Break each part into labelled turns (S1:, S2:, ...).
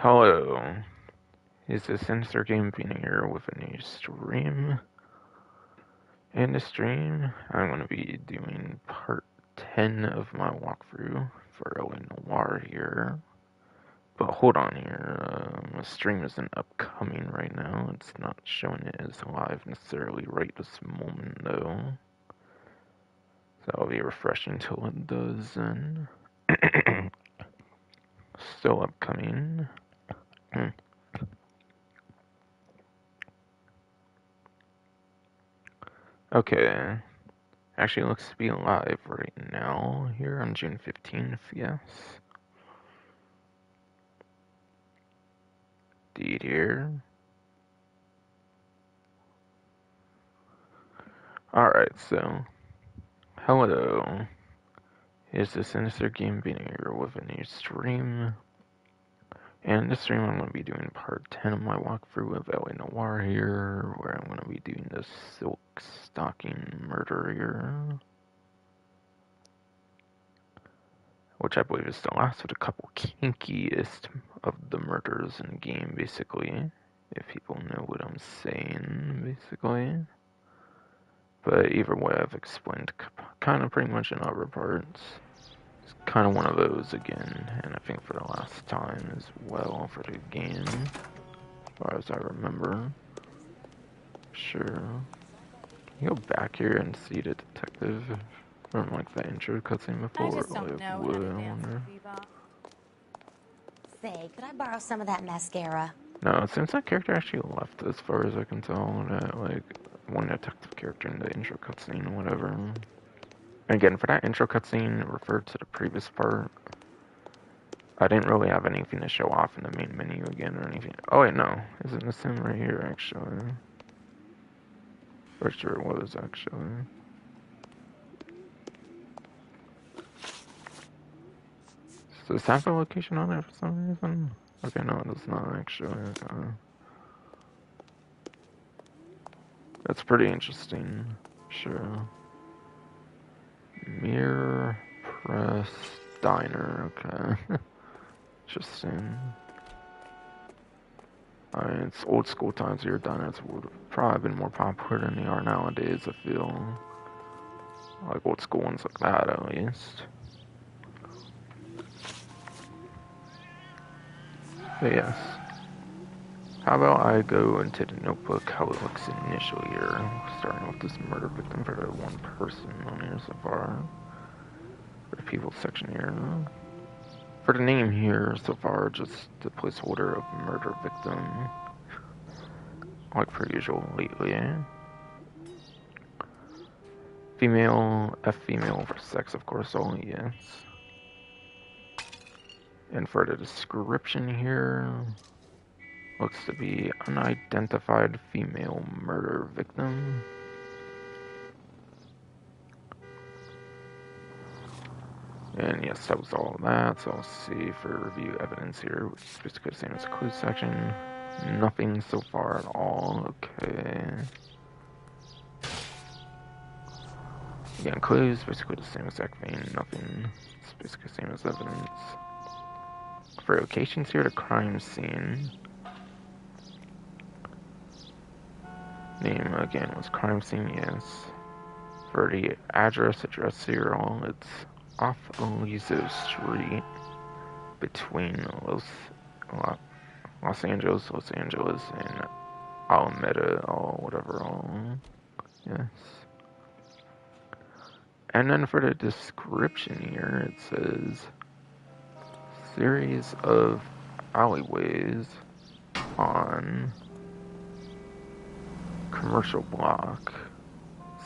S1: Hello, is this Sinister Game being here with a new stream? In the stream, I'm going to be doing part 10 of my walkthrough for Noire here. But hold on here, my stream isn't upcoming right now. It's not showing it as live necessarily right this moment though. So I'll be refreshing until it does then. Still upcoming. Okay. Actually looks to be live right now, here on June 15th, yes. Indeed here. Alright, so, hello. Here's the Sinister Game being here with a new stream. And this stream I'm going to be doing part 10 of my walkthrough of LA Noire here, where I'm going to be doing the Silk Stocking murder here. Which I believe is the last of the couple kinkiest of the murders in the game, basically. If people know what I'm saying, basically. But either way, I've explained kind of pretty much in other parts. It's kind of one of those again, and I think for the last time as well for the game, as far as I remember. Sure. You go back here and see the detective from like the intro cutscene before.
S2: I just don't
S1: like,
S2: know how to dance bebop.
S3: Say, could I borrow some of that mascara?
S1: No, it seems that character actually left as far as I can tell. That like one detective character in the intro cutscene or whatever. And again, for that intro cutscene, it referred to the previous part. I didn't really have anything to show off in the main menu again or anything. Oh wait, no. Isn't this him right here actually? For sure it was actually. So does have a location on there for some reason? Okay, no, it does not actually. Okay. That's pretty interesting. Sure. Mirror Press Diner, okay. Interesting. I mean, it's old school times here. Diners would have probably been more popular than they are nowadays, I feel. Like old school ones like that, at least. But yes. How about I go into the notebook, how it looks initially here. Starting with this murder victim for the one person on here so far. For the people section here. For the name here so far, just the placeholder of murder victim. Like per usual lately. Female, F female for sex, of course, only, yes. And for the description here, looks to be unidentified female murder victim. And yes, that was all of that. So I'll see for review evidence here, which is basically the same as the clue section. Nothing so far at all. Okay. Again, clues, basically the same exact thing. Nothing. It's basically the same as evidence. For locations here, the crime scene. Name again was crime scene, yes. For the address serial, it's off Aliso Street between Los Angeles, and Alameda, or whatever, yes. And then for the description here, it says series of alleyways on commercial block,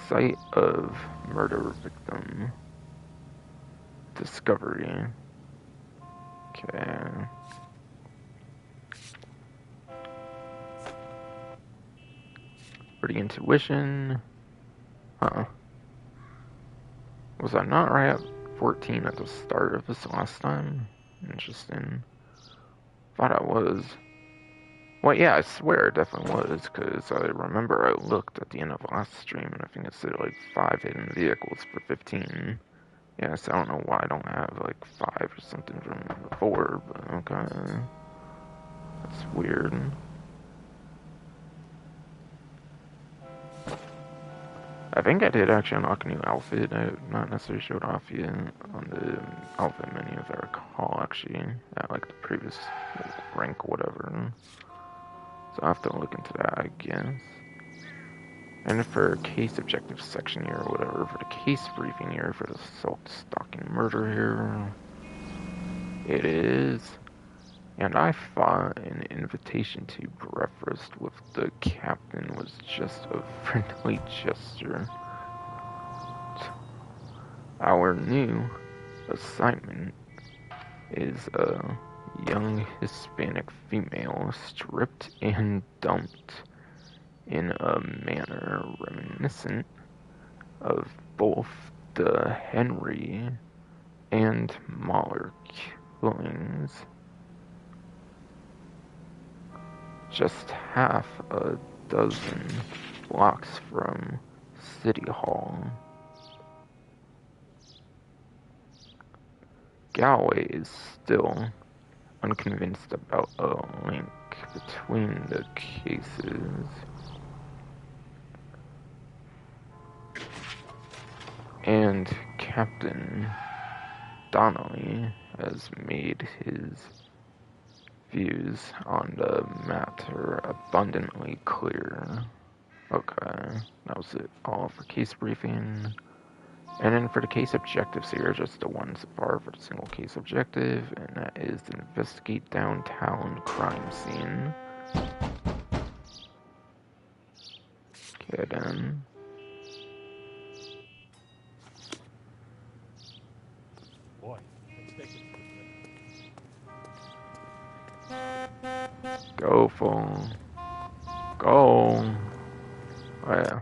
S1: site of murder victim discovery. Okay. For the intuition, was I not right at 14 at the start of this last time? Interesting. Thought I was. Well, yeah, I swear it definitely was, because I remember I looked at the end of last stream, and I think it said, like, 5 hidden vehicles for 15. Yes, I don't know why I don't have, like, 5 or something from before, but okay. That's weird. I think I did actually unlock a new outfit. I have not necessarily showed off yet on the outfit menu, if I recall, actually, at like the previous rank or whatever. So I'll have to look into that, I guess. And for case objective section here, or whatever, for the case briefing here, for the assault, stalking, murder here, it is. And I thought an invitation to breakfast with the captain was just a friendly gesture. Our new assignment is a young Hispanic female stripped and dumped in a manner reminiscent of both the Henry and Mahler killings. Just half a dozen blocks from City Hall. Galway is still unconvinced about a link between the cases. And Captain Donnelly has made his views on the matter abundantly clear. Okay, that was it all for case briefing. And then for the case objectives here, just the one so far for the single case objective, and that is to investigate downtown crime scene. Okay then.
S2: Boy,
S1: Go, phone. Go. Oh yeah.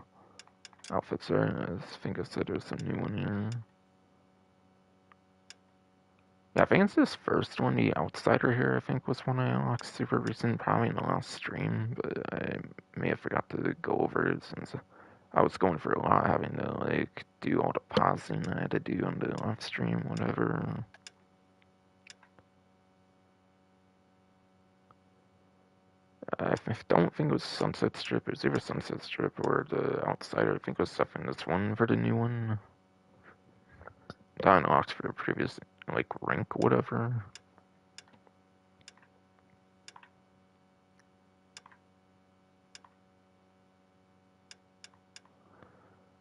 S1: Outfits are, I think I said there's a new one here. Yeah, I think it's this first one, the Outsider here, I think was one I unlocked super recent, probably in the last stream, but I may have forgot to go over it since I was going for a lot, having to like do all the pausing I had to do on the live stream, whatever. I don't think it was Sunset Strip, it was either Sunset Strip or the Outsider, I think it was definitely this one for the new one. That unlocked for the previous like rank, whatever.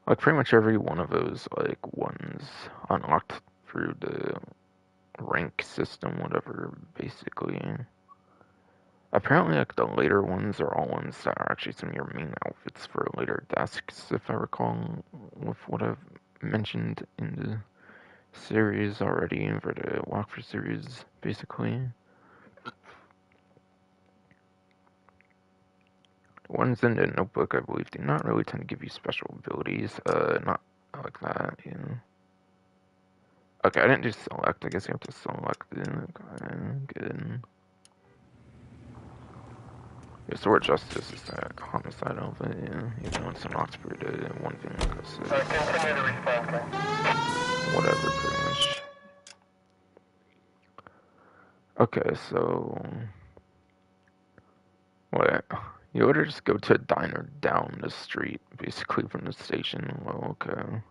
S1: Like pretty much every one of those like ones unlocked through the rank system, whatever, basically. Apparently like the later ones are all ones that are actually some of your main outfits for later desks, if I recall, with what I've mentioned in the series already, for the walkthrough series, basically. The ones in the notebook, I believe, do not really tend to give you special abilities, not like that, you know. Okay, I didn't do select. I guess you have to select it. Okay, good. Yeah, Sword Justice is that homicide outfit, yeah. Even though it's an Oxford, one thing like I said. Whatever, pretty much. Okay, so... Wait. You ought to just go to a diner down the street, basically, from the station. Well, okay.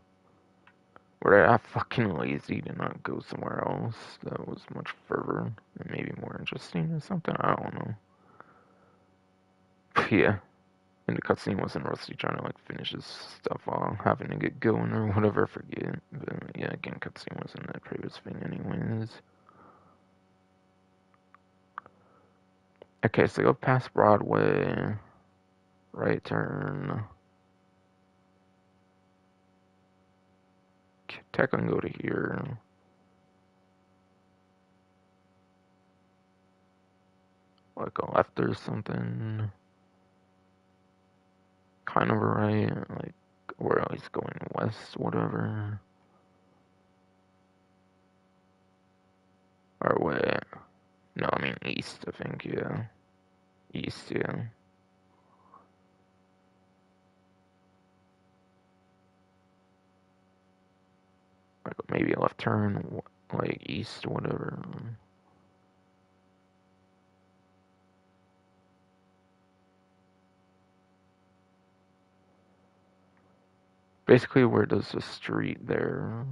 S1: Were I fucking lazy to not go somewhere else that was much further and maybe more interesting or something? I don't know. But yeah, and the cutscene wasn't Rusty trying to like finish his stuff while having to get going or whatever, I forget. But yeah, again, cutscene wasn't that previous thing anyways. Okay, so go past Broadway, right turn. Technically go to here. Like a left or something. Kind of right, like we're always going west, whatever. Or wait. No, I mean east, I think, yeah. East, yeah. Like maybe a left turn, like east, whatever. Basically, where does the street there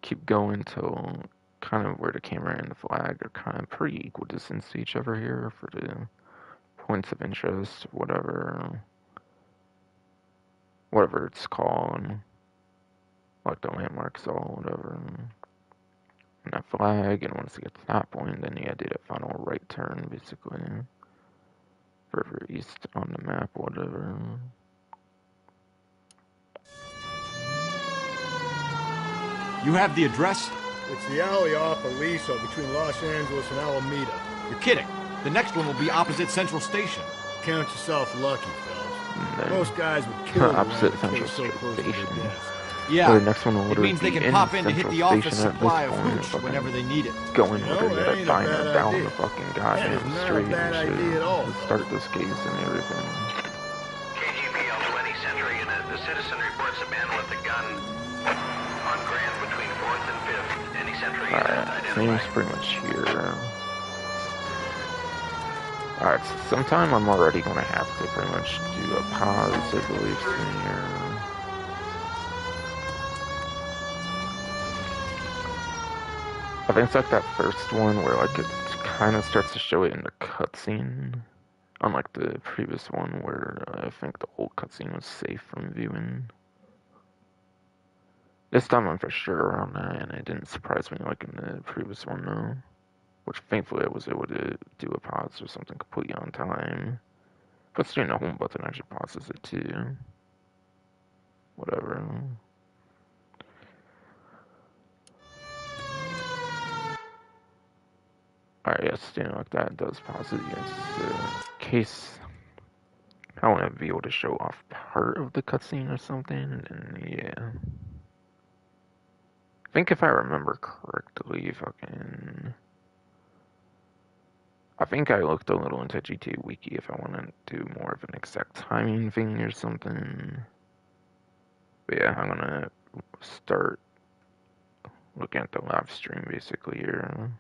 S1: keep going till kind of where the camera and the flag are kind of pretty equal distance to each other here for the points of interest, whatever it's called, like the landmarks all, whatever. And that flag, and once you get to that point, then you do that final right turn, basically. Further east on the map, whatever.
S2: You have the address?
S4: It's the alley off Aliso between Los Angeles and Alameda.
S2: You're kidding. The next one will be opposite Central Station.
S4: Count yourself lucky, fellas. Most guys would kill to
S1: Opposite
S4: land a
S1: Central
S4: case so close to their
S1: Station.
S4: desk.
S2: Yeah,
S1: Well, the next one will
S2: it
S1: literally
S2: means they
S1: be
S2: can pop in to
S1: Central
S2: hit the office
S1: Station at
S2: supply
S1: this
S2: of
S1: point,
S2: hooch
S1: fucking
S2: whenever they need it.
S1: going
S4: You know,
S1: literally
S4: that
S1: at a
S4: ain't a
S1: diner
S4: bad
S1: down
S4: idea.
S1: the fucking
S4: That is
S1: goddamn
S4: not a
S1: street
S4: bad
S1: and shit
S4: idea at all,
S1: to start this case and everything.
S5: KGPL 20 Central Unit. The citizen reports a man with a gun on Grand between 4th and 5th. Any Central Unit
S1: Alright, seems
S5: identified.
S1: pretty much here. Alright, so sometime I'm already gonna have to pretty much do a pause, I believe, soon here. I think it's like that first one where like it kind of starts to show it in the cutscene, unlike the previous one where I think the whole cutscene was safe from viewing. This time I'm for sure on that, and it didn't surprise me like in the previous one though. Which thankfully I was able to do a pause or something completely on time. But doing the home button actually pauses it too. Whatever. Alright, yes, doing like that does pause it, yes. In case I want to be able to show off part of the cutscene or something, and yeah. I think if I remember correctly, I think I looked a little into GTA Wiki if I wanted to do more of an exact timing thing or something. But yeah, I'm gonna start looking at the live stream basically here.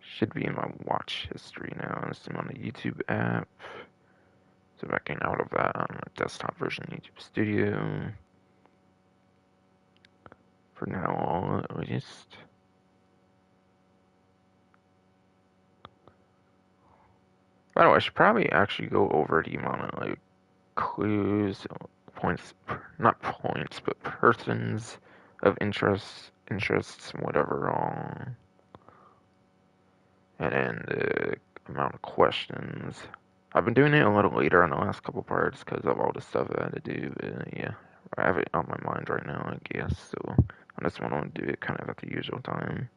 S1: Should be in my watch history now. I'm on the YouTube app. So backing out of that on the desktop version of YouTube Studio. For now, at least. By the way, I should probably actually go over the amount of like clues, points, not points, but persons of interests, whatever, and then the amount of questions. I've been doing it a little later on the last couple parts because of all the stuff I had to do, but yeah, I have it on my mind right now, I guess, so I just want to do it kind of at the usual time.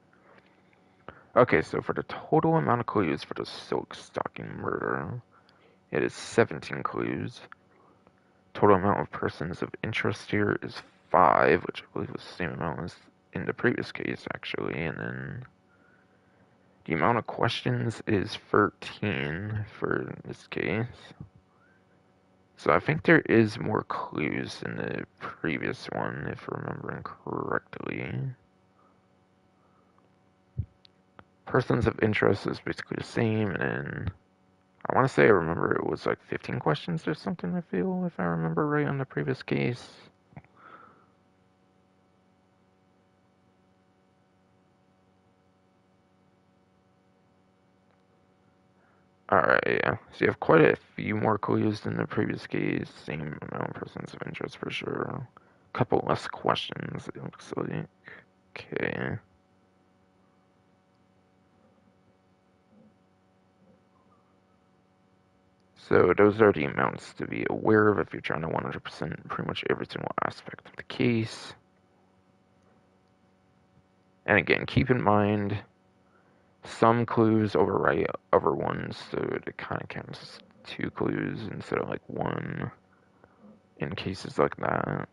S1: Okay, so for the total amount of clues for the silk stocking murder, it is 17 clues. Total amount of persons of interest here is 5, which I believe was the same amount as in the previous case, actually, and then the amount of questions is 13 for this case. So I think there is more clues in the previous one, if remembering correctly. Persons of interest is basically the same, and then I want to say I remember it was like 15 questions or something, I feel, if I remember right on the previous case. Alright, yeah. So you have quite a few more clues than the previous case. Same amount of persons of interest for sure. Couple less questions, it looks like. Okay. So those are the amounts to be aware of if you're trying to 100% pretty much every single aspect of the case. And again, keep in mind, some clues overwrite other ones, so it kind of counts as 2 clues instead of like 1 in cases like that.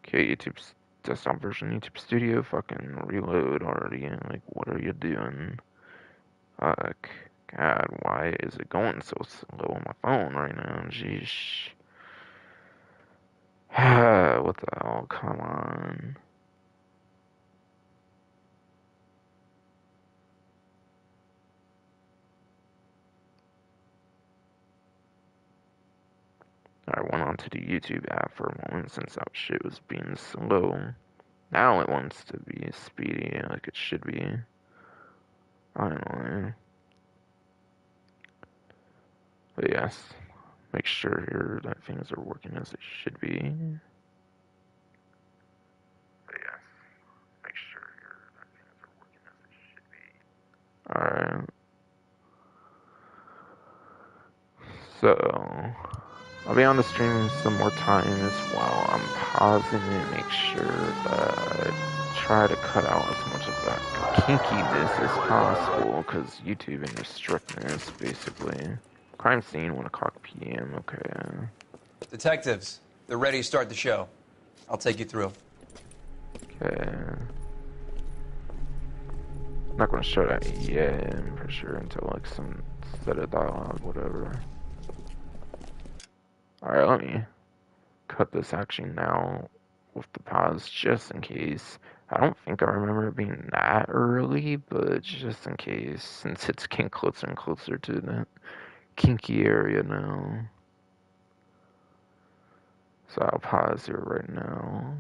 S1: Okay, YouTube's desktop version, YouTube Studio, fucking reload already. Like, what are you doing? Fuck. God, why is it going so slow on my phone right now? Jeez. What the hell? Come on. I went onto the YouTube app for a moment since that shit was being slow. Now it wants to be speedy like it should be. I don't know. But yes, make sure here that things are working as they should be. But yes, make sure here that things are working as they should be. Alright. So, I'll be on the stream some more time as well. I'm pausing it, make sure that I try to cut out as much of that kinkiness as possible, because YouTube and restrictness, basically. Crime scene, 1 o'clock p.m., okay.
S6: Detectives, they're ready to start the show. I'll take you through.
S1: Okay. I'm not gonna show that yet, I'm pretty sure, until like some set of dialogue, whatever. Alright, let me cut this action now with the pause just in case. I don't think I remember it being that early, but just in case, since it's getting closer and closer to the kinky area now. So I'll pause here right now.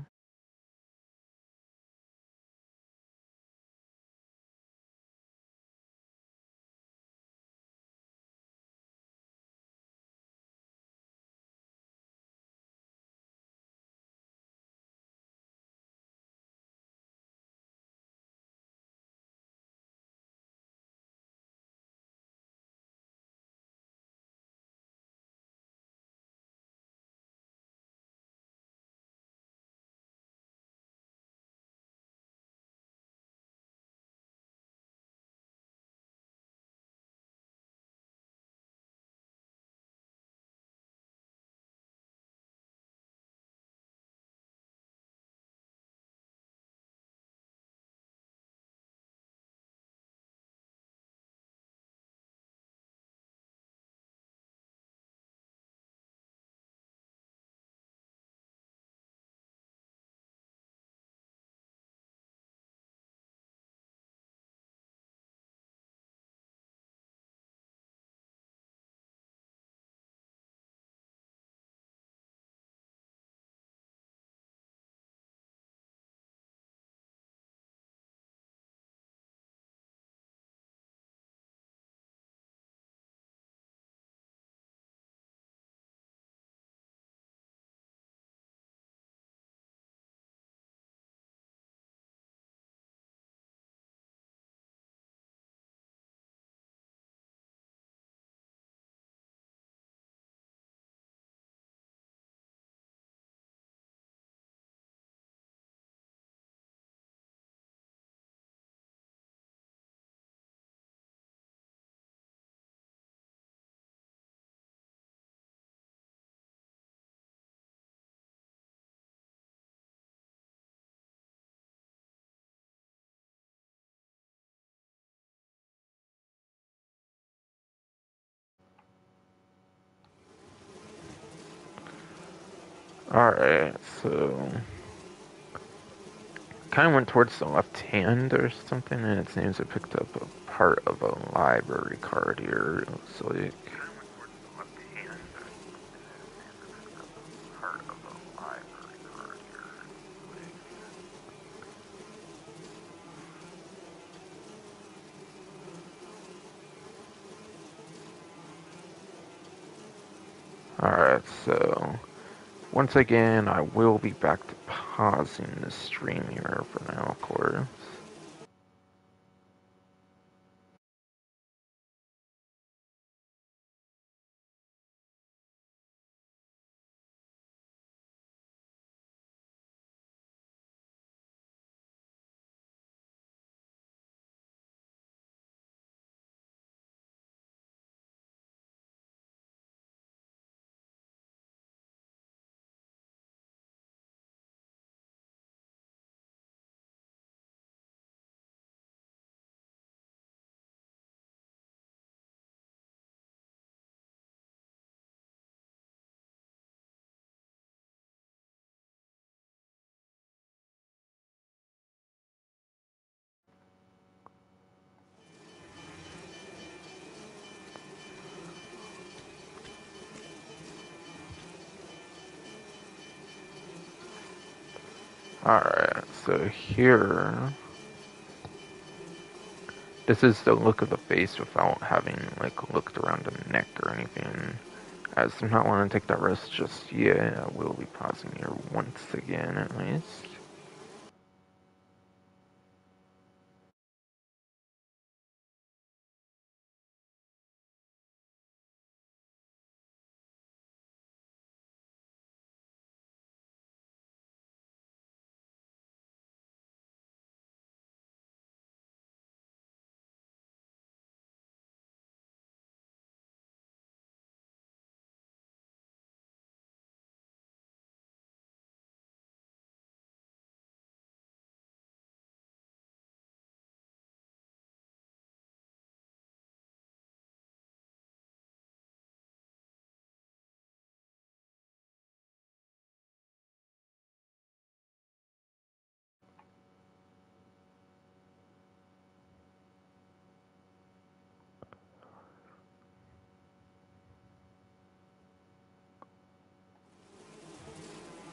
S1: Alright, so kind of went towards the left hand or something, and it seems it picked up a part of a library card here. It looks like. Alright, so once again, I will be back to pausing the stream here for now, of course. Alright, so here, this is the look of the face without having, like, looked around the neck or anything. As I'm not wanting to take that risk just yet, I will be pausing here once again at least.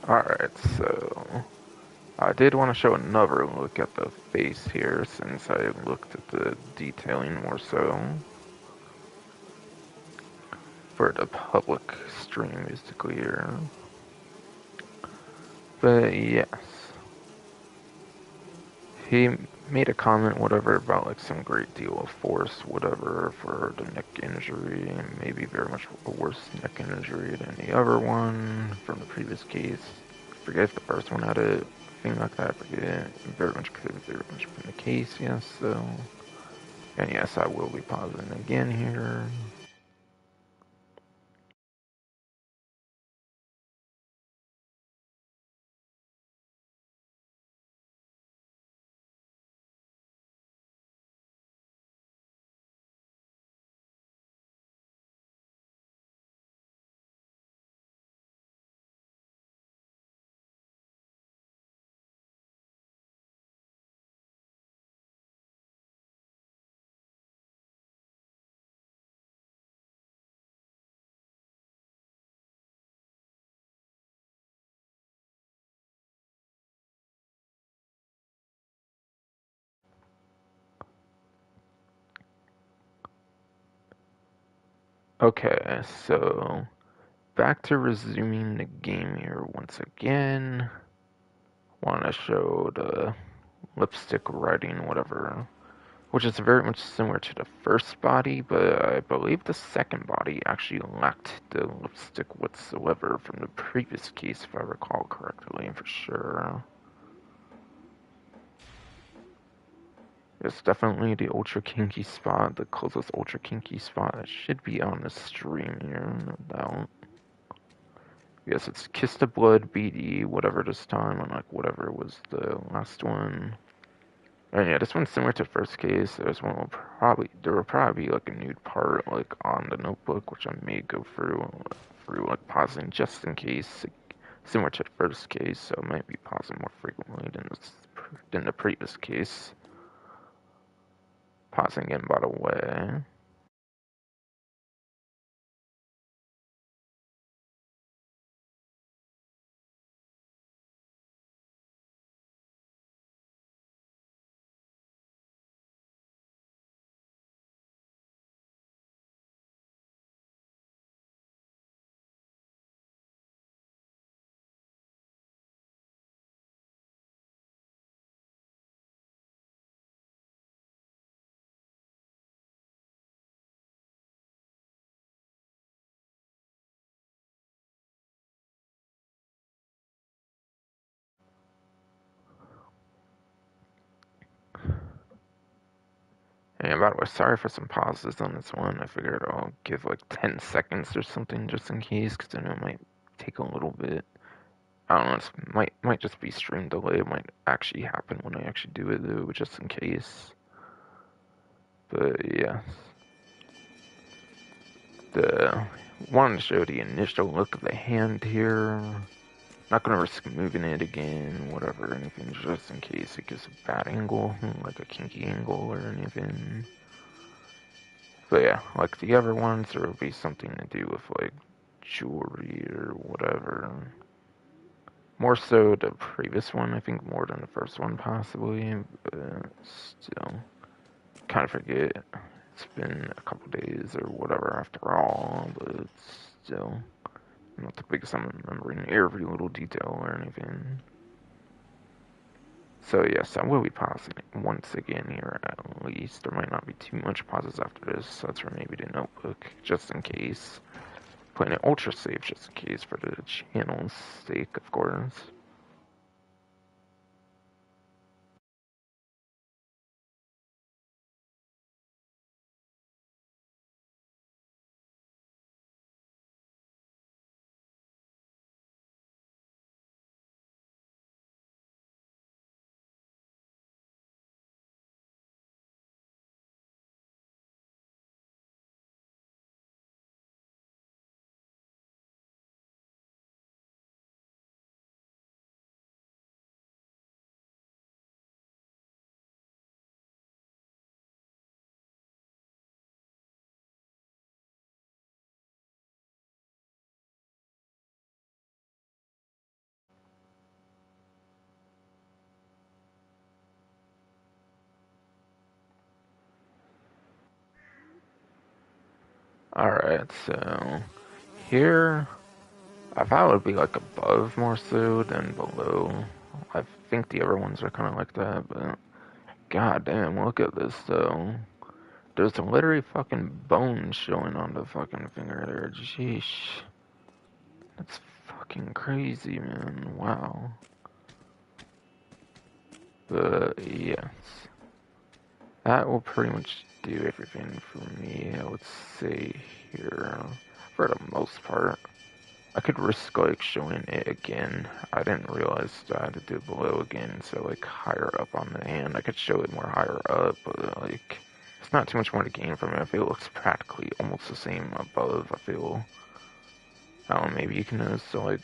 S1: Alright, so I did want to show another look at the face here since I looked at the detailing more so for the public stream basically here. But yes, he made a comment whatever about like some great deal of force whatever for the neck injury and maybe very much a worse neck injury than the other one from the previous case. I forget if the first one had a thing like that, I forget. Very much could have very much been the case, yes, so. And yes, I will be pausing again here. Okay, so back to resuming the game here once again. Want to show the lipstick writing, whatever, which is very much similar to the first body, but I believe the second body actually lacked the lipstick whatsoever from the previous case, if I recall correctly, for sure. It's definitely the ultra kinky spot, the closest ultra kinky spot that should be on the stream here, no doubt. Yes, it's Kiss the Blood BD, whatever this time, unlike whatever was the last one. And yeah, this one's similar to first case. There will probably be like a nude part like on the notebook, which I may go through like pausing just in case, similar to the first case. So I might be pausing more frequently than the previous case. Pausing in, by the way. And by the way, sorry for some pauses on this one. I figured I'll give like 10 seconds or something just in case, because I know it might take a little bit. I don't know, it might just be stream delay. It might actually happen when I actually do it though, just in case. But yeah, wanted to show the initial look of the hand here. Not gonna risk moving it again, whatever, anything, just in case it gives a bad angle, like a kinky angle or anything. But yeah, like the other ones, there will be something to do with like jewelry or whatever. More so the previous one, I think more than the first one possibly, but still, kind of forget. It's been a couple days or whatever after all, but still, not the biggest I'm remembering every little detail or anything. So yes, I will be pausing it once again here at least. There might not be too much pauses after this, so that's for maybe the notebook, just in case. Playing it ultra safe just in case for the channel's sake, of course. Alright, so here I thought it would be like above more so than below. I think the other ones are kind of like that, but god damn, look at this though. There's literally fucking bones showing on the fucking finger there. Jeez. That's fucking crazy, man. Wow. But yes. That will pretty much do everything for me, I would say here. For the most part. I could risk like showing it again. I didn't realize I had to do it below again, so like higher up on the hand. I could show it more higher up, but like it's not too much more to gain from it. I feel it looks practically almost the same above. I feel, I don't know, maybe you can notice so like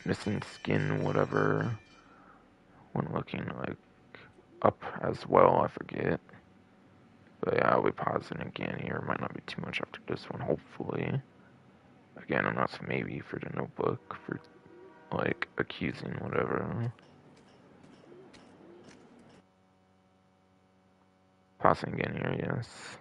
S1: missing skin, whatever, when looking like up as well. I forget. But yeah, I'll be pausing again here. Might not be too much after this one, hopefully. Again, I'm not maybe for the notebook for like accusing whatever. Pausing again here, yes.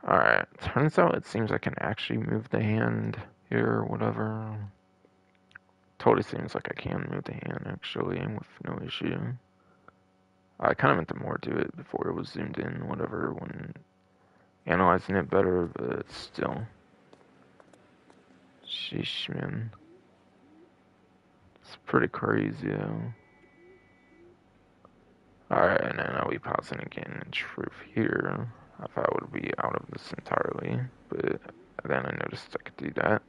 S1: Alright, turns out it seems I can actually move the hand here, whatever. Totally seems like I can move the hand actually with no issue. I kind of meant to more do it before it was zoomed in, whatever, when analyzing it better, but still. Sheesh, man. It's pretty crazy, though. Alright, and then I'll be pausing again in truth here. I thought I would be out of this entirely, but then I noticed I could do that.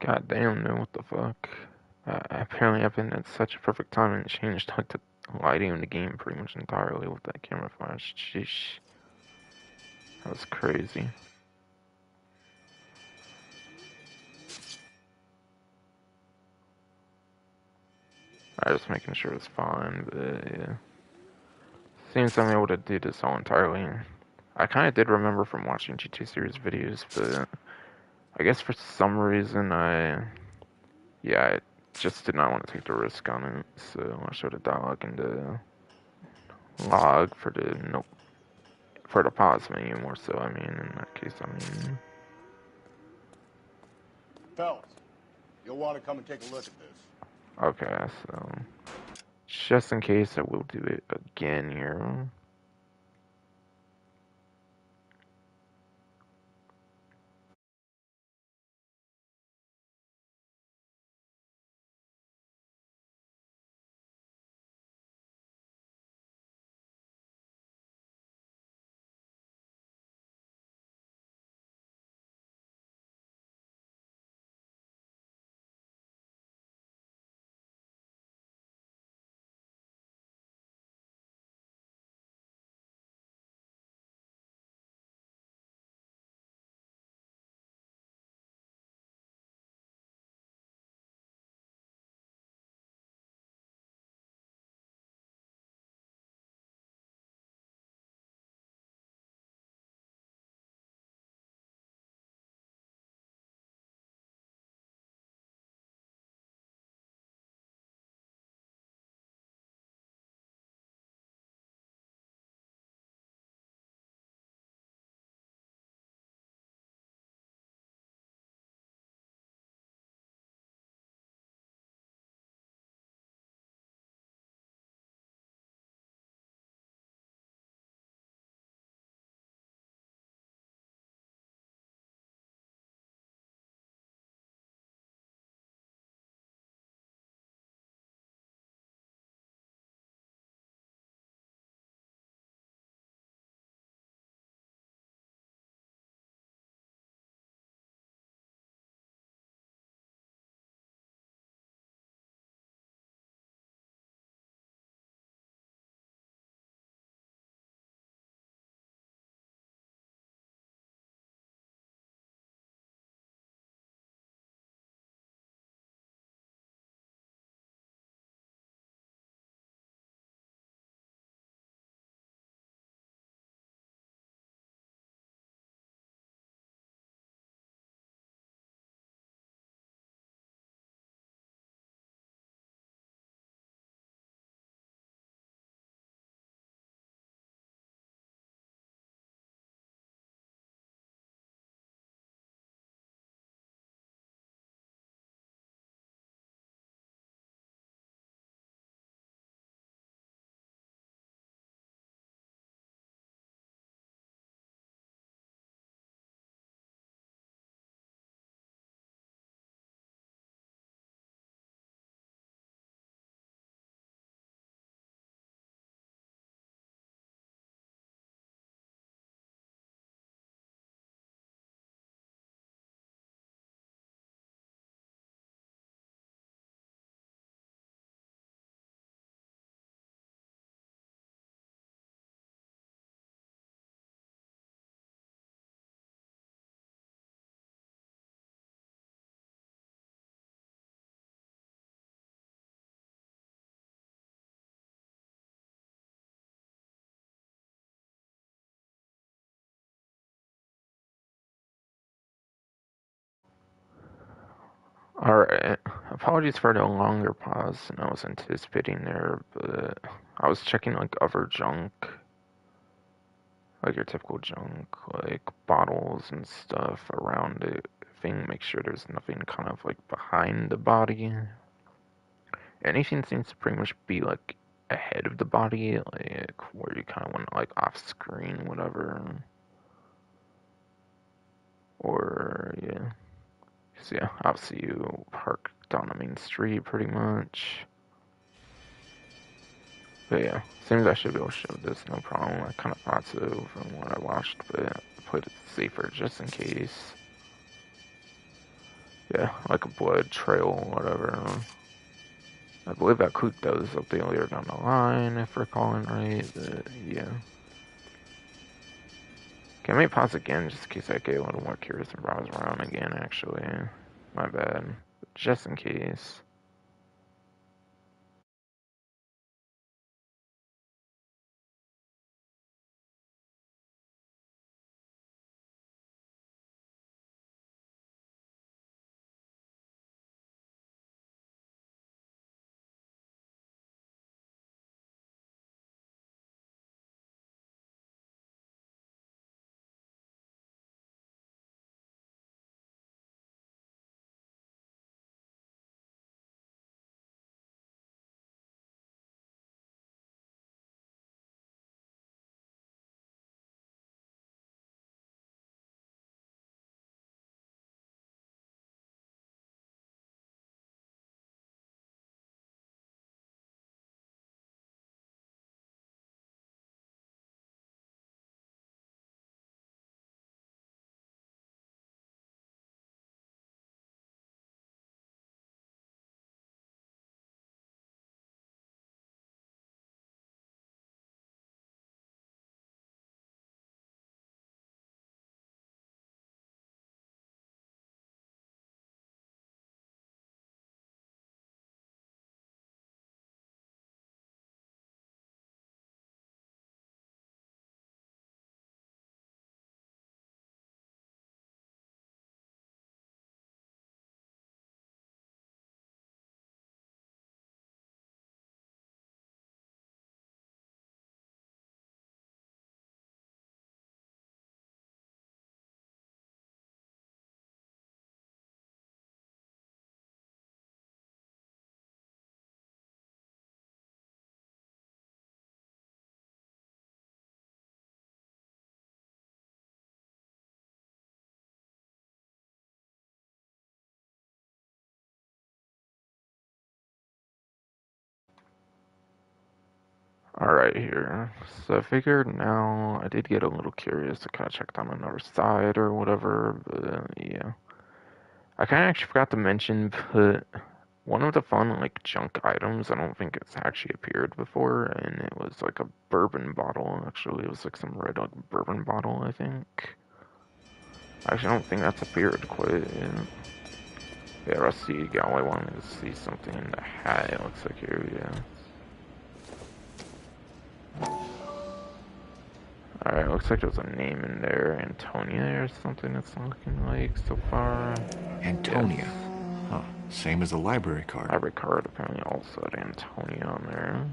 S1: God damn, no, what the fuck? Apparently I've been at such a perfect time and changed like the lighting of the game pretty much entirely with that camera flash. Sheesh. That was crazy. I was making sure it was fine, but yeah. Seems I'm able to do this all entirely. I kind of did remember from watching GT series videos, but I guess for some reason I just did not want to take the risk on it, so I showed a dialogue in the log for the for the pause menu more so. I mean, in that case, I mean.
S4: Fellas, you'll want to come and take a look at this.
S1: Okay, so just in case, I will do it again here. Alright, apologies for the longer pause than I was anticipating there, but I was checking like other junk, like your typical junk, like bottles and stuff around the thing, make sure there's nothing kind of like behind the body. Anything seems to pretty much be like ahead of the body, like where you kind of want like off screen, whatever. Or yeah. So yeah, obviously you park down the main street pretty much. But yeah, seems I should be able to show this, no problem. I kind of thought so from what I watched, but I played it safer just in case. Yeah, like a blood trail or whatever. I believe that Coot does something later down the line, if recalling right. Yeah. Can we pause again just in case I get a little more curious and browse around again, actually? My bad. Just in case. Alright, here. So I figured now I did get a little curious to kind of check down another side or whatever, but yeah. I kind of actually forgot to mention, but one of the fun, like, junk items, I don't think it's actually appeared before, and it was like a bourbon bottle, actually. It was like some red like, bourbon bottle, I think. Actually, I don't think that's appeared quite yet. Yeah, Rusty Galloway wanted to see something in the hat, it looks like here, yeah. Alright, looks like there's a name in there, Antonia or something it's looking like so far.
S2: Antonia.
S1: Yes.
S2: Huh. Same as the library card.
S1: Library card apparently also had Antonia on there.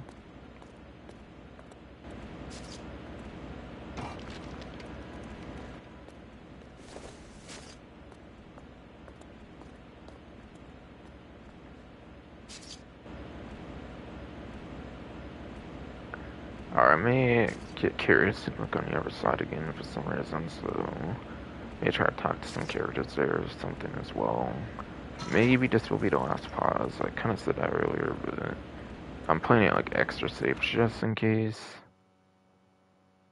S1: Alright, I may get curious and look on the other side again for some reason, so may try to talk to some characters there or something as well. Maybe this will be the last pause. I kind of said that earlier, but I'm playing it like extra safe just in case.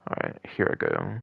S1: Alright, here I go.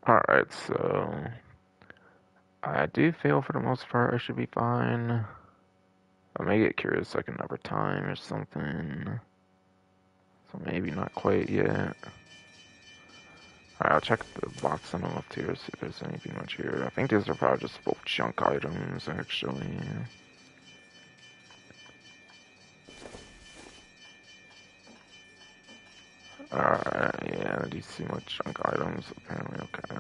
S1: Alright, so I do feel for the most part I should be fine. I may get curious like another time or something. So maybe not quite yet. Alright, I'll check the box on the left here, see if there's anything much here. I think these are probably just both junk items, actually. Alright, yeah, these seem like junk items, apparently, okay.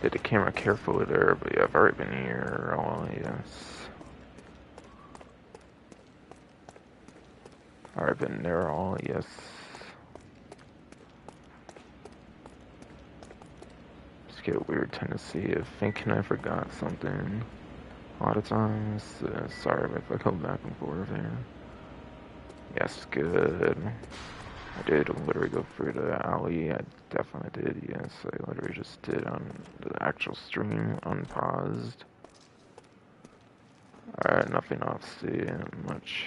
S1: Did the camera carefully there, but yeah, I've already been here. Oh, yes. Already been there, oh, yes. Just get a weird tendency of thinking I forgot something. A lot of times. Sorry if I go back and forth there. Yes, good. I did literally go through the alley. I definitely did, yes. I literally just did on the actual stream, unpaused. Alright, nothing else to see much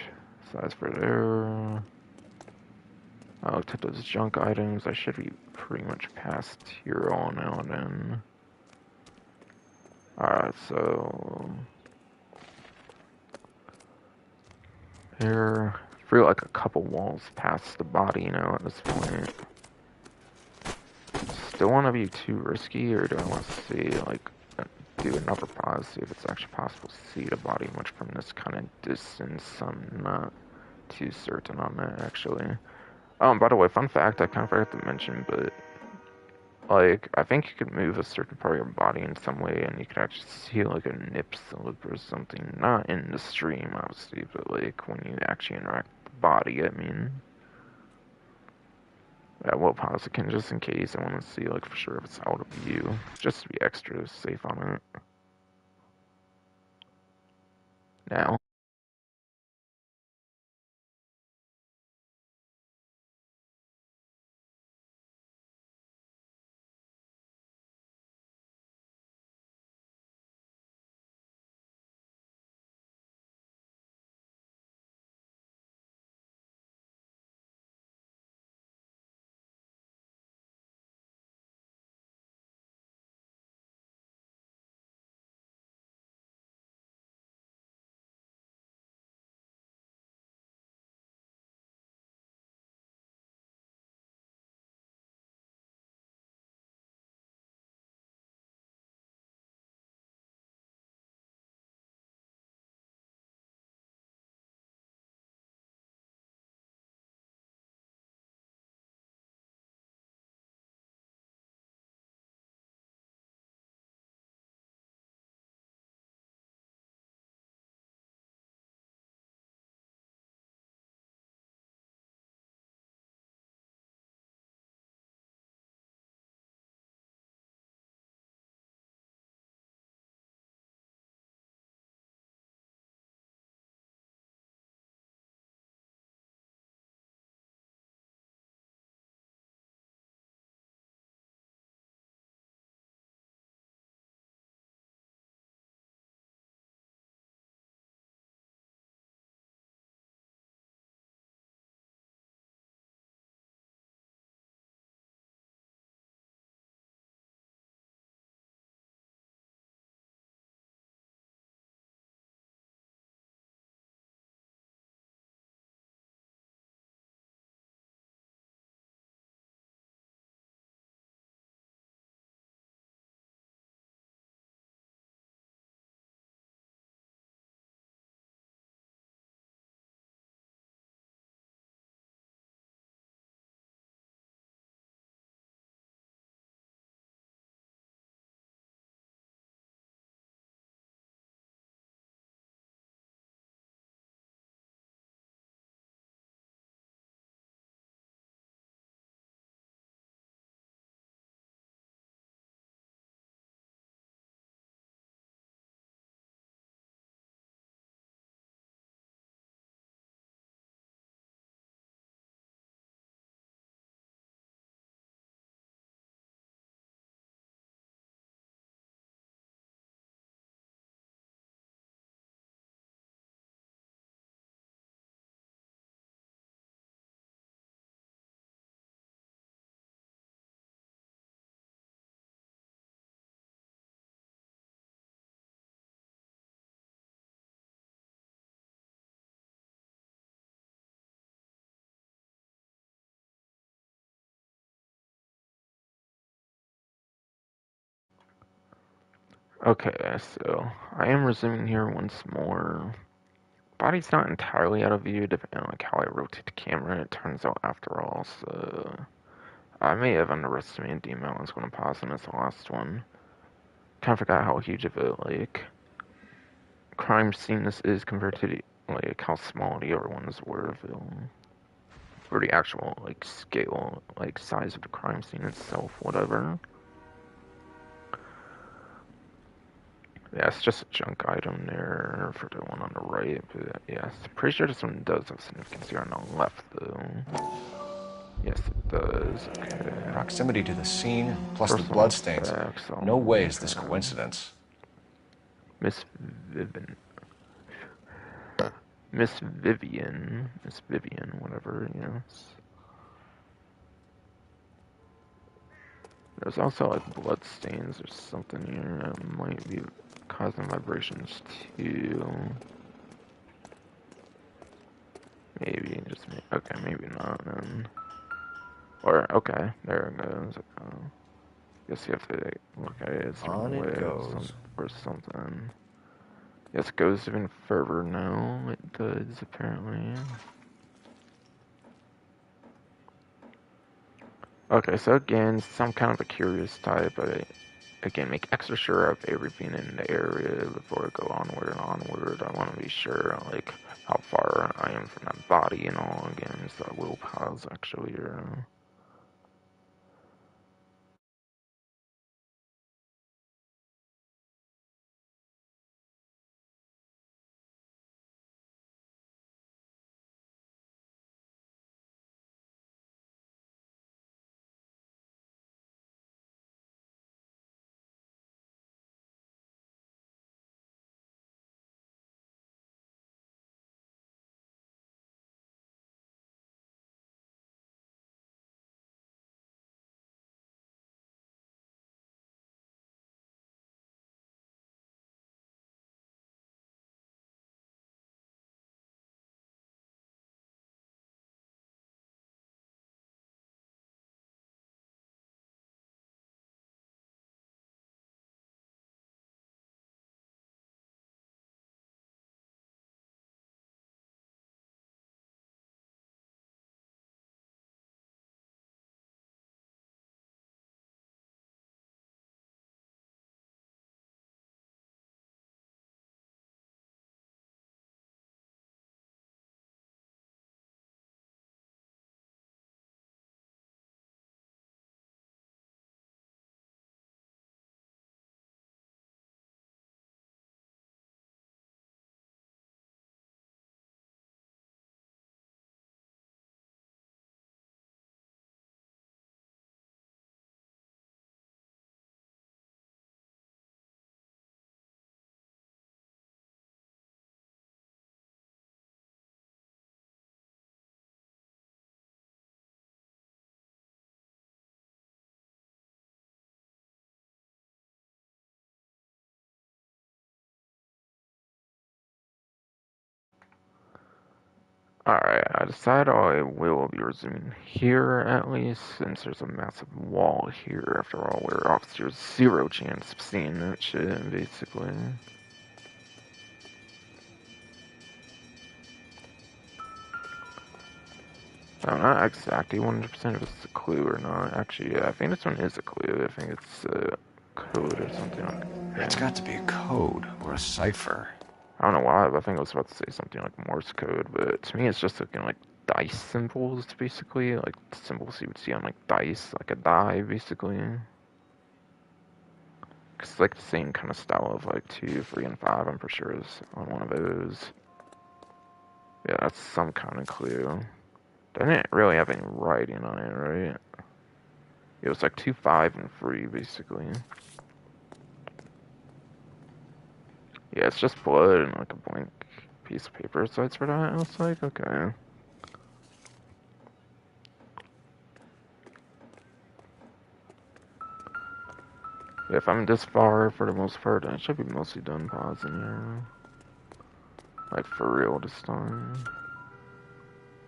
S1: size for there. I looked at those junk items. I should be pretty much past here all now and then. Alright, so here, I feel like a couple walls past the body now at this point. Still want to be too risky, or do I want to see, like, do another pause, see if it's actually possible to see the body much from this kind of distance? I'm not too certain on that, actually. By the way, fun fact, I kind of forgot to mention, but, like, I think you could move a certain part of your body in some way, and you could actually see, like, a nip slip or something. Not in the stream, obviously, but, like, when you actually interact with the body, I mean. I will pause again just in case. I want to see, like, for sure if it's out of view, just to be extra safe on it. Now. Okay, so I am resuming here once more. Body's not entirely out of view depending on like how I rotate the camera, it turns out after all, so I may have underestimated the amount I was going to pause in this last one. Kind of forgot how huge of a, like, crime scene this is compared to, the, like, how small the other ones were for the actual, like, scale, like, size of the crime scene itself, whatever. Yeah, it's just a junk item there for the one on the right, but yes, pretty sure this one does have significance here on the left, though. Yes, it does. Okay.
S2: Proximity to the scene, plus the
S1: Personal
S2: bloodstains.
S1: effects.
S2: No way is this coincidence.
S1: Miss Vivian. Miss Vivian, whatever, yes. There's also like blood stains or something here that might be causing vibrations too. Maybe, just maybe. Okay, maybe not then. Or, okay, there it goes. Guess you have to look at it a
S2: On
S1: certain
S2: it
S1: way
S2: goes.
S1: or something. Yes, it goes even further now. It does, apparently. Okay, so again, some kind of a curious type, but again, make extra sure of everything in the area before I go onward and onward. I want to be sure, like, how far I am from that body and all again, so I will pause actually here. Alright, I decided I will be resuming here at least, since there's a massive wall here after all, where officers zero chance of seeing that shit, basically. I'm not exactly 100% if it's a clue or not. Actually, yeah, I think this one is a clue. I think it's a code or something like that.
S2: It's got to be a code or a cipher.
S1: I don't know why, but I think I was about to say something like Morse code, but to me it's just looking like dice symbols, basically. Like symbols you would see on like dice, like a die, basically. Cause it's like the same kind of style of like 2, 3, and 5, I'm pretty sure is on one of those. Yeah, that's some kind of clue. They didn't really have any writing on it, right? It was like 2, 5, and 3, basically. Yeah, it's just blood and like a blank piece of paper, so it's for that, it looks like. Okay. Yeah, if I'm this far for the most part, I should be mostly done pausing here. Like for real this time.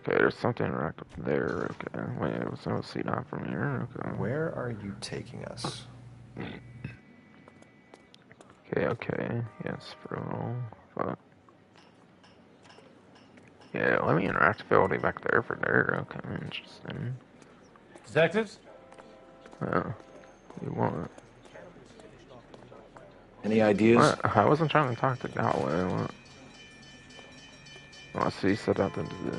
S1: Okay, there's something interactive there. Okay, wait, so I'll see that from here. Okay.
S2: Where are you taking us?
S1: Okay. Yes, bro. Fuck. Yeah, let me interactability back there for there. Okay, interesting.
S4: Detectives?
S1: You want
S2: Any ideas?
S1: what? I wasn't trying to talk to Galway. What? Oh, so you said that to the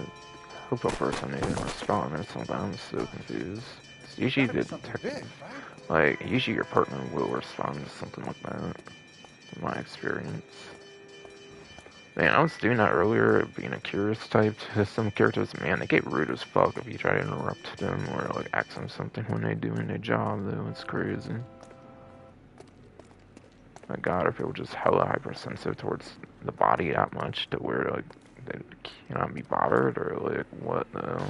S1: hookup person didn't respond or something. I'm so confused. It's usually the detective, like, usually your partner will respond to something like that, in my experience. Man, I was doing that earlier, being a curious type to some characters. Man, they get rude as fuck if you try to interrupt them or, like, ask them something when they're doing their job, though. It's crazy. My god, if it was just hella hypersensitive towards the body that much to where, like, they cannot be bothered, or, like, what, though?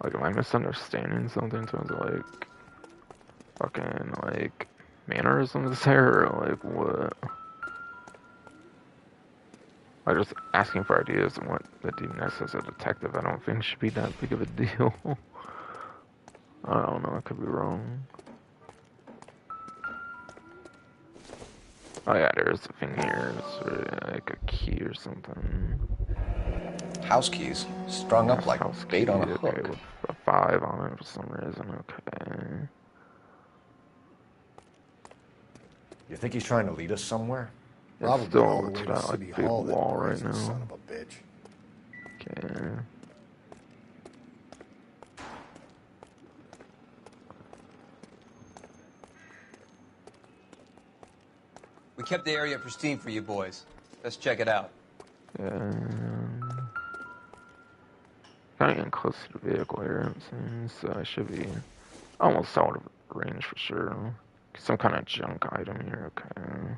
S1: Like, am I misunderstanding something in terms of, like, fucking, like, mannerisms there, or, like, what? Like, just asking for ideas on what to do next as a detective, I don't think should be that big of a deal. I don't know, I could be wrong. Oh yeah, there's a thing here, it's like a key or something.
S2: House keys, strung up
S1: Yes,
S2: like
S1: house
S2: bait
S1: key,
S2: on a
S1: okay,
S2: hook.
S1: with a 5 on it for some reason, okay.
S2: You think he's trying to lead us somewhere?
S1: It's
S4: Probably all
S1: still
S4: the way
S1: to
S4: to
S1: that,
S4: City
S1: like, big
S4: Hall, that
S1: wall right
S4: brazen
S1: now.
S4: son of a bitch.
S1: Okay.
S6: We kept the area pristine for you boys. Let's check it out.
S1: Kind of getting close to the vehicle here, it seems, so I should be almost out of range for sure. Some kind of junk item here, okay.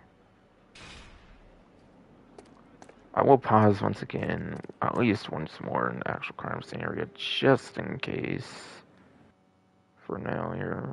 S1: I will pause once again, at least once more in the actual crime scene area, just in case. For now here.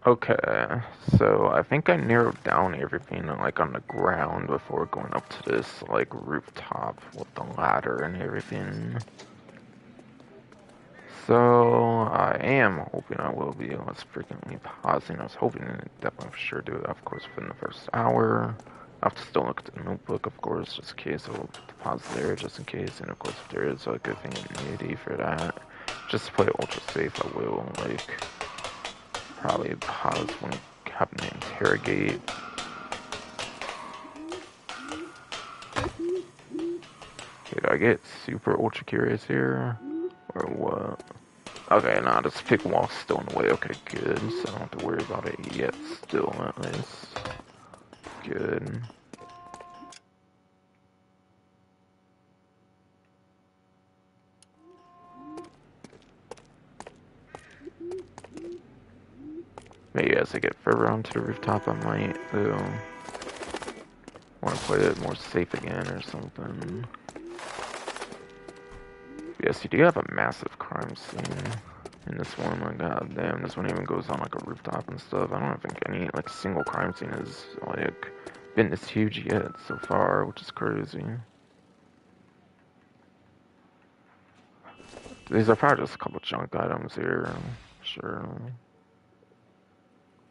S1: Okay, so I think I narrowed down everything like on the ground before going up to this like rooftop with the ladder and everything. So I am hoping I will be less frequently pausing. I was hoping to definitely for sure do it, of course, within the first hour. I have to still look at the notebook, of course, just in case. I'll put the pause there, just in case. And of course, if there is like a thing in Unity for that, just to play it ultra safe, I will like probably pause when having to interrogate. Okay, do I get super ultra curious here, or what? Okay, nah, this pick wall's still in the way. Okay, good. So I don't have to worry about it yet. Still, at least. Good. Maybe as I get further onto the rooftop, I might, though, want to play it more safe again or something. Yes, you do have a massive crime scene in this one. Like, god damn, this one even goes on like a rooftop and stuff. I don't think any like single crime scene has like been this huge yet so far, which is crazy. These are probably just a couple junk items here, sure.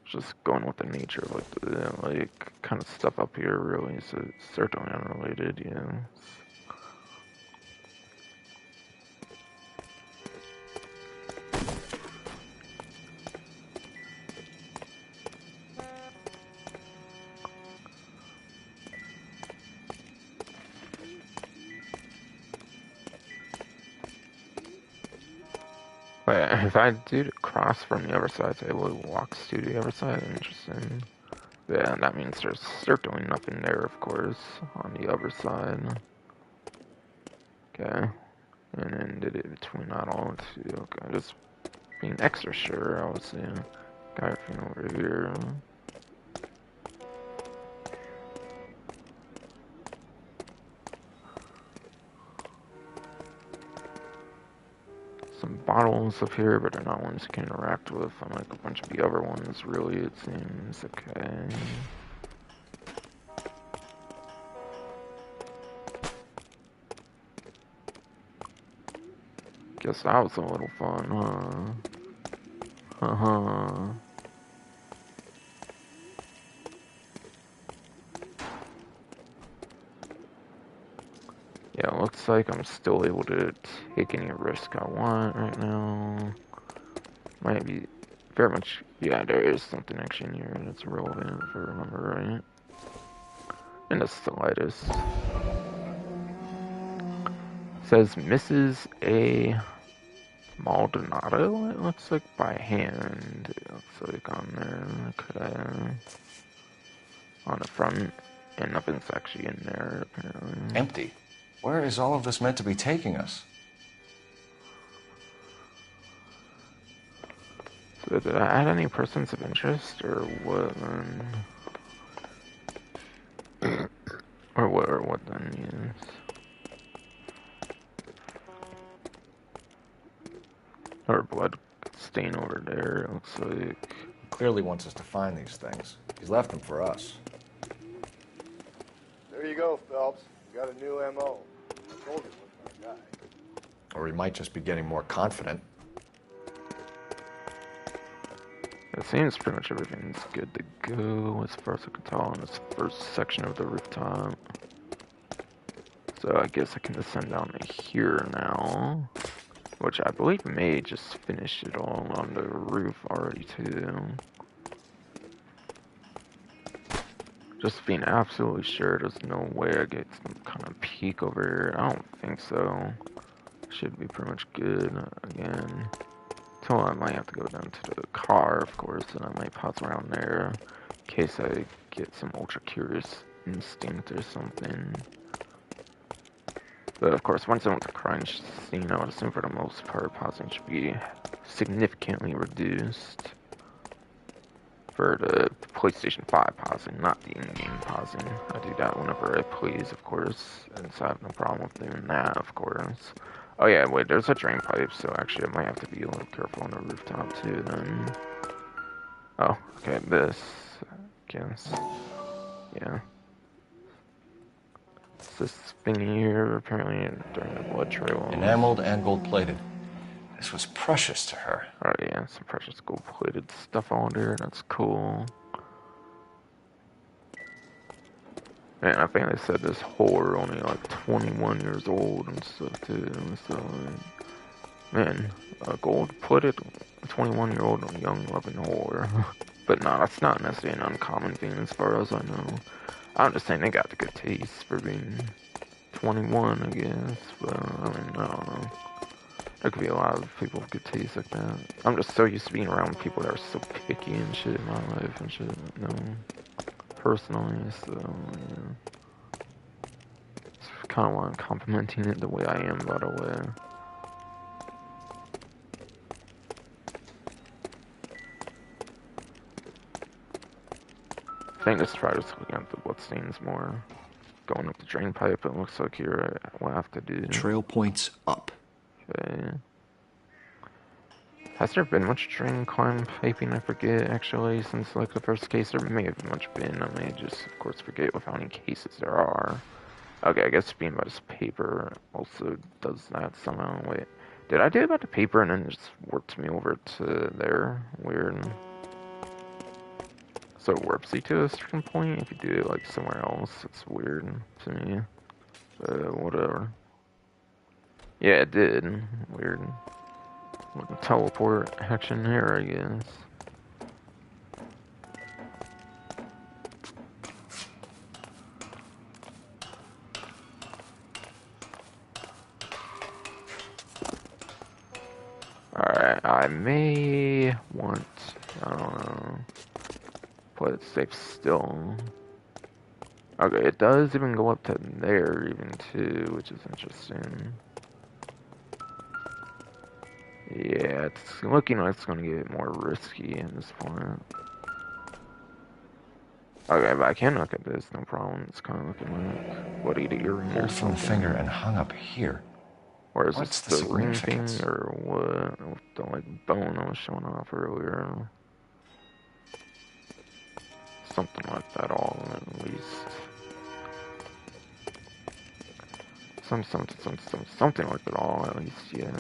S1: Just going with the nature of like the like kind of stuff up here, really. So it's certainly unrelated, yeah. Wait, if I do cross from the other side, so it will walks to the other side. Interesting. Yeah, that means there's certainly nothing there, of course, on the other side. Okay. And then did it between that all two. Okay, just being extra sure, I was saying. Got everything over here. Some bottles up here, but they're not ones you can interact with, unlike a bunch of the other ones, really, it seems. Okay. Guess that was a little fun, huh? Uh-huh. Yeah, it looks like I'm still able to take any risk I want right now. Might be very much, yeah, there is something actually in here that's relevant, if I remember right. And the slightest. Says Mrs. A. Maldonado, it looks like by hand. It looks like on there. Okay. On the front. And nothing's actually in there, apparently.
S2: Empty. Where is all of this meant to be taking us?
S1: So did I add any persons of interest, or what then? or what then, yes. Or blood stain over there, it looks like.
S2: He clearly wants us to find these things. He's left them for us.
S7: There you go, Phelps. You got a new MO. I told you it was my guy.
S2: Or he might just be getting more confident.
S1: It seems pretty much everything's good to go as far as I can tell in this first section of the rooftop. So I guess I can descend down to here now. Which I believe may just finish it all on the roof already too. Just being absolutely sure there's no way I get some kind of peek over here. I don't think so. Should be pretty much good again. Till I might have to go down to the car, of course, and I might pause around there in case I get some ultra curious instinct or something. But of course, once I'm with the crime scene, I would assume for the most part, pausing should be significantly reduced. For the PlayStation 5 pausing, not the in-game pausing. I do that whenever I please, of course, and so I have no problem with doing that, of course. Oh yeah, wait, there's a drain pipe, so actually I might have to be a little careful on the rooftop too, then. Oh, okay, this, I guess. Yeah. It's this thing here, apparently during the blood trail.
S2: Enameled and gold-plated. This was precious to her.
S1: Oh yeah, some precious gold-plated stuff on there, that's cool. Man, I think they said this whore only like 21 years old and stuff too, so man, a gold-plated 21-year-old young loving whore. But nah, that's not necessarily an uncommon thing as far as I know. I'm just saying they got the good taste for being 21, I guess, but I mean, I don't know. There could be a lot of people with good taste like that. I'm just so used to being around people that are so picky and shit in my life and shit, you know, personally, so, yeah. It's kind of why I'm complimenting it the way I am, by the way. I think let's try just looking at the bloodstains more. Going up the drain pipe, it looks like here what I have to do.
S2: Trail points up.
S1: Okay. Has there been much drain climb piping? I forget, actually, since like the first case. There may have much been. I may just, of course, forget with how many cases there are. Okay, I guess being about this paper also does that somehow. Wait, did I do about the paper and then it just warped me over to there? Weird. So it warps you to a certain point if you do it like somewhere else. It's weird to me. Whatever. Yeah, it did. Weird. Little teleport action here, I guess. Alright, I may want, I don't know, play it safe still. Okay, it does even go up to there even too, which is interesting. Yeah, it's looking like it's gonna get more risky at this point. Okay, but I can look at this, no problem. It's kind of looking like, what, eat earring or
S2: Pulled from the
S1: something?
S2: finger and hung up here.
S1: Or is
S2: What's
S1: this
S2: the
S1: the ring thing,
S2: significance?
S1: or what? With the, like, bone that was showing off earlier. Something like that all, at least. Something like that all, at least, yes.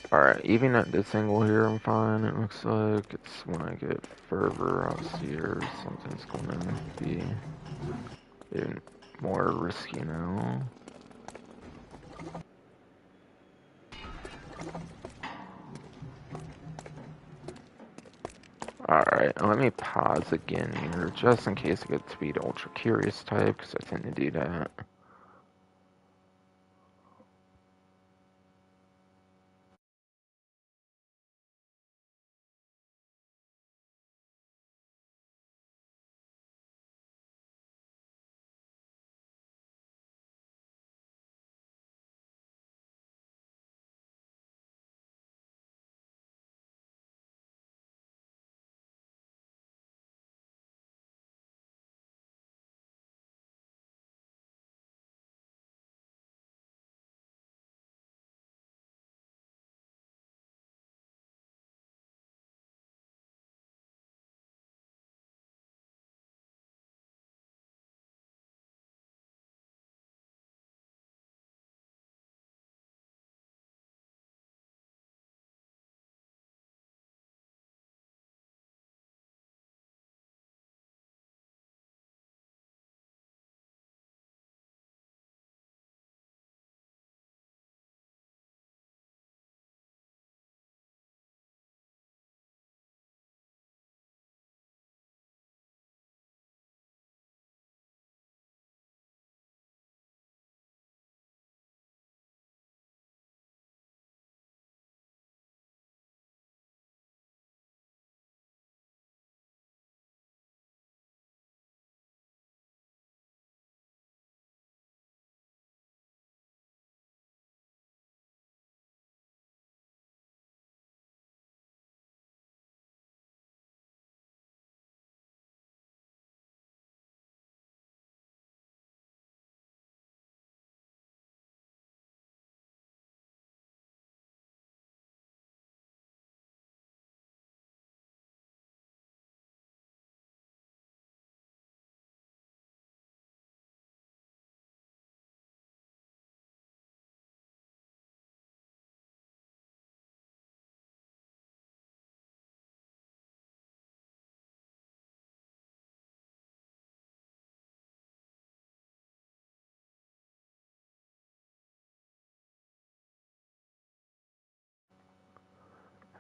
S1: Alright, even at this angle here, I'm fine. It looks like it's when I get further out here, something's gonna be even more risky now. Alright, let me pause again here, just in case I get to be the ultra curious type, because I tend to do that.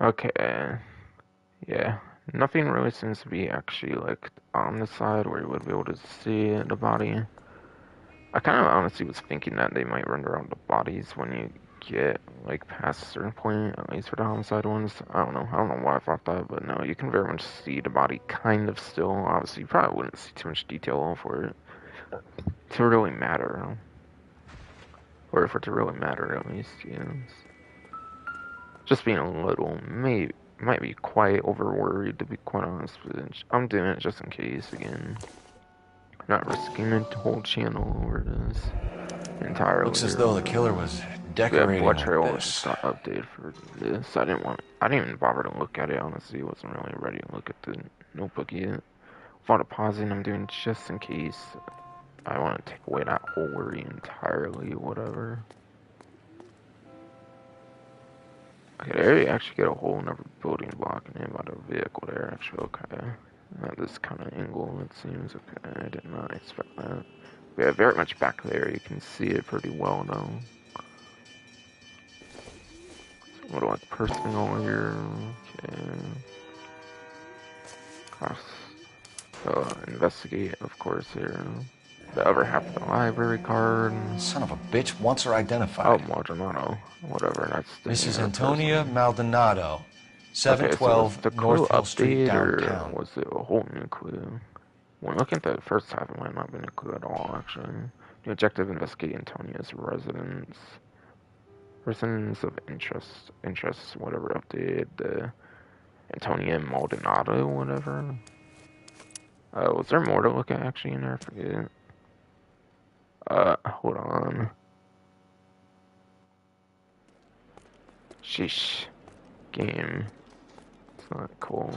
S1: Okay. Yeah. Nothing really seems to be actually like on the side where you would be able to see the body. I kind of honestly was thinking that they might render out the bodies when you get like past a certain point, at least for the homicide ones. I don't know. I don't know why I thought that, but no, you can very much see the body kind of still. Obviously, you probably wouldn't see too much detail for it to really matter, or for it to really matter at least. Yeah. Just being a little, might be quite over worried to be quite honest. But I'm doing it just in case again. Not risking the whole channel over this entirely.
S2: Looks as though the killer was
S1: Yeah,
S2: decorating
S1: blood
S2: like
S1: trail was
S2: this.
S1: just got updated for this. I didn't even bother to look at it, honestly. I wasn't really ready to look at the notebook yet. Without a pausing, I'm doing just in case I want to take away that whole worry entirely, whatever. Okay, there you actually get a whole another building block in by the vehicle there, actually, okay. At this kind of angle, it seems, okay, I did not expect that. Yeah, very much back there, you can see it pretty well now. A little like personal here, okay. Cross, investigate, of course, here. The other half of the library card.
S2: Son of a bitch wants her
S1: Oh,
S2: identified.
S1: Maldonado. Whatever, that's the name
S2: Mrs.
S1: of the
S2: Antonia
S1: person.
S2: Maldonado,
S1: Okay, so was
S2: 712
S1: the
S2: North
S1: clue
S2: Hill Street,
S1: update, or
S2: downtown.
S1: was it a whole new clue? When looking at the first half, it might not have been a clue at all, actually. The objective, investigate Antonia's residence of interest, whatever updated, the Antonia Maldonado, whatever. Was there more to look at, actually, in there? I forget. Hold on. Sheesh. Game. It's not cool.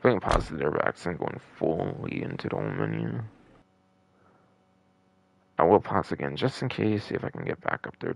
S1: Feeling positive by accident going fully into the home menu. I will pause again just in case, see if I can get back up there.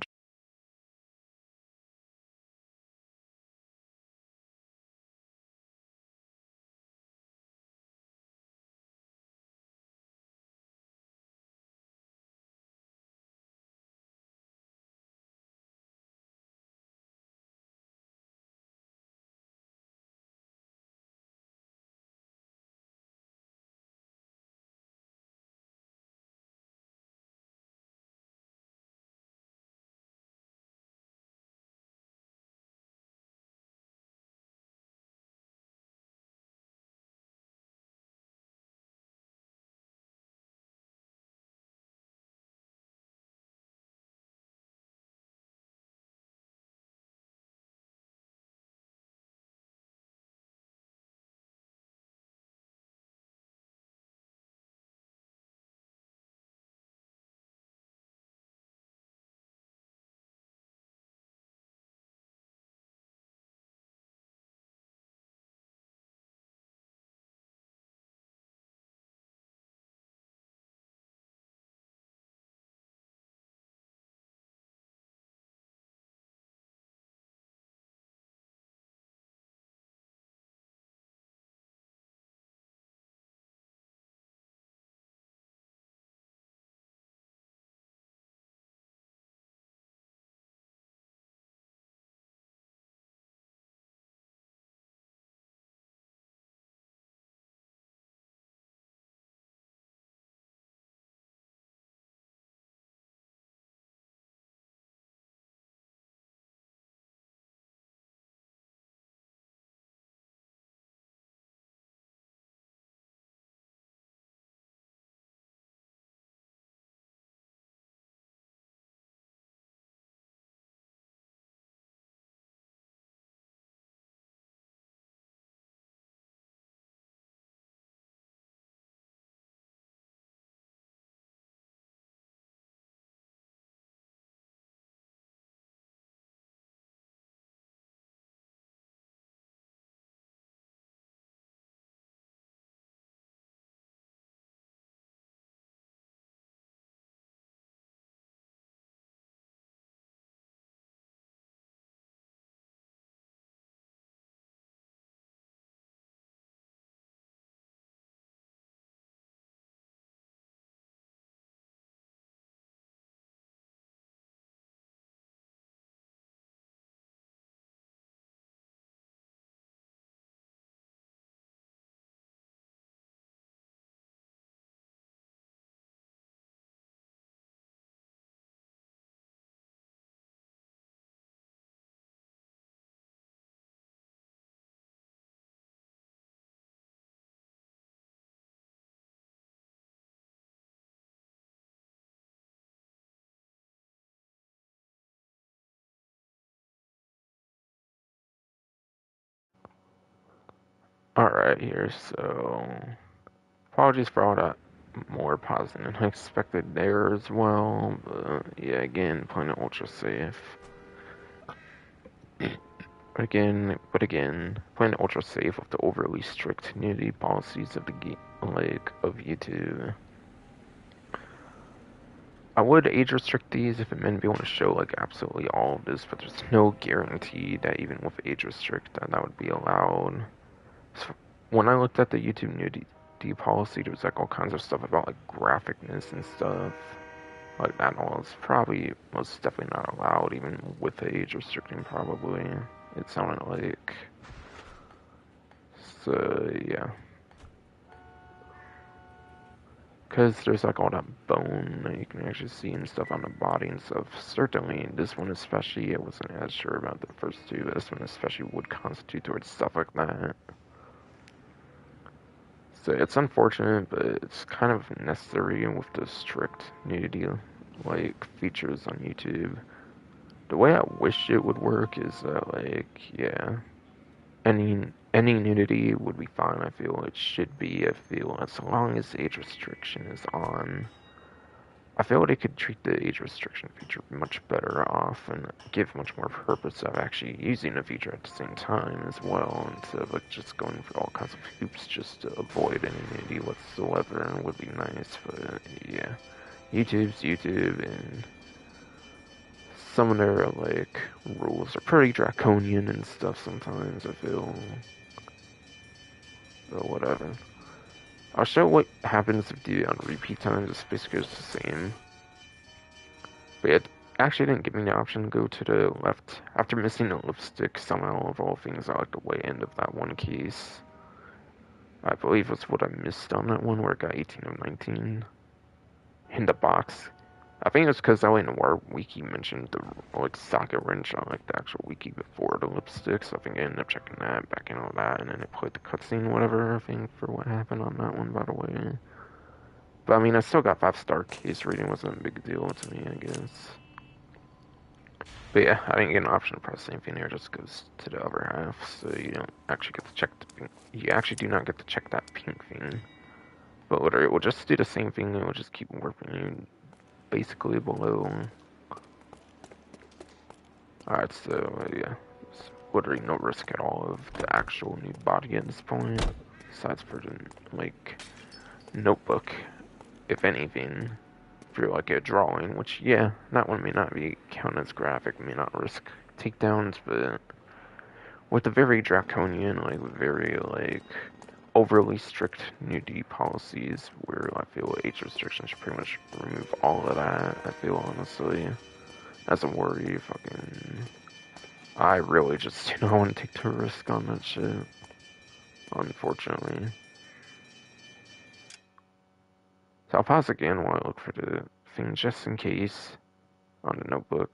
S1: Alright, here, so apologies for all that more positive than I expected there as well, but yeah, again, playing it ultra safe. But again, playing it ultra safe with the overly strict nudity policies of the game, like, of YouTube. I would age restrict these if it meant we want to show, like, absolutely all of this, but there's no guarantee that even with age restrict that would be allowed. So when I looked at the YouTube nudity policy, there was, like, all kinds of stuff about, like, graphicness and stuff. Like, that all is probably most definitely not allowed, even with the age restricting, probably. It sounded like. So, yeah. Because there's like all that bone that you can actually see and stuff on the body and stuff. Certainly, this one especially, I wasn't as sure about the first two, but this one especially would constitute towards stuff like that. So it's unfortunate, but it's kind of necessary with the strict nudity like features on YouTube. The way I wish it would work is that, like, yeah, any nudity would be fine. I feel it should be. I feel as long as age restriction is on. I feel they could treat the age restriction feature much better off and give much more purpose of actually using the feature at the same time as well, instead of like just going for all kinds of hoops just to avoid any nudity whatsoever. And would be nice, but yeah, YouTube's YouTube, and some of their like rules are pretty draconian and stuff sometimes, I feel. But whatever. I'll show what happens if you do on repeat times. It's basically just the same. But it actually didn't give me the option to go to the left. After missing the lipstick, somehow of all things, I like the way end of that one case. I believe was what I missed on that one, where it got 18 of 19 in the box. I think it's because that Noire wiki mentioned the like socket wrench on like the actual wiki before the lipstick, so I think I ended up checking that, backing all that, and then it played the cutscene, whatever, I think, for what happened on that one, by the way. But I mean, I still got 5-star case rating, wasn't a big deal to me, I guess. But yeah, I didn't get an option to press the same thing there, it just goes to the other half, so you don't actually get to check the pink. You actually do not get to check that pink thing. But literally, it will just do the same thing, it will just keep warping you basically below. Alright, so yeah, there's literally no risk at all of the actual new body at this point, besides for the, like, notebook, if anything. If you're like a drawing, which, yeah, that one may not be counted as graphic, may not risk takedowns, but with the very draconian, like, very, like, overly strict nudity policies, where I feel age restrictions should pretty much remove all of that, I feel, honestly. As a worry, fucking, I really just do not want to take the risk on that shit, unfortunately. So I'll pause again while I look for the thing just in case on the notebook.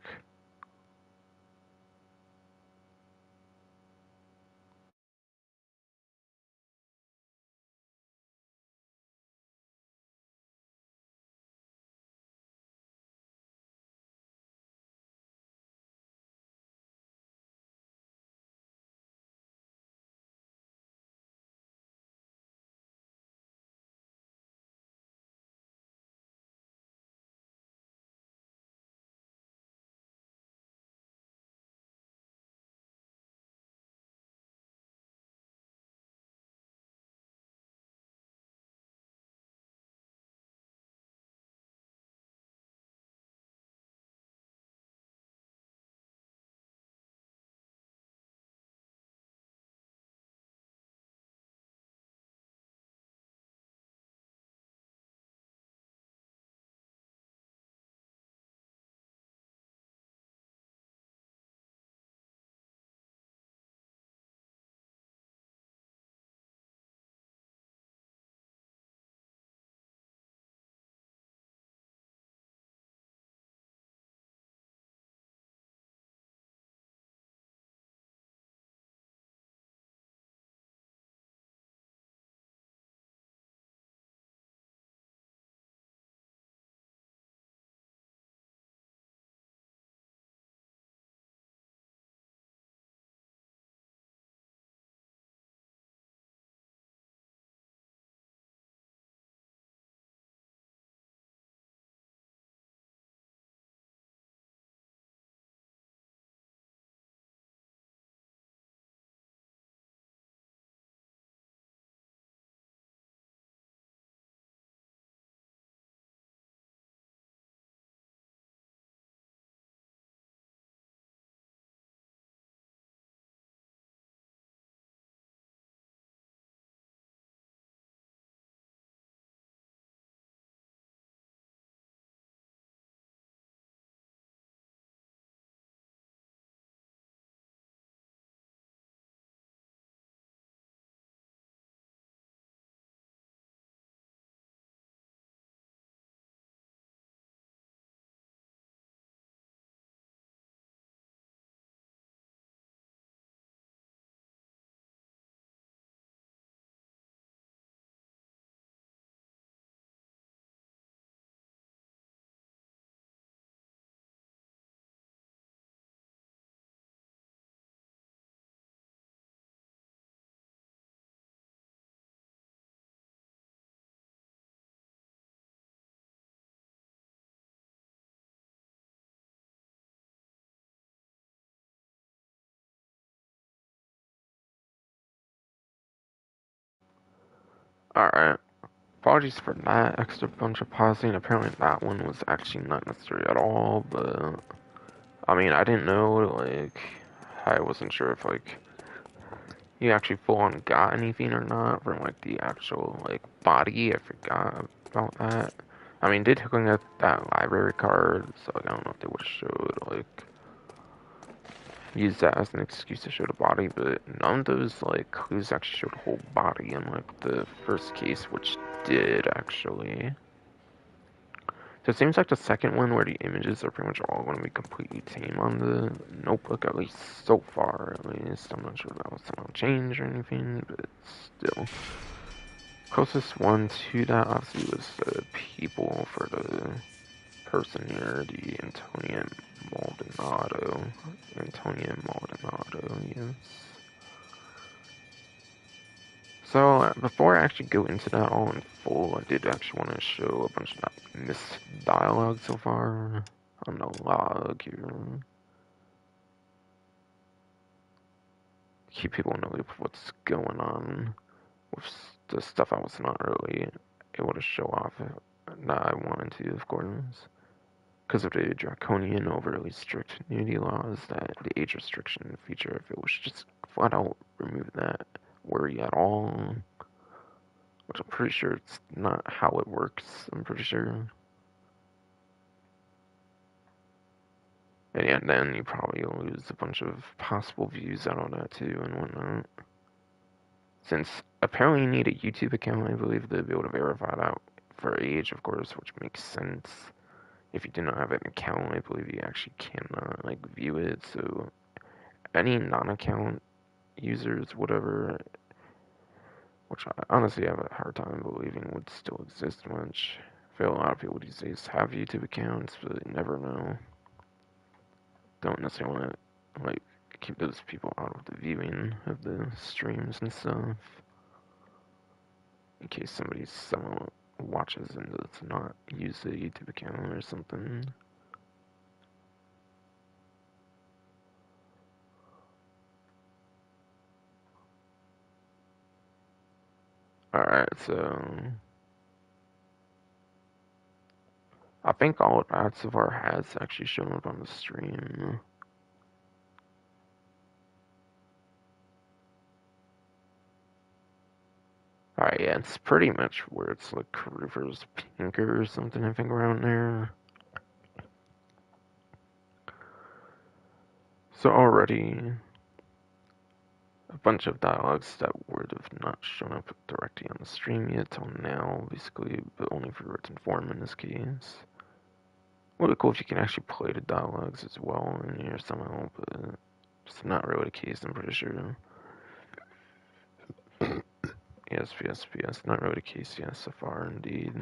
S1: Alright. Apologies for that extra bunch of pausing. Apparently that one was actually not necessary at all, but I mean, I didn't know, like, I wasn't sure if, like, you actually full on got anything or not from, like, the actual, like, body. I forgot about that. I mean, did hooking up that library card, so, like, I don't know if they would have showed, like, use that as an excuse to show the body, but none of those, like, clues actually showed the whole body, unlike the first case, which did, actually. So it seems like the second one, where the images are pretty much all going to be completely tame on the notebook, at least so far, at least. I'm not sure if that will somehow change or anything, but still. Closest one to that, obviously, was the people for the person here, the Antonia Maldonado. Antonia Maldonado, yes. So, before I actually go into that all in full, I did actually want to show a bunch of that missed dialogue so far on the log here. Keep people in the loop of what's going on with the stuff I was not really able to show off that I wanted to, of course. Because of the draconian, overly strict nudity laws, that the age restriction feature, if it was just flat out remove that worry at all. Which I'm pretty sure it's not how it works, I'm pretty sure. And yeah, then you probably lose a bunch of possible views out of that too and whatnot. Since apparently you need a YouTube account, I believe, to be able to verify that for age, of course, which makes sense. If you do not have an account, I believe you actually cannot, like, view it. So any non-account users, whatever, which I honestly have a hard time believing would still exist much. I feel a lot of people these days have YouTube accounts, but you never know. Don't necessarily want to, like, keep those people out of the viewing of the streams and stuff. In case somebody somehow watches and does not use the YouTube account or something. Alright, so I think all of that so far has actually shown up on the stream. Alright, yeah, it's pretty much where it's like River's Pinker or something, I think, around there. So already a bunch of dialogues that would have not shown up directly on the stream yet till now, basically, but only for written form in this case. Would be cool if you can actually play the dialogues as well in here somehow, but it's not really the case, I'm pretty sure. Yes, not really the case, yes, so far, indeed.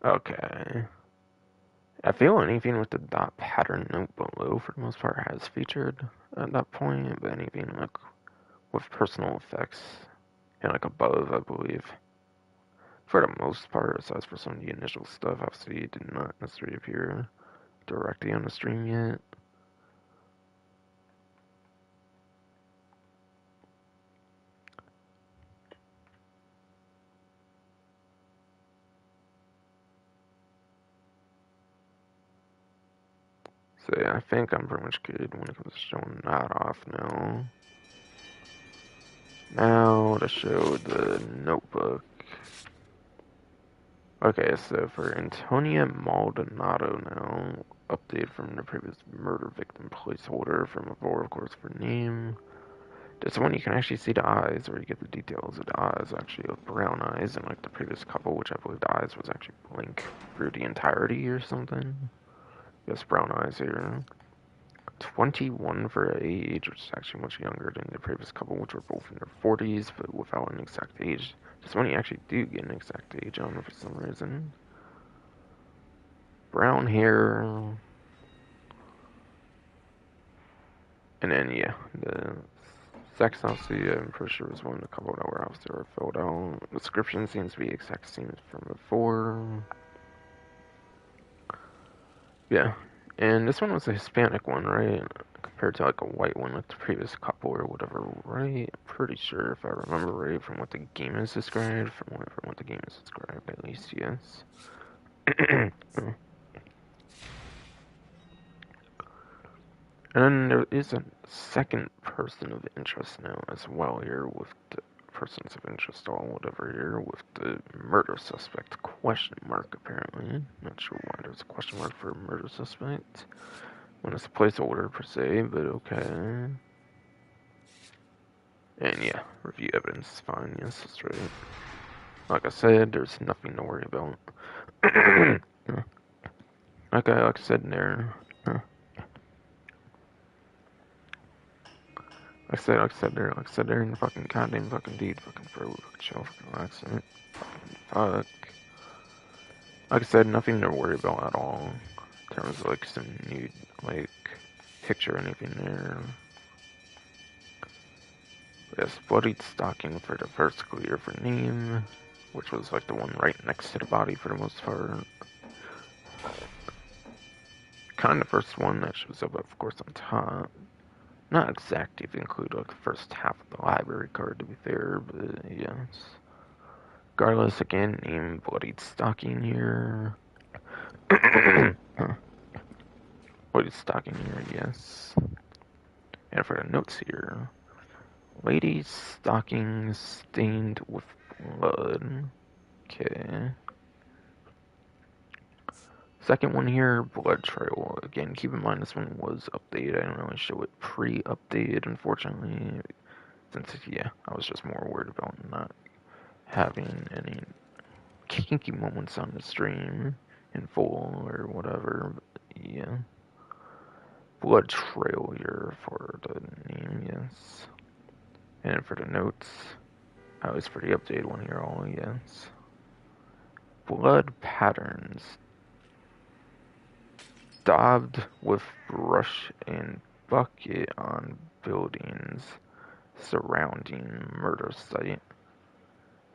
S1: Okay. I feel anything with the dot pattern note below, for the most part, has featured at that point, but anything like with personal effects and like above, I believe, for the most part, aside from some of the initial stuff, obviously it did not necessarily appear directly on the stream yet. So yeah, I think I'm pretty much good when it comes to showing that off now. Now to show the notebook. Okay, so for Antonia Maldonado now, update from the previous murder victim placeholder from before, of course, for name. This one you can actually see the eyes, or you get the details of the eyes, actually, with brown eyes, and like the previous couple, which I believe the eyes was actually blank through the entirety or something. Yes, brown eyes here. 21 for age, which is actually much younger than the previous couple, which were both in their 40s, but without an exact age. This one you actually do get an exact age on for some reason. Brown hair. And then, yeah, the sex, obviously, I'm pretty sure was one of the couple that were obviously were filled out. Description seems to be exact same from before. Yeah, and this one was a Hispanic one, right? Compared to like a white one, like the previous couple or whatever, right? I'm pretty sure if I remember right from what the game is described, from what the game is described, at least, yes. And then there is a second person of interest now as well here with the persons of interest or whatever here with the murder suspect question mark apparently. Not sure why there's a question mark for a murder suspect when it's a placeholder per se, but okay. And yeah, review evidence is fine, yes, that's right. Like I said, there's nothing to worry about. Okay, like I said in there. Like I said there in fucking goddamn fucking deed, fucking bro, fucking chill, fucking relax, and fuck. Like I said, nothing to worry about at all. In terms of like some new, like, picture or anything there. Yes, bloodied stocking for the first clear for name, which was like the one right next to the body for the most part. Kind of the first one that shows up, of course, on top. Not exact if you include like the first half of the library card to be fair, but yes. Regardless, again, name bloodied stocking here. Bloodied stocking here, yes. And for the notes here, lady's stocking stained with blood. Okay. Second one here, blood trail. Again, keep in mind this one was updated. I didn't really show it pre-updated, unfortunately. Since, yeah, I was just more worried about not having any kinky moments on the stream in full or whatever. But yeah. Blood trail here for the name, yes. And for the notes, I was for the updated one here, all yes. Blood patterns. Daubed with brush and bucket on buildings surrounding murder site.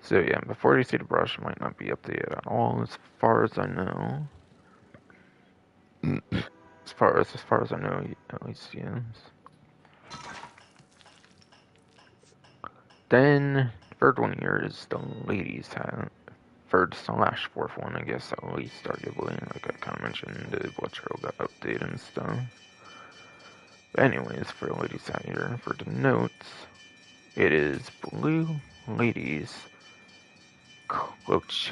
S1: So yeah, before you see the brush, it might not be updated at all, as far as I know. As far as I know, at least, yes. Then, third one here is the ladies' hat. Third slash fourth one, I guess, at least, arguably. Like I kind of mentioned, the blood trail got updated and stuff. But anyways, for the ladies' hat here, for the notes, it is blue ladies cloche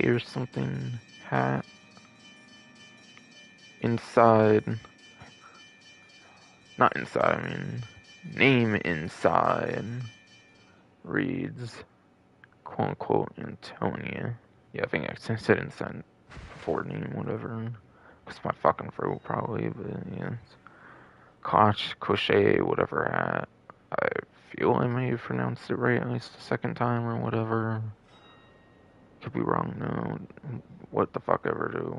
S1: or something hat. Inside, not inside, I mean, name inside reads, quote unquote, Antonia. Yeah, I think I said inside before name, whatever. It's my fucking throat, probably, but yeah. Cloche, whatever hat. I feel I may have pronounced it right at least the second time or whatever. Could be wrong, no. What the fuck ever do?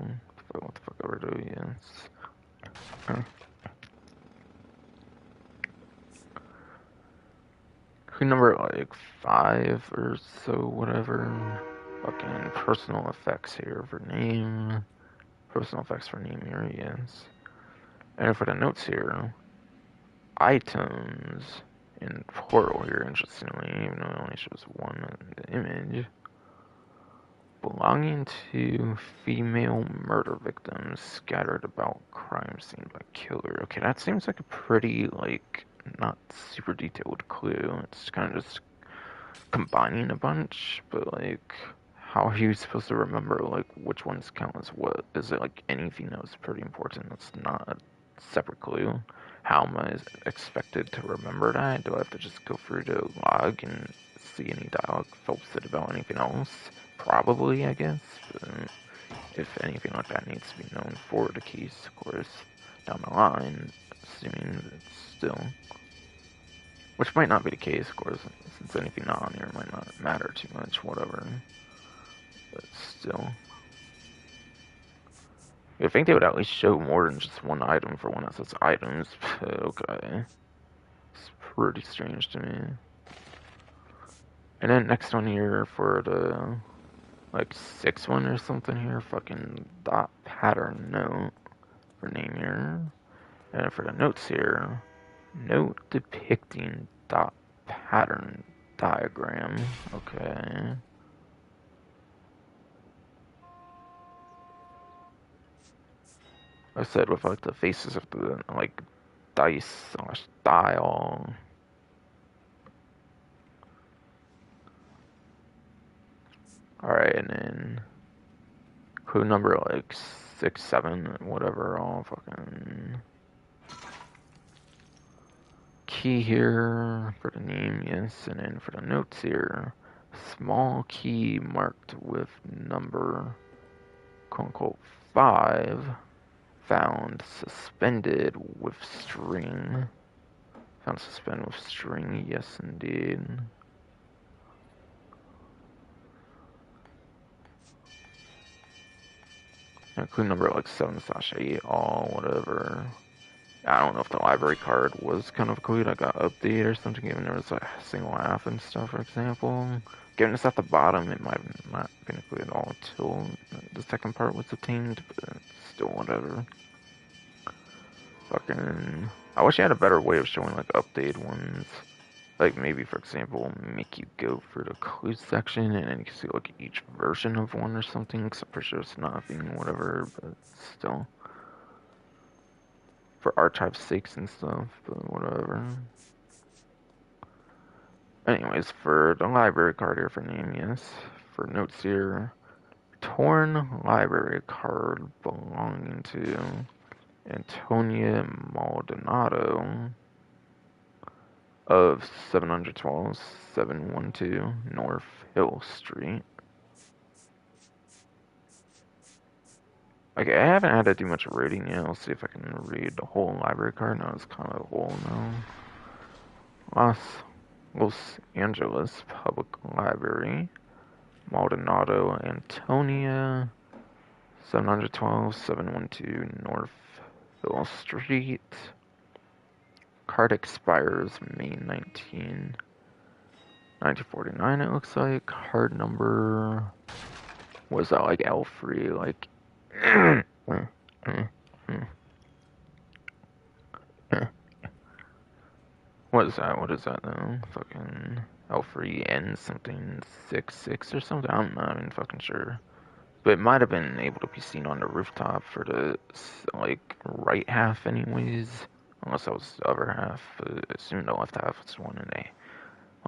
S1: What the fuck ever do, yes. Number like 5 or so, whatever. Fucking personal effects here for name. Personal effects for name here, yes. And for the notes here, items in plural here, interestingly, even though it only shows one in the image. Belonging to female murder victims scattered about crime scene by killer. Okay, that seems like a pretty, like, not super detailed clue. It's kind of just combining a bunch, but, like, how are you supposed to remember, like, which ones count as what? Is it, like, anything that was pretty important that's not a separate clue? How am I expected to remember that? Do I have to just go through the log and see any dialogue Phelps said about anything else? Probably, I guess. But if anything like that needs to be known for the case, of course, down the line, assuming that it's still... Which might not be the case, of course, since anything not on here might not matter too much, whatever. But still. I think they would at least show more than just one item for one that says items, but okay. It's pretty strange to me. And then next one here for the, like, 6th one or something here, fucking dot pattern note for name here. And for the notes here, note depicting dot pattern diagram, okay. I said with like the faces of the like dice / dial. Alright, and then clue number like 6, 7, whatever, all fucking key here for the name, yes, and then for the notes here, small key marked with number quote unquote 5. Found suspended with string. Found suspended with string, yes indeed. And clue number like 7/8, all whatever. I don't know if the library card was kind of a clue that got updated or something, given there was a single half and stuff, for example. Given it's at the bottom, it might have not been a clue at all until the second part was obtained, but still whatever. Fucking... I wish I had a better way of showing, like, updated ones. Like, maybe, for example, make you go through the clue section, and then you can see, like, each version of one or something, because I'm pretty sure it's nothing, whatever, but still. For archive's sakes and stuff, but whatever. Anyways, for the library card here for name, yes. For notes here, torn library card belonging to Antonia Maldonado of 712 712 North Hill Street. Okay, I haven't had to do much reading yet. I'll see if I can read the whole library card. Now it's kind of whole now. Los Angeles Public Library, Maldonado, Antonia, 712 712 North Hill Street. Card expires May 19, 1949, it looks like. Card number... Was that like L3? Like... What is that? What is that though? Fucking L3N something 66 or something? I'm not even fucking sure. But it might have been able to be seen on the rooftop for the, like, right half anyways. Unless that was the other half. I assume the left half was the one in a,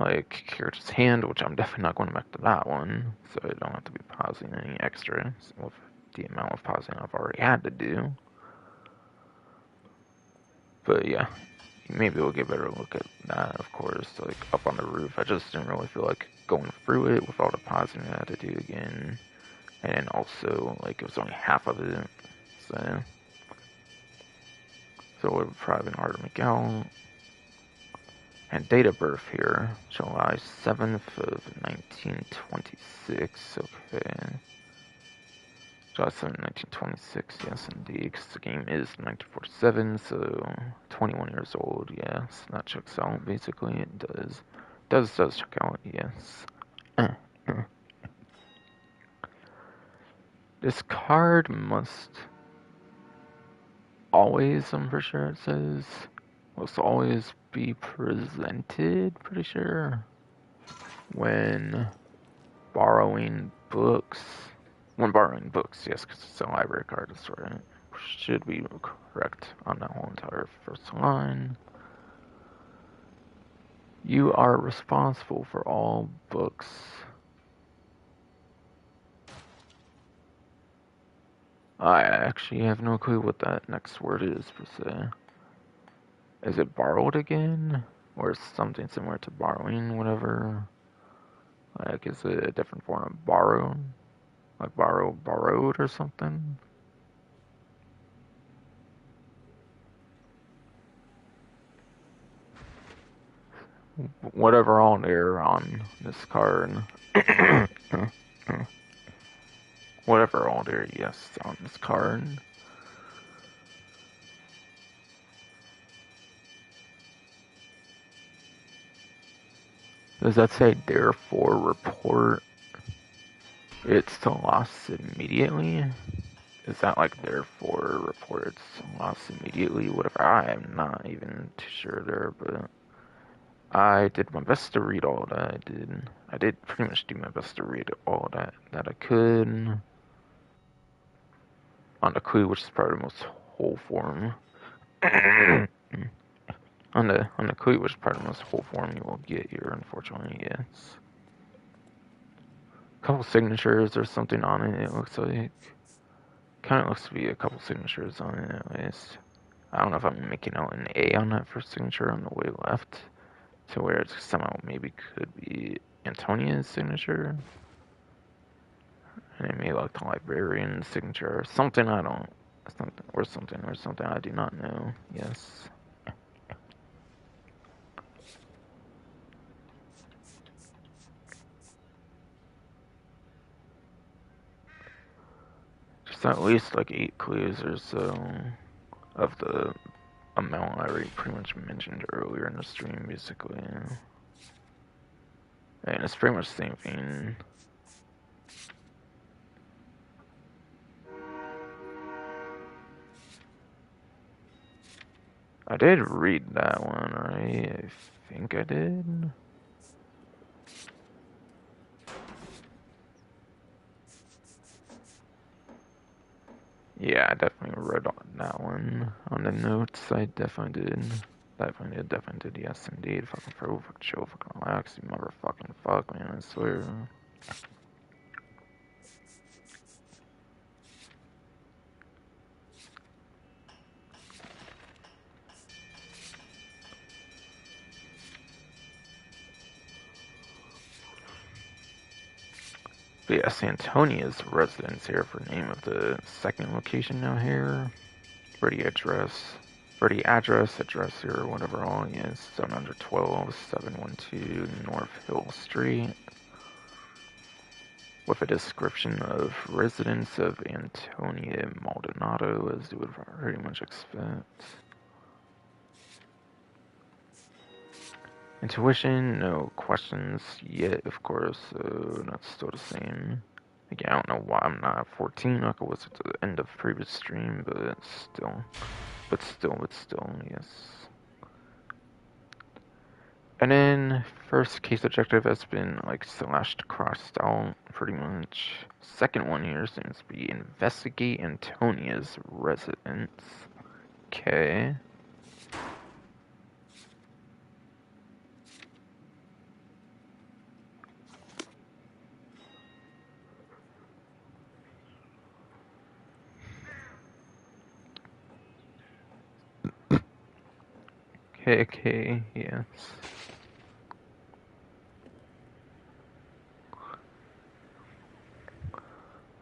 S1: like, character's hand, which I'm definitely not going back to that one. So I don't have to be pausing any extra with the amount of pausing I've already had to do. But yeah, maybe we'll get a better look at that, of course, like, up on the roof. I just didn't really feel like going through it with all the pausing I had to do again. And then also, like, it was only half of it, so it would have probably been harder to make out. And date of birth here, July 7th of 1926, okay. July 7th, 1926, yes indeed, because the game is 1947, so 21 years old, yes, that checks out, basically, it does. Does check out, yes. This card must always, I'm pretty sure it says, must always be presented, pretty sure, when borrowing books. When borrowing books, yes, because it's a library card, that's right. Should be correct on that whole entire first line. You are responsible for all books I actually have no clue what that next word is, per se. Is it borrowed again? Or something similar to borrowing, whatever? Like, is it a different form of borrow? Like borrowed or something? Whatever on there on this card. Whatever on there, yes, on this card. Does that say therefore report it's to loss immediately? Is that like therefore report it's to loss immediately? Whatever. I am not even too sure there, but I did my best to read all that. I did pretty much do my best to read all that I could. On the clue, which is probably the most whole form. on the clue, which is probably the most whole form you will get here, unfortunately, yes. A couple signatures or something on it, it looks like. Kind of looks to be a couple signatures on it, at least. I don't know if I'm making out an A on that first signature on the way left, to where it somehow maybe could be Antonia's signature. And it may look the librarian's signature or something, I don't, something I do not know, yes. Just at least like 8 clues or so of the amount I already pretty much mentioned earlier in the stream, basically. And it's pretty much the same thing. I did read that one, right? I think I did. Yeah, I definitely read on that one. On the notes, I definitely did. Definitely did, yes indeed. Fucking pro, fucking chill, fucking relax, you motherfucking fuck, man, I swear. But yeah, Santonia's residence here for name of the second location now here. Ready address here, whatever all is. 712, 712 North Hill Street. With a description of residence of Antonia Maldonado, as you would pretty much expect. Intuition, no questions yet, of course, so that's still the same. Again, I don't know why I'm not at 14 like I was at the end of the previous stream, but still, yes. And then, first case objective has been, like, slashed, crossed out, pretty much. Second one here seems to be investigate Antonia's residence. Okay. Okay, yes.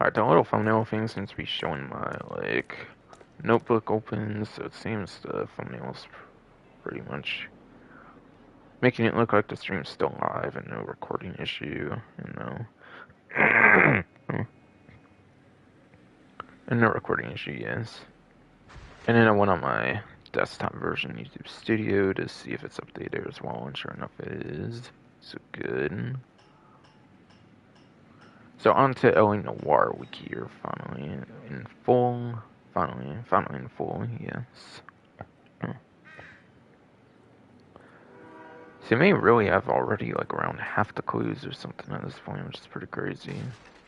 S1: Alright, the little thumbnail thing seems to be showing my, like, notebook open, so it seems the thumbnail's pretty much making it look like the stream's still live and no recording issue, you know. And no recording issue, yes. And then I went on my desktop version YouTube Studio to see if it's updated as well, and sure enough it is. So good. So on to Noire wiki here, finally in full. Finally in full, yes. So you may really have already like around half the clues or something at this point, which is pretty crazy.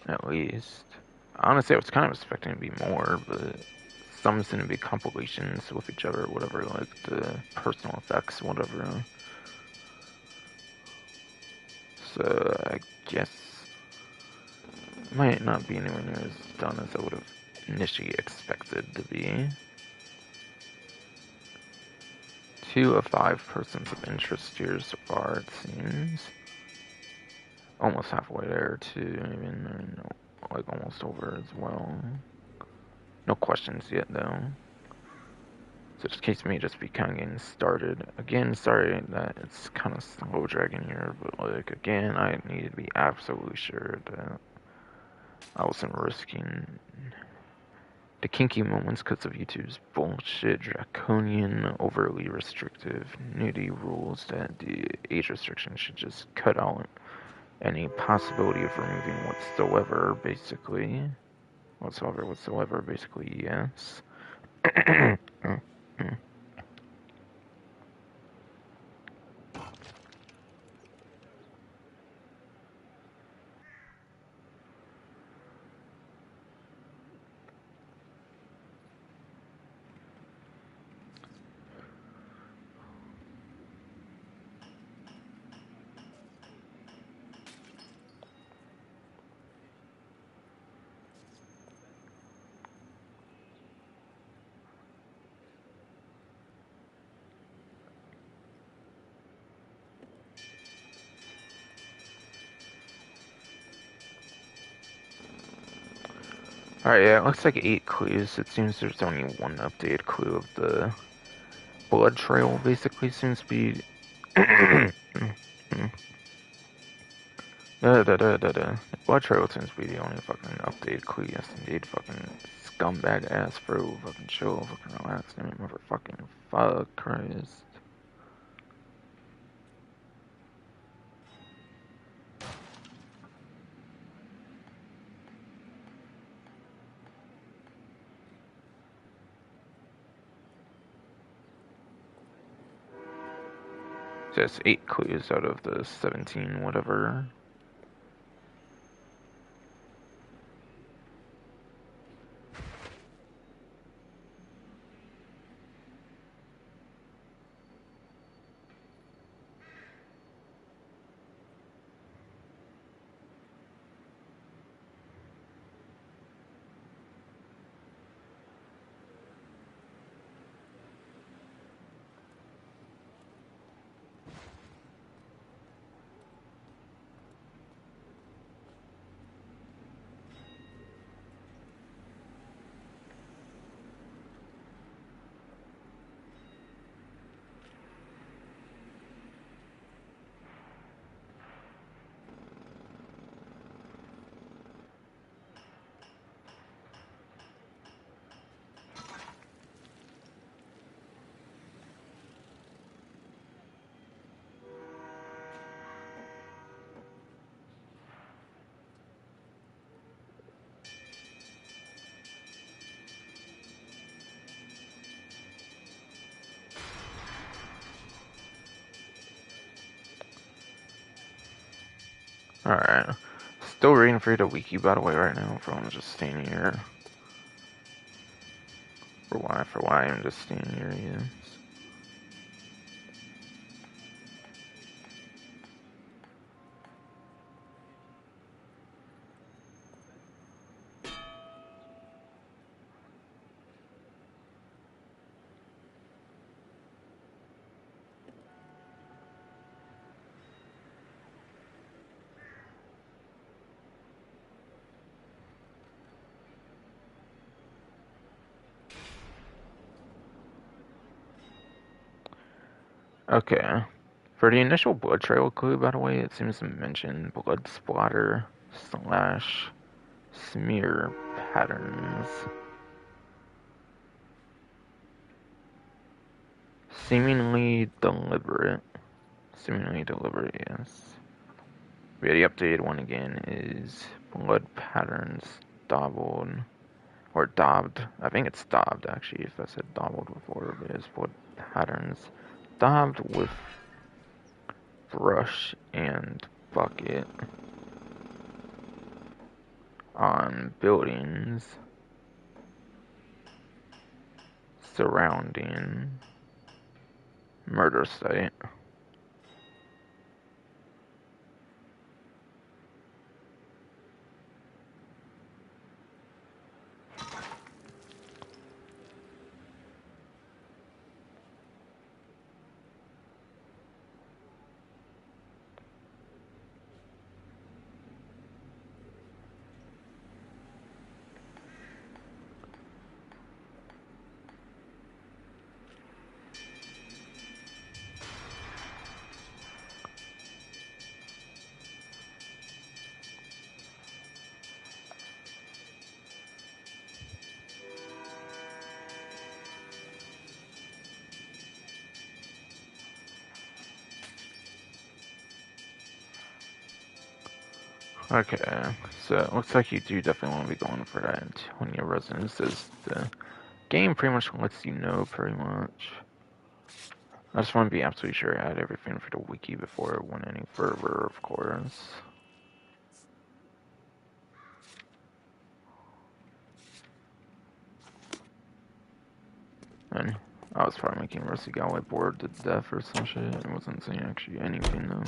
S1: At least. Honestly, I was kind of expecting to be more, but some seem to be compilations with each other, whatever, like the personal effects, whatever. So I guess it might not be anywhere near as done as I would have initially expected to be. 2 of 5 persons of interest here so far, it seems. Almost halfway there, too, even, like almost over as well. No questions yet, though. So this case may just be kind of getting started. Again, sorry that it's kind of slow dragging here, but like, again, I need to be absolutely sure that I wasn't risking the kinky moments because of YouTube's bullshit, draconian, overly restrictive nudity rules that the age restriction should just cut out any possibility of removing whatsoever, basically. Whatsoever, basically, yes. Alright, yeah, it looks like 8 clues. It seems there's only one updated clue of the blood trail, basically seems to be... The blood trail seems to be the only fucking updated clue, yes indeed. Fucking scumbag ass bro, fucking chill, fucking relax, damn it, motherfucking fuck Christ. Just 8 clues out of the 17, whatever. Alright. Still reading for the wiki, by the way, right now, for I'm just staying here. For why I'm just staying here, yes. Okay. For the initial blood trail clue, by the way, it seems to mention blood splatter / smear patterns. Seemingly deliberate. Seemingly deliberate, yes. Yeah, the updated one again is blood patterns dabbled. Or daubed. I think it's daubed, actually, if I said dabbled before, but it's blood patterns daubed with brush and bucket on buildings surrounding murder site. Okay, so it looks like you do definitely want to be going for that Antonia residence, as the game pretty much lets you know, pretty much. I just want to be absolutely sure I had everything for the wiki before it went any further, of course. And I was probably making Rusty Galloway bored to death or some shit. It wasn't saying actually anything though.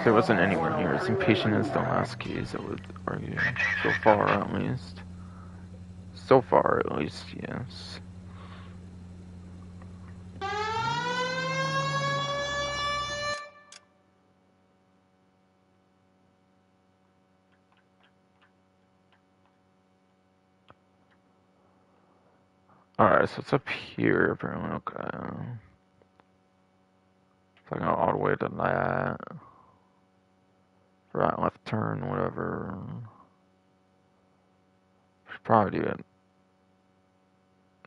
S1: So it wasn't anywhere near as impatient as the last case, I would argue. So far, at least. So far, at least, yes. Alright, so it's up here, apparently. Okay. So I go all the way to that. Right, left turn, whatever. Should probably do it.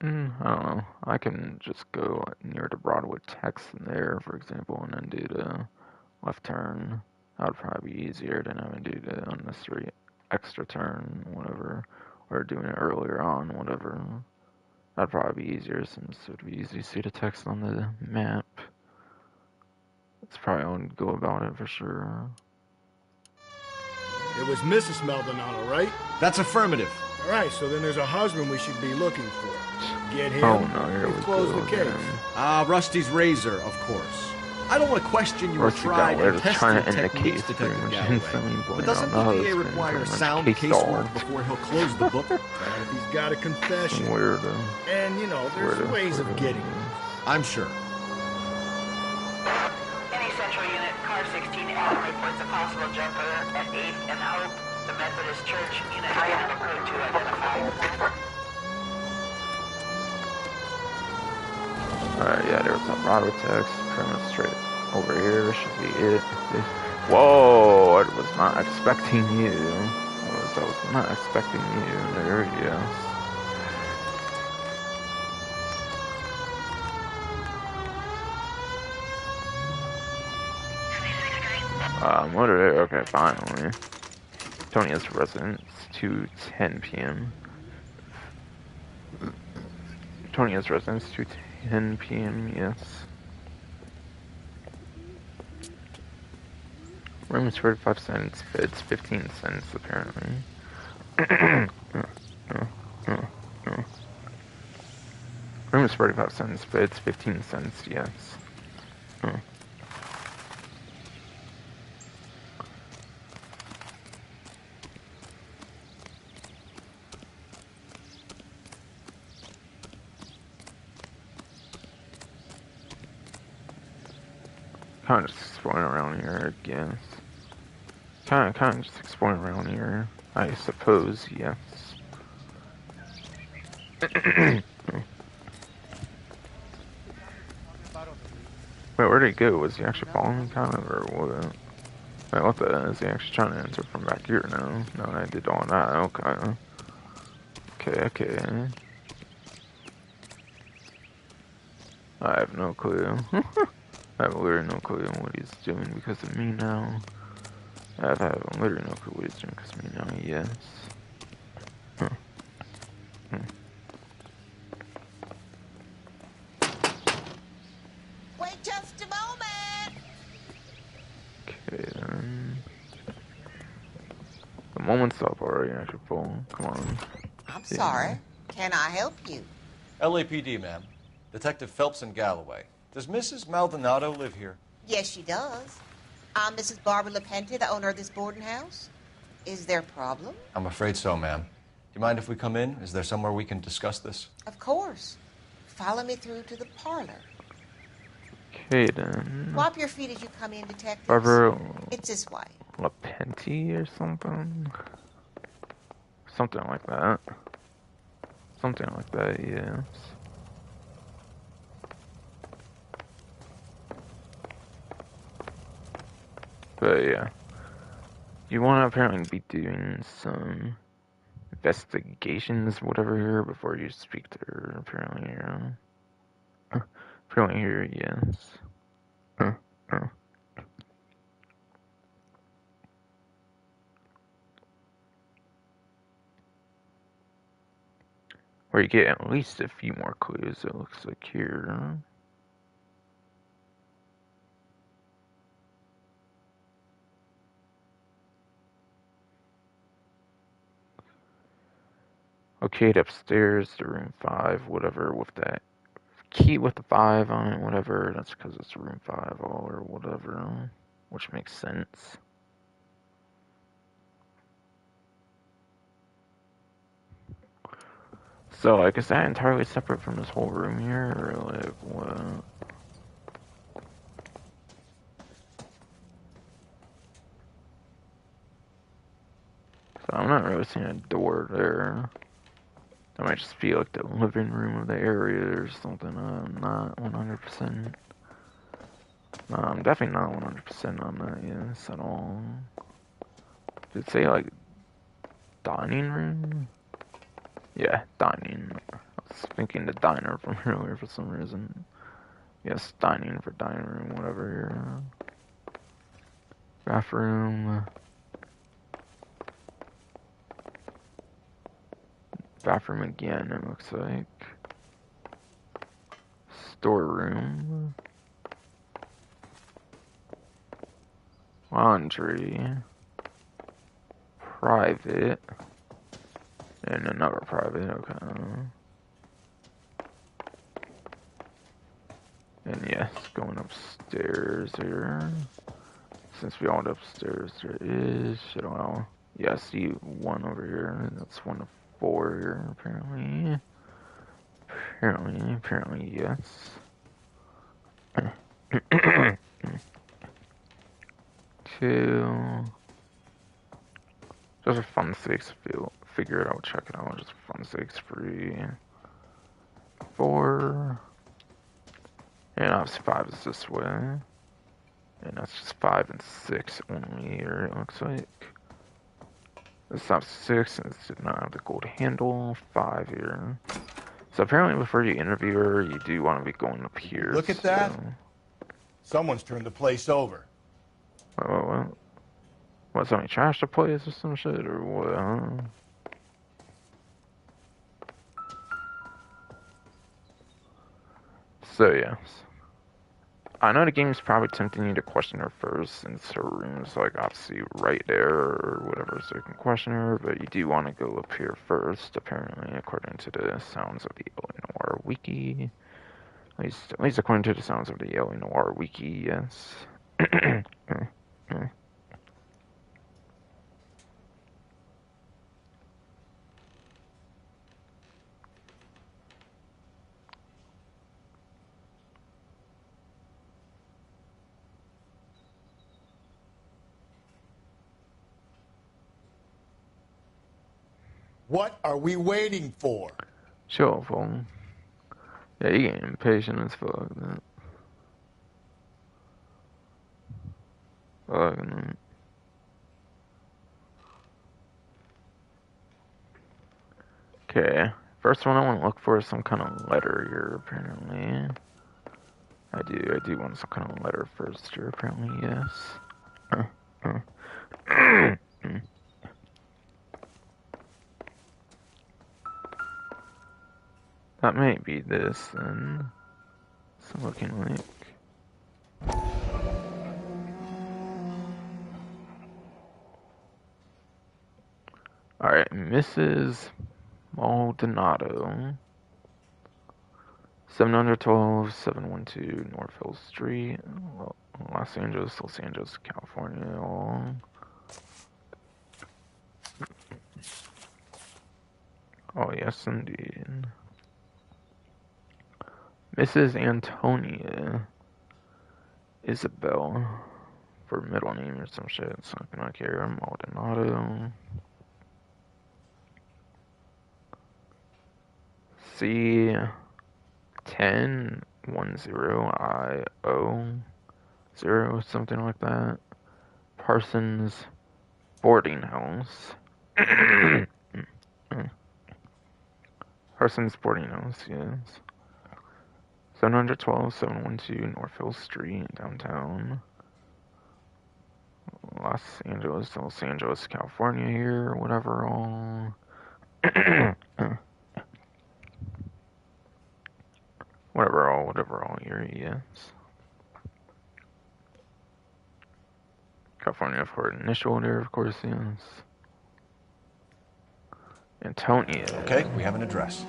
S1: I don't know. I can just go near the Broadwood text in there, for example, and then do the left turn. That would probably be easier than having to do the unnecessary extra turn, whatever. Or doing it earlier on, whatever. That'd probably be easier since it would be easy to see the text on the map. That's probably how I'd go about it for sure.
S4: It was Mrs. Maldonado, right?
S2: That's affirmative.
S4: All right, so then there's a husband we should be looking for. Get him.
S1: Oh no, here we
S4: Close
S1: go
S4: the case.
S1: again.
S2: Rusty's razor, of course. I don't want to question your
S1: Rusty
S2: tried
S1: Galloway
S2: and
S1: was
S2: tested
S1: trying to end the
S2: techniques,
S1: case pretty
S2: Detective
S1: much
S2: Galloway.
S1: instantly,
S2: But
S1: blaming
S2: doesn't
S1: on the
S2: the DA
S1: husband,
S2: require
S1: pretty much
S2: sound
S1: case
S2: casework
S1: solved.
S2: before he'll close the book?
S4: And if he's got a confession.
S1: Weirdo.
S4: And, you know, there's ways of getting it.
S2: I'm sure.
S8: Any Central Unit, Car 16 Allen reports a possible jumper at 8th and Hope, the Methodist Church. Unit I have a code to identify.
S1: Alright, yeah, there's a Broadway text, pretty much straight over here, should be it. Whoa, I was not expecting you. I was not expecting you. There he is. Motor, okay, finally. Tonia's residence, 2:10 p.m. Tonia's residence, 2:10 p.m., yes. Room is 45 cents, beds 15 cents, apparently. Room is 45 cents, beds 15 cents, yes. Kind of just exploring around here, I guess. Kind of just exploring around here, I suppose, yes. Wait, where'd he go? Was he actually following me, kind of, or what? Wait, what the? Is he actually trying to enter from back here now? No, I did all that, okay. Okay. I have no clue. I have literally no clue what he's doing because of me now. I have literally no clue what he's doing because of me now, yes.
S3: Wait just a moment.
S1: Okay, then. The moment's up already, actually, Paul. Come on.
S3: I'm sorry. Can I help you?
S2: LAPD, ma'am. Detective Phelps and Galloway. Does Mrs. Maldonado live here?
S3: Yes, she does. I'm Mrs. Barbara LaPenta, the owner of this boarding house. Is there a problem?
S2: I'm afraid so, ma'am. Do you mind if we come in? Is there somewhere we can discuss this?
S3: Of course. Follow me through to the parlor.
S1: Okay, then.
S3: Wipe your feet as you come in, detectives.
S1: Barbara
S3: It's this way.
S1: LaPenti or something? Something like that. Something like that, yes. But yeah. You want to apparently be doing some investigations, whatever, here before you speak to her, apparently, yeah. Apparently here, yes. Or you get at least a few more clues, it looks like here. Located upstairs to room 5, whatever, with that key with the 5 on it, whatever. That's because it's room 5 all or whatever, which makes sense. So, like, is that entirely separate from this whole room here, or, like, what? So I'm not really seeing a door there. That might just be like the living room of the area or something. I'm not 100%. No, I'm definitely not 100% on that, yes, at all. Did it say, like, dining room? Yeah, dining. I was thinking the diner from earlier for some reason. Yes, dining for dining room, whatever here. Bathroom. Bathroom again, it looks like. Storeroom. Laundry. Private. And another private, okay. And yes, going upstairs here. Since we all went upstairs, there is shit on. Yeah, I see one over here. That's 1 of 4 here, apparently. Apparently, yes. 2. Just for fun's sakes, figure it out, check it out. Just for fun's sakes, 3. 4. And obviously 5 is this way. And that's just 5 and 6 only here, it looks like. This not 6, and this did not have the gold handle. 5 here. So apparently before you interview her, you do want to be going up here.
S4: Look at that. Someone's turned the place over.
S1: What, somebody trashed the place or some shit, or what, huh? So, yes. I know the game's probably tempting you to question her first, since her room's, like, obviously right there, or whatever, so you can question her, but you do want to go up here first, apparently, according to the sounds of the Noire wiki. At least according to the sounds of the Noire wiki, yes.
S4: What are we waiting for?
S1: Sure, phone. Yeah, you getting impatient as fuck, man. Fucking. Okay. First one I want to look for is some kind of letter here, apparently. I do want some kind of letter first here, apparently, yes. That might be this, then. It's looking like. Alright, Mrs. Maldonado. 712 712 North Hill Street, Los Angeles, California. Oh, yes, indeed. Mrs. Antonia Isabel, for middle name or some shit, something like here. Maldonado. C1010I0, something like that. Parsons Boarding House. Parsons Boarding House, yes. 712 712 North Hill Street, downtown. Los Angeles, California here, whatever all. whatever all year, yes. California for initial there, of course, yes. Antonia.
S2: Okay, we have an address.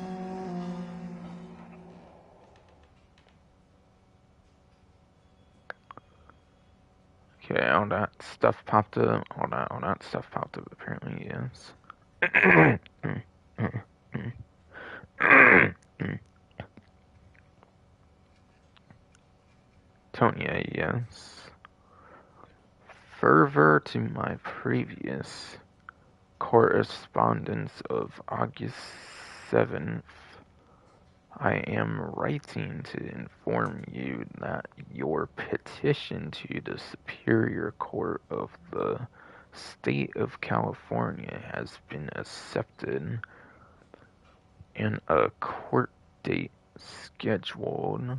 S1: Okay, all that stuff popped up. All that stuff popped up, apparently, yes. Tonya, yes. Further to my previous correspondence of August 7th, I am writing to inform you that your petition to the Superior Court of the State of California has been accepted and a court date scheduled.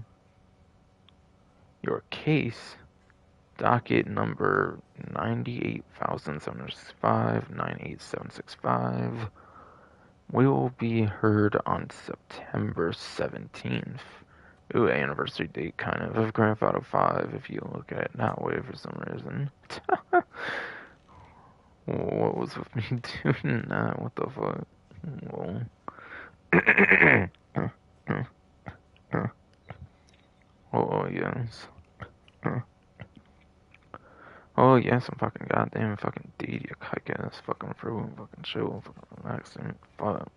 S1: Your case, docket number 98,765, 98765, will be heard on September 17th. Ooh, anniversary date kind of Grand Theft Auto 5 if you look at it that way for some reason. What was with me doing that? What the fuck? Well. Oh, yes. Oh, yes, I'm fucking goddamn fucking deed, you kike ass fucking fruit, fucking chill, fucking relaxing, fuck.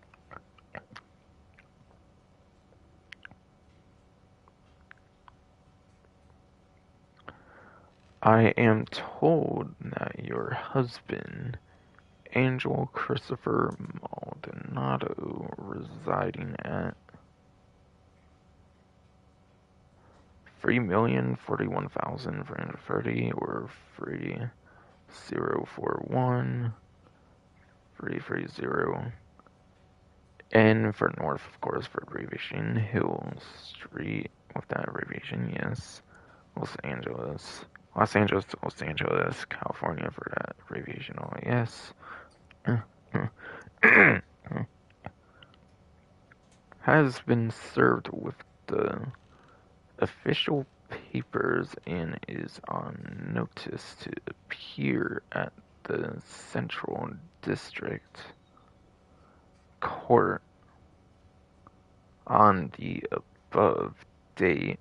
S1: I am told that your husband, Angel Christopher Maldonado, residing at 3,041,430 or 3041 330 N for North, of course, for abbreviation, Hill Street with that abbreviation, yes. Los Angeles, California for that abbreviation, oh yes. Has been served with the official papers and is on notice to appear at the Central District Court on the above date.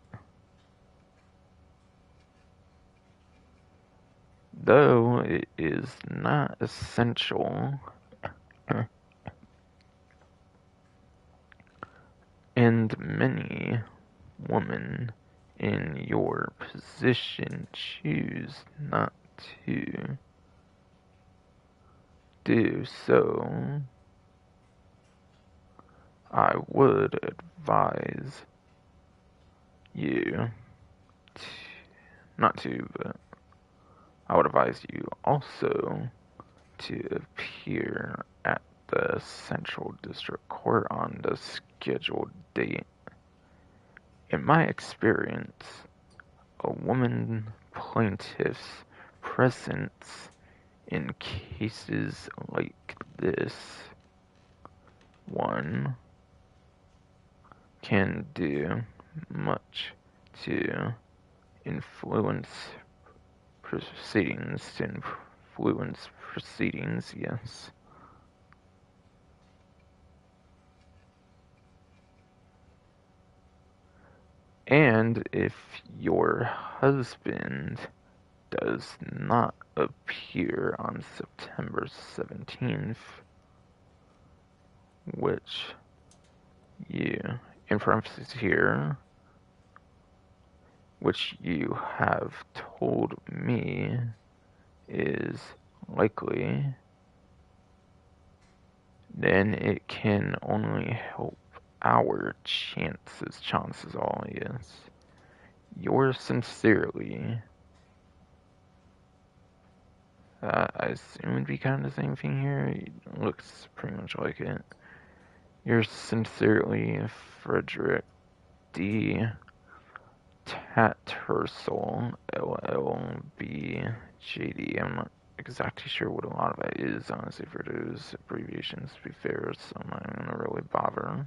S1: Though it is not essential and many women in your position choose not to do so, I would advise you but I would advise you also to appear at the Central District Court on the scheduled date. In my experience, a woman plaintiff's presence in cases like this one can do much to influence proceedings, yes. And if your husband does not appear on September 17th, which you, in parentheses here, which you have told me is likely, then it can only help our chances all, yes. Yours sincerely, I assume it'd be kind of the same thing here. It looks pretty much like it. Yours sincerely, Frederick D. Tattersall, LLB, JD. I'm not exactly sure what a lot of that is, honestly, for those abbreviations, to be fair, so I'm not gonna really bother.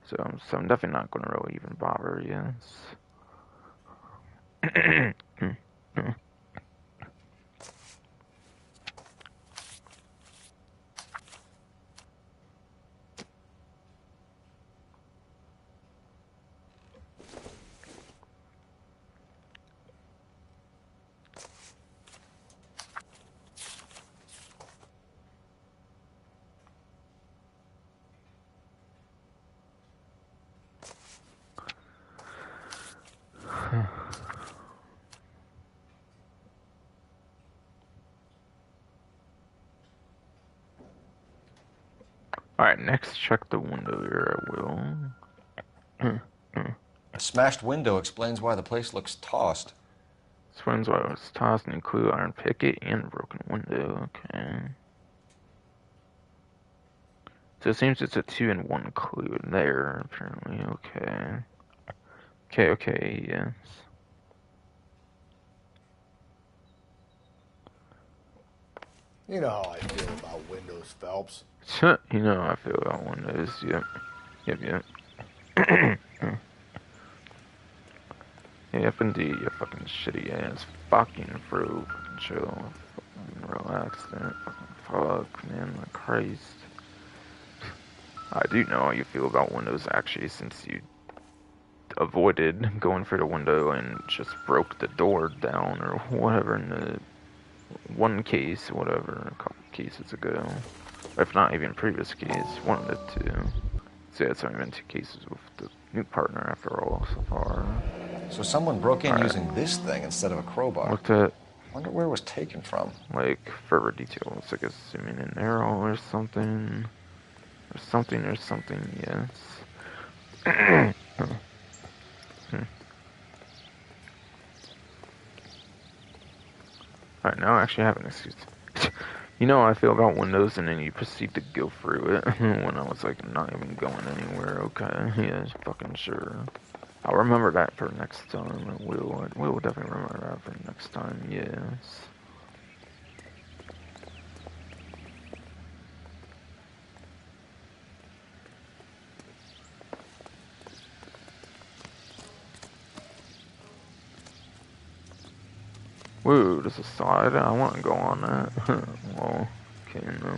S1: So I'm definitely not gonna really even bother, yes. Alright, next check the window here, I will.
S2: A smashed window explains why the place looks tossed.
S1: Explains why it was tossed and include iron picket and broken window, okay. So it seems it's a 2-in-1 clue there, apparently, okay. Okay, yes.
S7: You know how I feel about windows, Phelps.
S1: You know how I feel about windows, yep. Yep. Yep, indeed, you fucking shitty ass fucking fruit. Chill. Fucking relax, man. Fuck, man, like Christ. I do know how you feel about windows, actually, since you avoided going for the window and just broke the door down or whatever in the one case, whatever, a couple cases ago. If not even previous case, one of the two. So yeah, it's only been 2 cases with the new partner after all so far.
S2: So someone broke in using this thing instead of a crowbar.
S1: Looked at,
S2: Wonder where it was taken from.
S1: like, further details, I guess, assuming an arrow or something. Or something, yes. Alright, now I actually have an excuse. You know how I feel about windows, and then you proceed to go through it when I was like not even going anywhere. Okay, yeah, fucking sure. I'll remember that for next time. I will definitely remember that for next time. Yes. Whoa, there's a side. I want to go on that. Well, okay, no.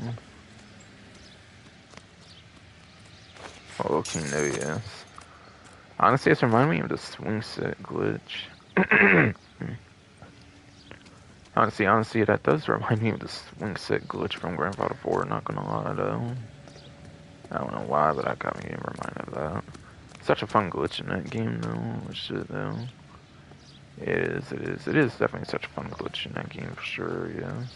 S1: Oh, okay, no, yes. Honestly, it's reminding me of the swing set glitch. Honestly, that does remind me of the swing set glitch from Grand Theft Auto 4, not gonna lie, though. I don't know why, but I got me reminded of that. Such a fun glitch in that game, though. Shit, though. It is definitely such a fun glitch in that game, for sure, yes.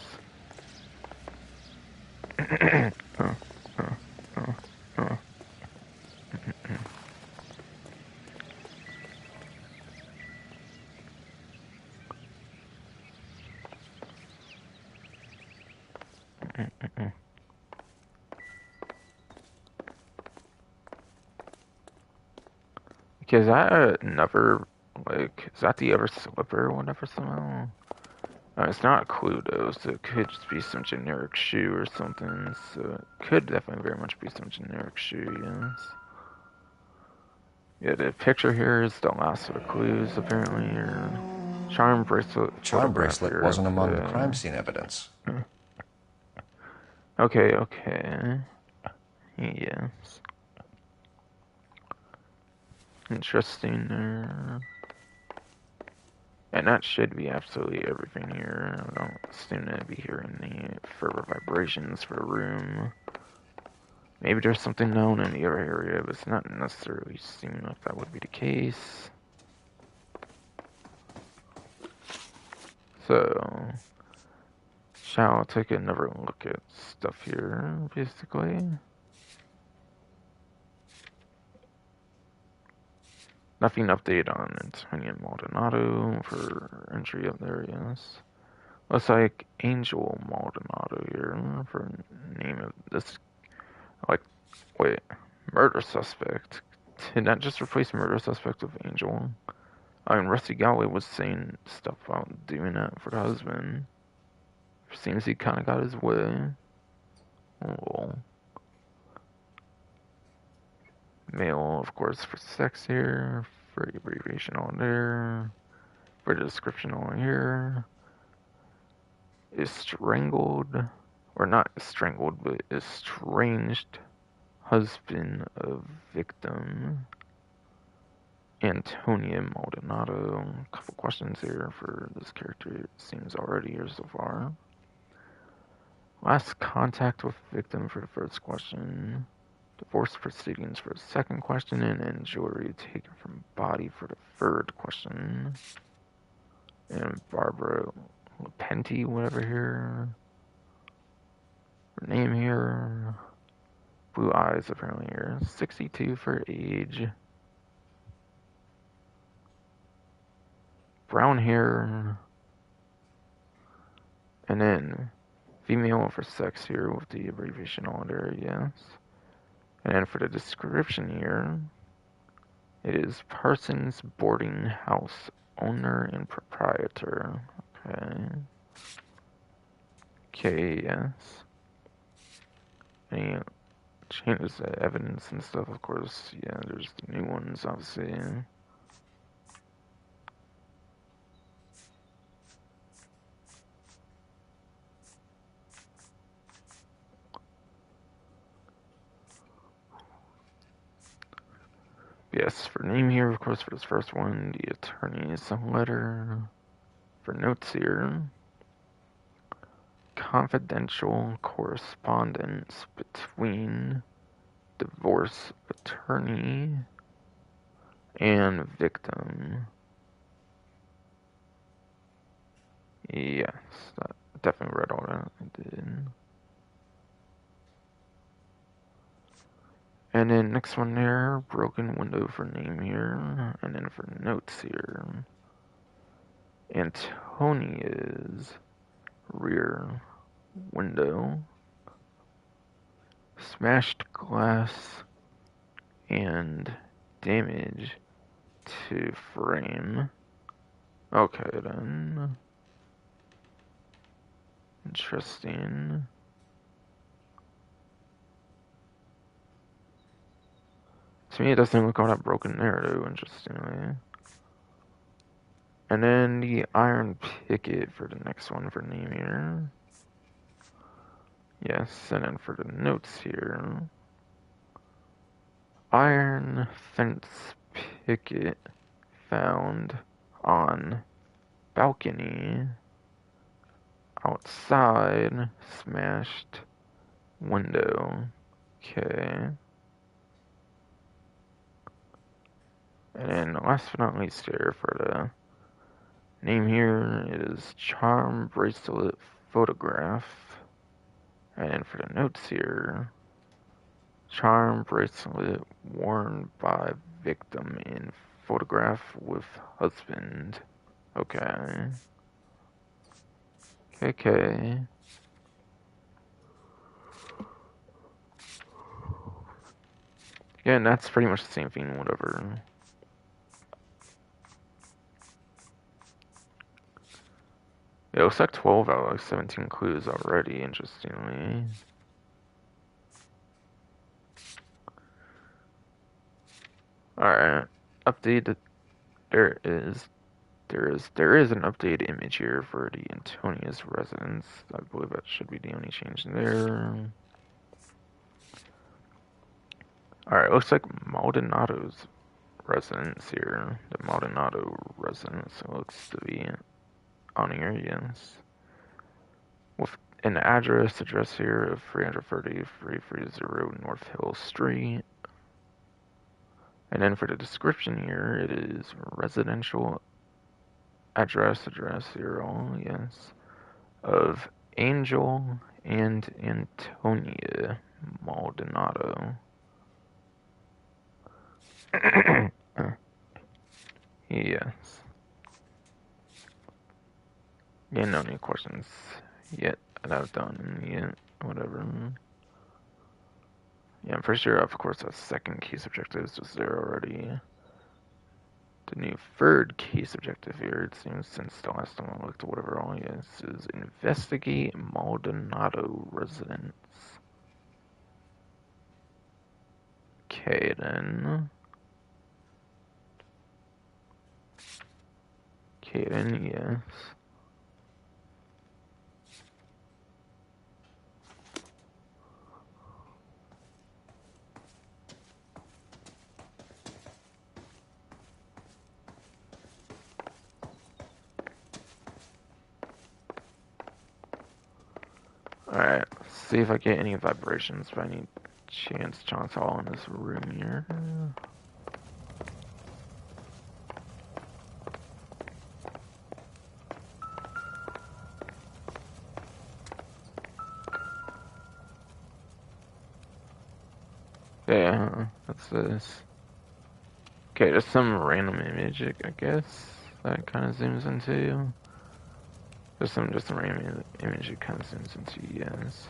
S1: Because I never, like, is that the ever slipper or whatever somehow? It's not a clue though, so it could just be some generic shoe or something, so it could definitely very much be some generic shoe, yes. Yeah, the picture here is the last of the clues, apparently, or charm bracelet.
S2: Charm bracelet
S1: here,
S2: wasn't among the
S1: okay.
S2: crime scene evidence.
S1: Okay. Yes. Interesting there. And that should be absolutely everything here. I don't assume to be hearing the further vibrations for the room. Maybe there's something known in the other area, but it's not necessarily seeming if that would be the case. So, shall I take another look at stuff here, basically? Nothing updated on Antonio Maldonado for entry up there, yes. Looks like Angel Maldonado here for name of this, like, wait, murder suspect. Did that just replace murder suspect with Angel? I mean, Rusty Galloway was saying stuff about doing that for the husband. Seems he kind of got his way. Oh. Male, of course, for sex here. For abbreviation on there. For the description on here. Is strangled, or not strangled, but estranged husband of victim Antonia Maldonado. A couple questions here for this character, it seems already here so far. Last contact with victim for the first question. Divorce proceedings for the second question, and then jewelry taken from body for the third question. And Barbara Lepenti, whatever here. Her name here. Blue eyes apparently here. 62 for age. Brown hair. And then female for sex here with the abbreviation on there, yes. And then for the description here, it is Parsons Boarding House owner and proprietor. Okay. Okay, yes. Any changes to evidence and stuff, of course. Yeah, there's the new ones, obviously. Yes, for name here, of course, for this first one, the attorney's letter. For notes here, confidential correspondence between divorce attorney and victim. Yes, I definitely read all that. I did. And then next one there, broken window for name here, and then for notes here, Antonia's rear window, smashed glass, and damage to frame. Okay then. Interesting. To me, it doesn't look all that broken there, though, interestingly. And then the iron picket for the next one for name here. Yes, and then for the notes here. Iron fence picket found on balcony outside smashed window. Okay. And then last but not least here for the name here is charm bracelet photograph. And then for the notes here, charm bracelet worn by victim in photograph with husband. Okay. Okay. Yeah, and that's pretty much the same thing, whatever. It looks like 12 out of like 17 clues already, interestingly. Alright. Updated. There is an updated image here for the Antonia's residence. I believe that should be the only change there. Alright, looks like Maldonado's residence here. The Maldonado residence looks to be on here, yes. With an address here of 330 330 North Hill Street. And then for the description here, it is residential address here, yes, of Angel and Antonia Maldonado. Yes. Yeah, no new questions yet that I've done yet, whatever. Yeah, I'm pretty sure, of course, that second case objective is just there already. The new third case objective here, it seems, since the last time I looked at whatever all yes, is investigate Maldonado residence. Caden. Caden, yes. Alright, see if I get any vibrations by any chance. John's all in this room here. Yeah, what's this? Okay, just some random image, I guess, that kind of zooms into. Just some random image it kind of zooms into, yes.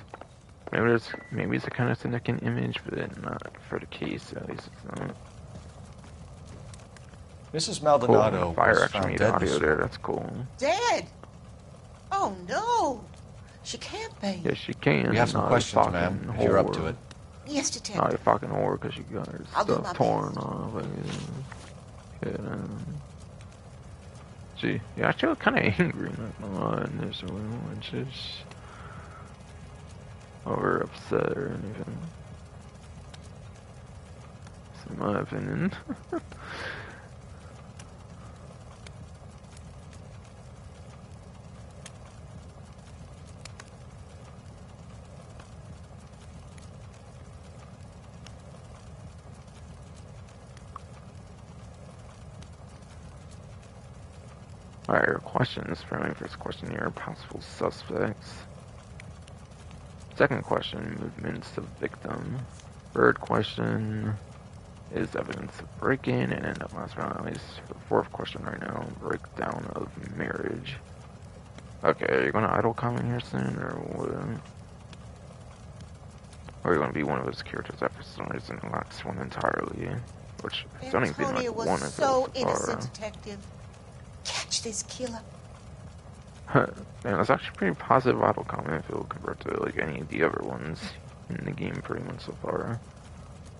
S1: Maybe it's a kind of significant image, but not for the case, at least it's not.
S2: Mrs.
S1: Cool,
S2: Maldonado
S1: the fire
S2: was
S1: actually
S2: found
S1: made
S2: dead
S1: audio
S2: this
S1: there,
S2: morning.
S1: that's cool.
S3: Dead? Oh, no. She can't be.
S1: Yes, she can.
S2: We have some
S1: not a
S2: questions,
S1: fucking
S2: ma'am, if you're up to
S1: whore.
S2: it.
S3: Yes,
S1: Not
S3: Detective.
S1: a fucking whore because she got her
S3: I'll do my
S1: stuff torn
S3: best.
S1: off. She actually looked kind of angry, not gonna lie, initially, when she's over upset or anything. That's in my opinion. Alright, your questions. For my first question here, possible suspects. Second question, movements of victim. Third question is evidence of break-in, and then last but not least, the fourth question right now, breakdown of marriage. Okay, are you gonna idle comment here soon, or what? Or are you gonna be one of those characters that for some reason lacks one entirely? Which it's only been
S3: Antonia
S1: like
S3: was
S1: one of
S3: so
S1: those
S3: innocent,
S1: far.
S3: Detective. Catch this killer.
S1: Man, that's actually pretty positive idle comment if you'll convert to like any of the other ones in the game pretty much so far.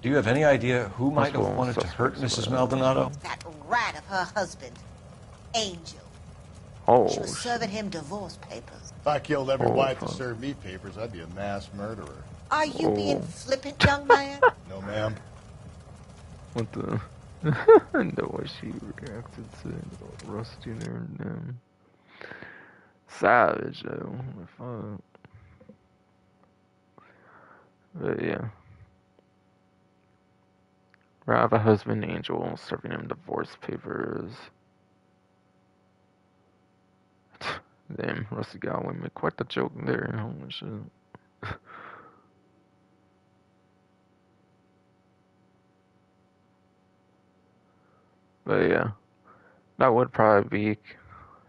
S2: Do you have any idea who might have
S1: Possible
S2: wanted to hurt
S1: suspects,
S2: Mrs. Maldonado?
S3: That rat of her husband, Angel.
S1: Oh,
S3: She was serving him divorce papers.
S4: If I killed every
S1: Oh,
S4: wife to
S1: fuck.
S4: serve me papers, I'd be a mass murderer.
S3: Are you being
S1: Oh.
S3: flippant, young man?
S4: No, ma'am.
S1: What the? The way she reacted to Russ Jr. and them. Savage, though. Fuck. But yeah. I have a husband, Angel, serving him divorce papers. Damn, Rusty Godwin made quite the joke there. Holy shit. But yeah, that would probably be.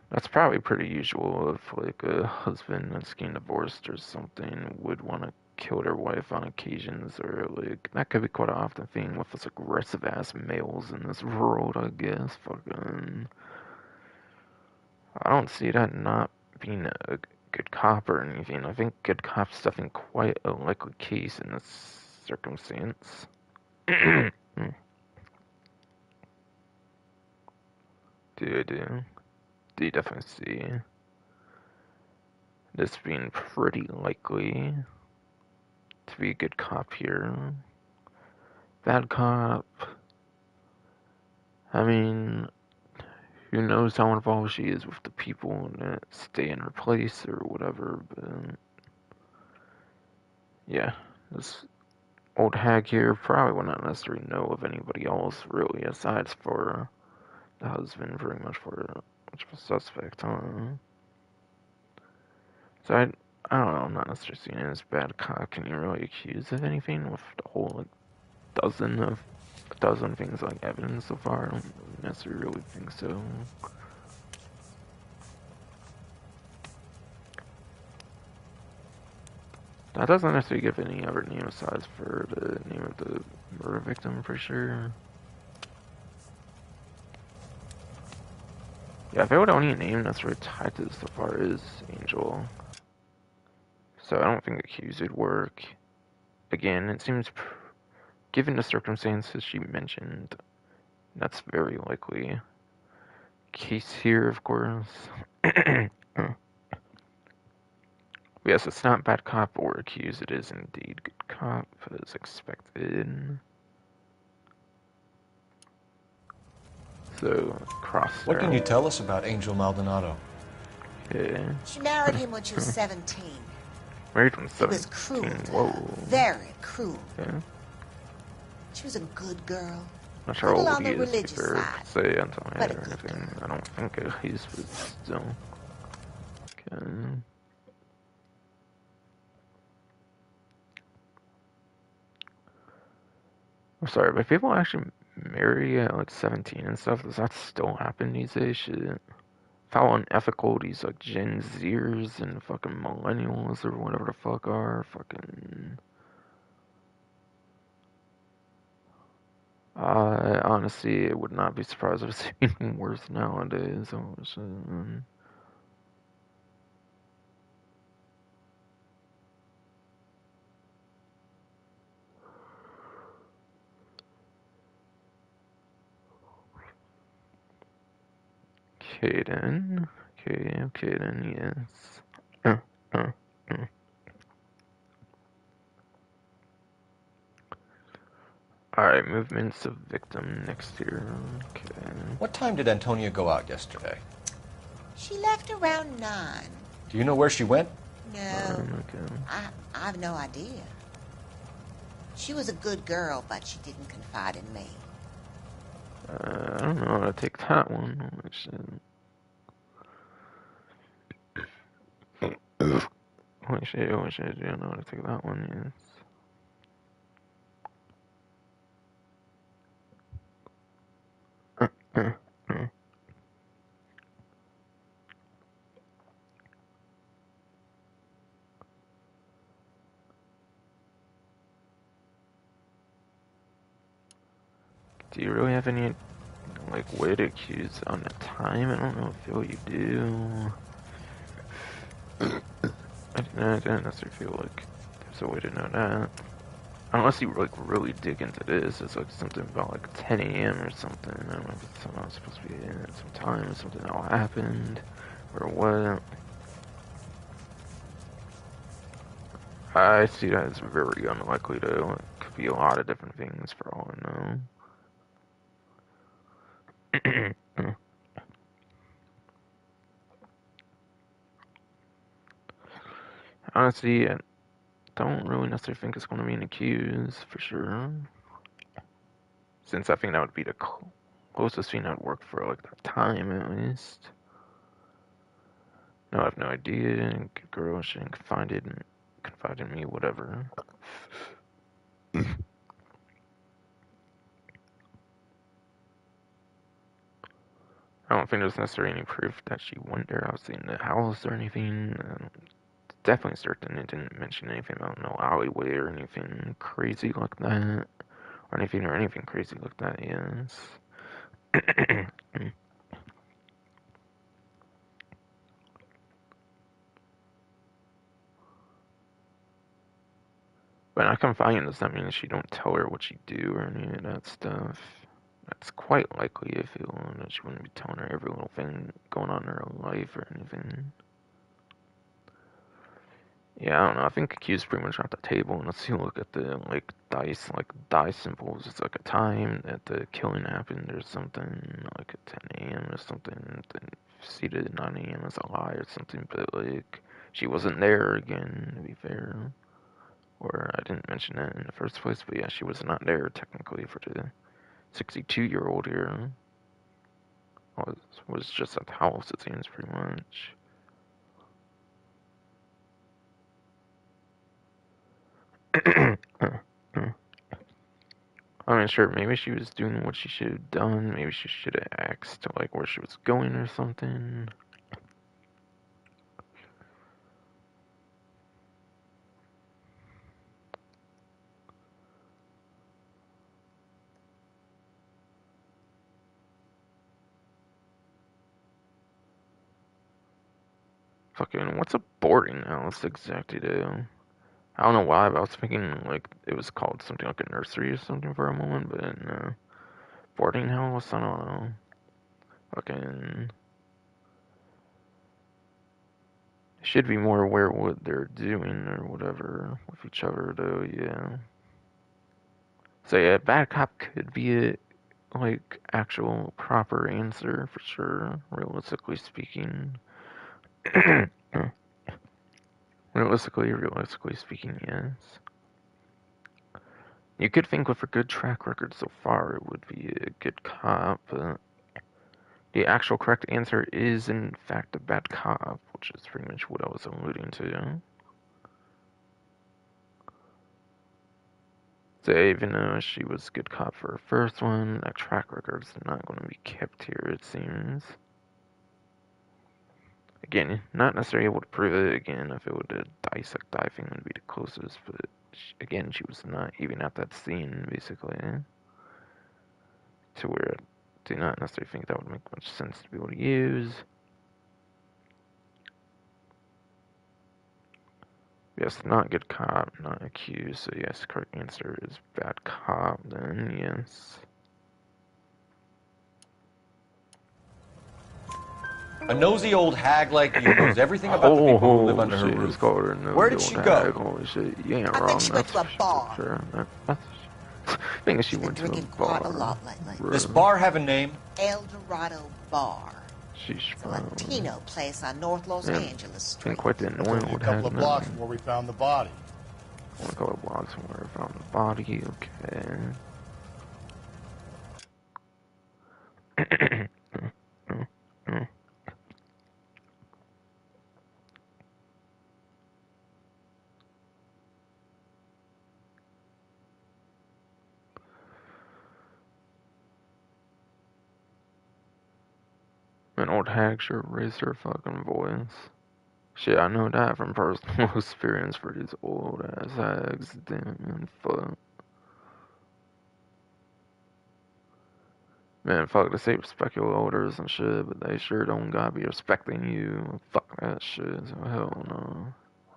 S1: That's probably pretty usual if like a husband that's getting divorced or something would want to kill their wife on occasions, or like that could be quite an often thing with us aggressive ass males in this world, I guess. Fucking, I don't see that not being a good cop or anything. I think good cop's definitely quite a likely case in this circumstance. Do you definitely see this being pretty likely to be a good cop here. Bad cop. I mean, who knows how involved she is with the people that stay in her place or whatever, but yeah, this old hag here probably would not necessarily know of anybody else really aside for the husband, very much for much of a suspect, huh? So I don't know, I'm not necessarily seeing it as bad cop. Can you really accuse of anything with the whole like a dozen things like evidence so far? I don't necessarily really think so. That doesn't necessarily give any other name aside for the name of the murder victim for sure. Yeah, I feel the only name that's really tied to this so far is Angel. So I don't think accused would work. Again, it seems given the circumstances she mentioned, that's very likely. Case here, of course. Yes, it's not bad cop or accused. It is indeed good cop, as expected. So, cross there.
S2: What can you tell us about Angel Maldonado?
S1: Okay.
S3: She married him when she was 17.
S1: Married from
S3: He
S1: 17.
S3: was cruel to her.
S1: Whoa.
S3: Very cruel.
S1: Okay.
S3: She was a good girl.
S1: Not sure how
S3: Little
S1: old
S3: on
S1: he
S3: the
S1: is
S3: religious
S1: either,
S3: side.
S1: to say until I
S3: But
S1: had
S3: a
S1: or
S3: good
S1: anything.
S3: girl.
S1: I don't think he's still. Okay. I'm sorry, but people actually marry at like 17 and stuff. Does that still happen these days? Shit. How unethical these like Gen Zers and fucking millennials or whatever the fuck are. Fucking. Honestly, it would not be surprised if it's even worse nowadays. Oh, shit. Okay then. Okay then, yes. Uh, uh. Alright, movements of victim next year. Okay.
S2: What time did Antonia go out yesterday?
S3: She left around 9.
S2: Do you know where she went?
S3: No,
S1: Okay.
S3: I have no idea. She was a good girl, but she didn't confide in me.
S1: I don't know how to take that one. Holy shit, I don't know how to take that one, yes. Do you really have any, like, way to accuse on the time? I don't know if you do. I didn't necessarily feel like there's a way to know that. Unless you, like, really dig into this. It's, like, something about, like, 10 a.m. or something. I don't know if it's somehow supposed to be at some time or something that happened. Or what. I see that as very unlikely, though. It could be a lot of different things for all I know. Honestly, I don't really necessarily think it's going to be an accused, for sure. Since I think that would be the closest thing that would work for, like, that time, at least. No, I have no idea. Good girl, she didn't confide in me, whatever. I don't think there's necessarily any proof that she went there, obviously, in the house or anything. Definitely certain it didn't mention anything about no alleyway or anything crazy like that. Or anything crazy like that, yes. But not confining does not mean she don't tell her what you do or any of that stuff. That's quite likely, I feel, that she wouldn't be telling her every little thing going on in her life or anything. Yeah, I don't know. I think accused pretty much at the table. Unless you look at the like die symbols. It's like a time that the killing happened or something, like at 10 a.m. or something. Then seated at 9 a.m. is a lie or something. But like she wasn't there again. To be fair, or I didn't mention that in the first place. But yeah, she was not there technically for the 62-year-old here. Was just at the house. It seems pretty much. I mean, sure, maybe she was doing what she should have done. Maybe she should have asked, like, where she was going or something. Fucking, what's a boarding house exactly, though? I don't know why, but I was thinking like it was called something like a nursery or something for a moment, but no. Boarding house, I don't know. Fucking should be more aware of what they're doing or whatever with each other, though. Yeah. So yeah, bad cop could be a like actual proper answer for sure. Realistically speaking, realistically speaking, yes. You could think with a good track record so far, it would be a good cop, but the actual correct answer is in fact a bad cop, which is pretty much what I was alluding to. So even though she was a good cop for her first one, that track record's not going to be kept here, it seems. Again, not necessarily able to prove it. Again, if it would dissect diving would be the closest, but again, she was not even at that scene, basically. To where I do not necessarily think that would make much sense to be able to use. Yes, not good cop, not accused, so yes, correct answer is bad cop, then yes.
S2: A nosy old hag like you knows everything about the people who live under her
S1: shit, it's
S2: roof.
S1: called her nosy
S2: Where did
S1: old
S2: she
S1: hag.
S2: go?
S1: Holy shit, you ain't
S3: I
S1: wrong,
S3: think she went
S1: that's
S3: to a
S1: for
S3: bar.
S1: sure. I think she
S3: She's been
S1: went to a
S3: drinking
S1: bar.
S3: quite a lot lately.
S2: This bar have a name?
S3: El Dorado Bar.
S1: She's
S3: It's a Latino place on North Los Angeles
S1: been
S3: Street.
S1: quite the
S4: It's
S1: annoying
S4: only a
S1: old
S4: couple
S1: hag.
S4: of blocks from where we found the body.
S1: Only a couple of blocks from where I found the body, okay. An old hag should raise her fucking voice. Shit, I know that from personal experience for these old ass hags. Damn, man, fuck. Man, fuck, they say respect your elders and shit, but they sure don't gotta be respecting you. Fuck that shit, so hell no.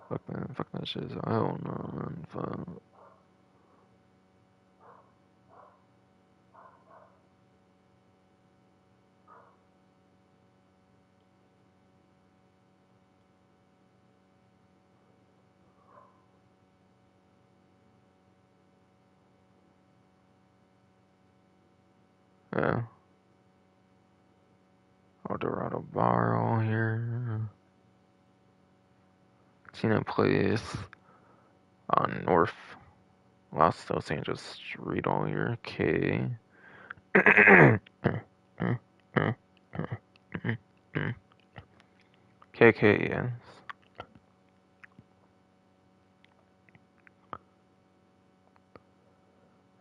S1: Fuck that shit, so hell no, man, fuck. Yeah. Eldorado Bar all here. Tina Place on North Los Angeles Street all here. K. KK, yes.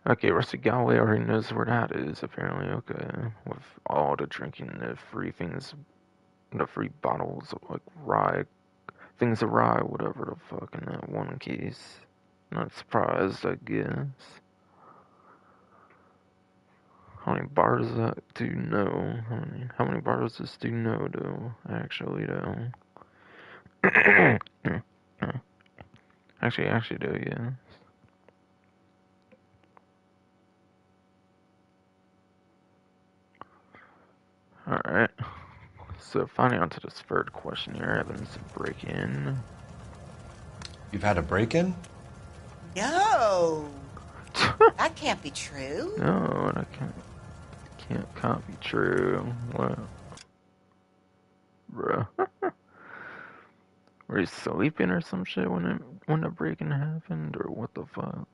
S1: Okay, Rusty Galloway already knows where that is, apparently. Okay. With all the drinking, the free things, the free bottles of, like, rye, things of rye, whatever the fuck, in that one case. Not surprised, I guess. How many bars do you know? How many bars does do you know, though? Actually, though. actually, though, yeah. Alright. So, finally onto this third question here. Evidence of break-in.
S2: You've had a break-in?
S3: No. That can't be true.
S1: No, that can't be true. What? Bruh. Were you sleeping or some shit when the break-in happened, or what the fuck?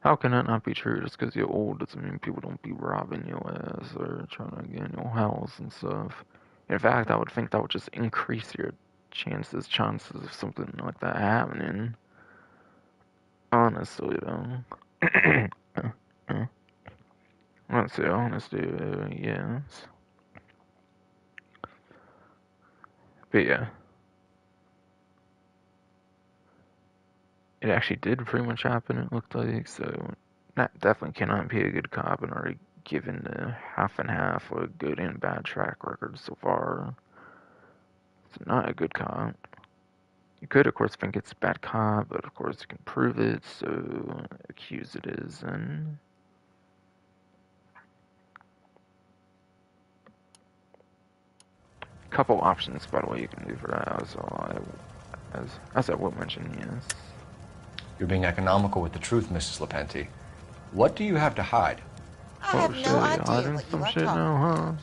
S1: How can that not be true? Just because you're old doesn't mean people don't be robbing your ass or trying to get in your house and stuff. In fact, I would think that would just increase your chances of something like that happening. Honestly, though. Honestly, yes. But yeah. It actually did pretty much happen, it looked like, so that definitely cannot be a good cop and already given the half and half a good and bad track record so far. It's not a good cop. You could, of course, think it's a bad cop, but of course you can prove it, so accuse it is, and a couple options, by the way, you can do for that, as I will mention, yes.
S2: You're being economical with the truth, Mrs. Lepenti. What do you have to hide?
S3: I
S1: Oh
S3: have
S1: shit,
S3: no
S1: you're
S3: idea
S1: hiding
S3: what you
S1: some
S3: are
S1: shit
S3: talking
S1: now,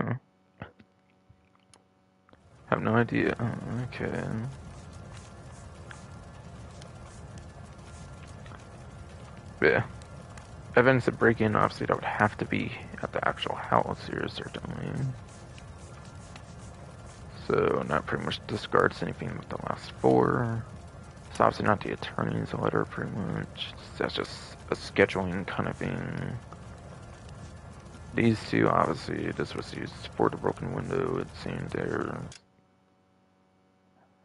S1: huh? Have no idea. Okay. Yeah. Evidence of break-in, obviously, that would have to be at the actual house here, certainly. So, that pretty much discards anything with the last four. It's obviously not the attorney's letter, pretty much. That's just a scheduling kind of thing. These two, obviously, this was used for the broken window, it seemed there.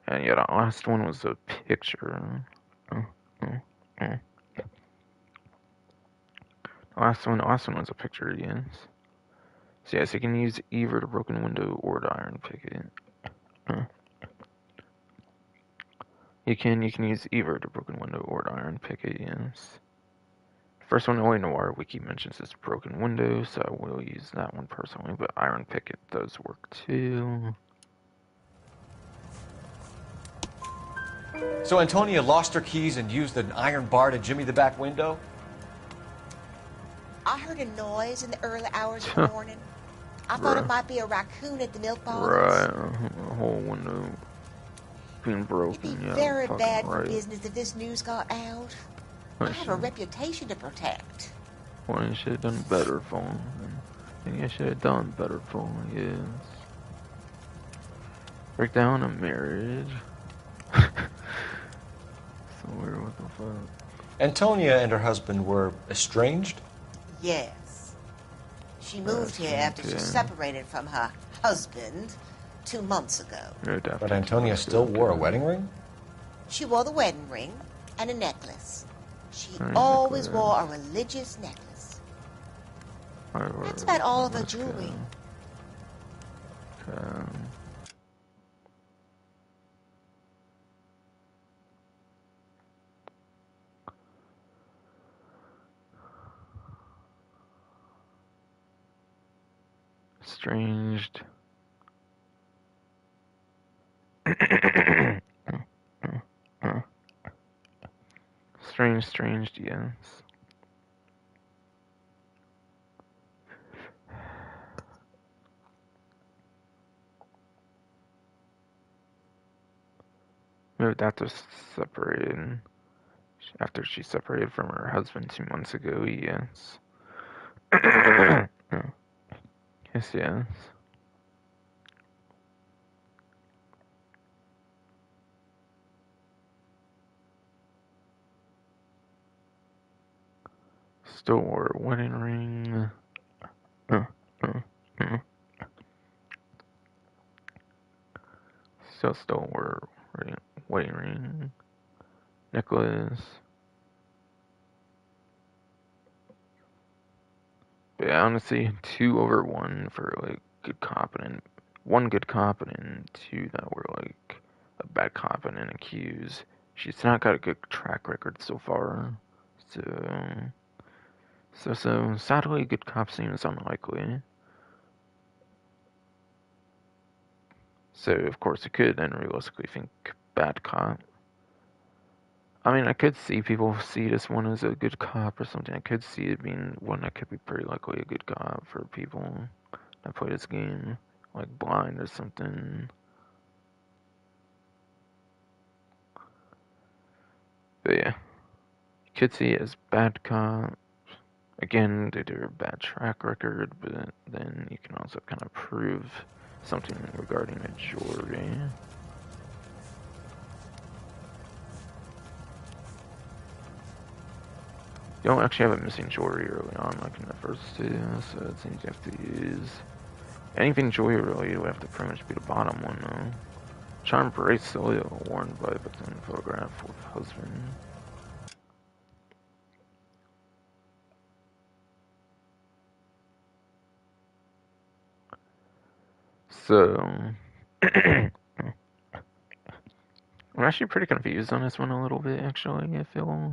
S1: And yeah, the last one was a picture. The last one was a picture, yes. So yes, you can use either the broken window or the iron picket. You can use either the broken window or the iron picket, yes. First one, only Noire wiki mentions is broken window, so I will use that one personally, but iron picket does work too.
S2: So Antonia lost her keys and used an iron bar to jimmy the back window?
S3: I heard a noise in the early hours of the morning. I thought it might be a raccoon at the milk bottles.
S1: Right, the whole window being broken,
S3: It'd be
S1: yeah,
S3: very
S1: fucking
S3: bad for
S1: right.
S3: business if this news got out. I have a reputation to protect.
S1: Well, you should have done better for him. I think I should have done better for him, yes. Break down a marriage. So weird, what the fuck?
S2: Antonia and her husband were estranged?
S3: Yes. She moved here after she
S1: okay.
S3: separated from her husband 2 months ago.
S2: But Antonia still wore a wedding ring?
S3: She wore the wedding ring and a necklace. She always wore a religious necklace. That's about all of her jewelry.
S1: Estranged. Stranged, yes. Moved after separated. After she separated from her husband 2 months ago, yes. Yes. Still wore a wedding ring. Still wore a wedding ring. Necklace. But yeah, honestly, 2 over 1 for like good cop and 1 good cop and 2 that were like a bad cop and an accused. She's not got a good track record so far. So sadly, good cop seems unlikely. So of course I could then realistically think bad cop. I mean, I could see people see this one as a good cop or something. I could see it being one that could be pretty likely a good cop for people that play this game, like blind or something. But yeah, you could see it as bad cop. Again, they do a bad track record, but then you can also kind of prove something regarding a jury. You don't actually have a missing jewelry early on, like in the first 2, so it seems you have to use anything jewelry related would have to pretty much be the bottom one, though. Charm bracelet worn by victim photograph with husband. So I'm actually pretty confused on this one a little bit, actually, I feel.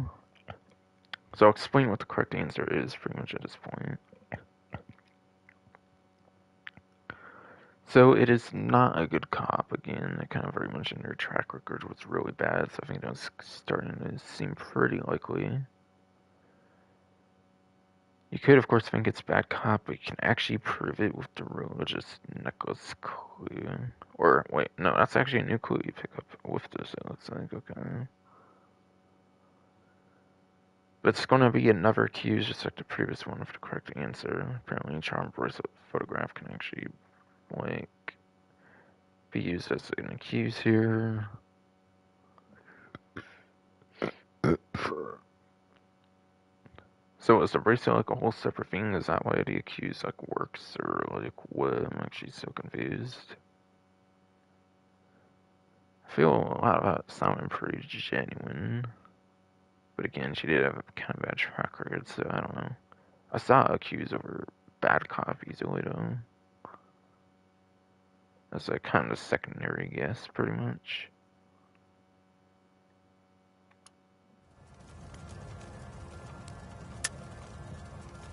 S1: So I'll explain what the correct answer is pretty much at this point. So it is not a good cop. Again, I kind of already mentioned their track record was really bad, so I think that's starting to seem pretty likely. You could, of course, think it's bad cop, but you can actually prove it with the religious necklace clue. Or, wait, no, that's actually a new clue you pick up with this, it looks like, okay. But it's going to be another accused, just like the previous one with the correct answer. Apparently, a charm bracelet photograph can actually, like, be used as an accused here. So is the bracelet like a whole separate thing? Is that why the accused like works, or like what? I'm actually so confused. I feel a lot of that sounding pretty genuine. But again, she did have a kind of bad track record, so I don't know. I saw accused over bad cop easily though. That's like kind of secondary guess, pretty much.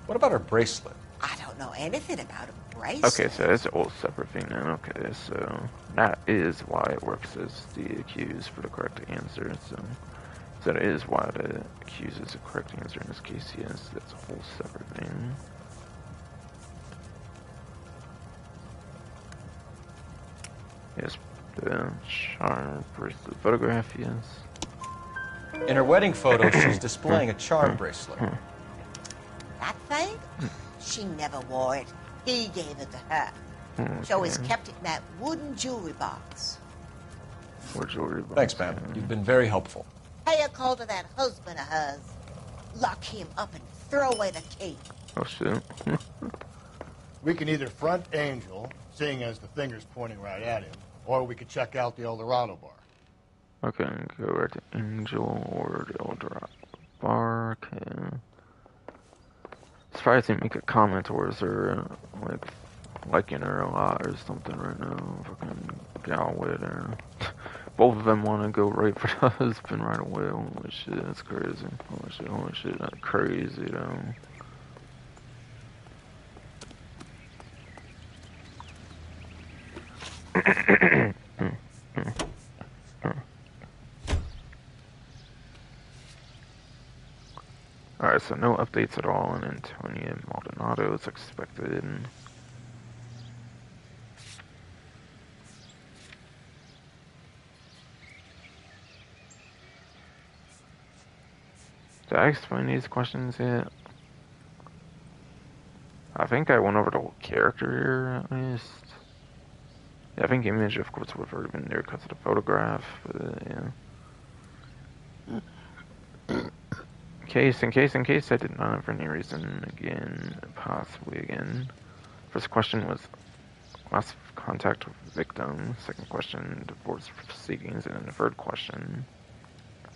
S2: What about her bracelet?
S3: I don't know anything about a bracelet.
S1: Okay, so that's a whole separate thing then. Okay, so that is why it works as the accused for the correct answer. So that is why the accused is the correct answer in this case. Yes, that's a whole separate thing. Yes, the charm bracelet photograph. Yes.
S2: In her wedding photo, she's displaying a charm bracelet.
S3: That thing? She never wore it. He gave it to her.
S1: Okay.
S3: She always kept it in that wooden jewelry box.
S1: Or jewelry box.
S2: Thanks, ma'am. You've been very helpful.
S3: Pay a call to that husband of hers. Lock him up and throw away the key.
S1: Oh shit.
S7: We can either front Angel, seeing as the finger's pointing right at him, or we could check out the Eldorado bar.
S1: Okay, go right to Angel or the Eldorado bar. Okay. Surprised they make a comment towards her, like liking her a lot or something right now. Fucking gal with her. Both of them want to go right for the husband right away. Holy shit, that's crazy. Holy shit, that's crazy though. Alright, so no updates at all on Antonia Maldonado as expected. Did I explain these questions yet? I think I went over the whole character here, at least. Yeah, I think image, of course, would have already been there because of the photograph, but yeah. In case I did not for any reason, again, possibly again. First question was last contact with victim. Second question, divorce proceedings. And then the third question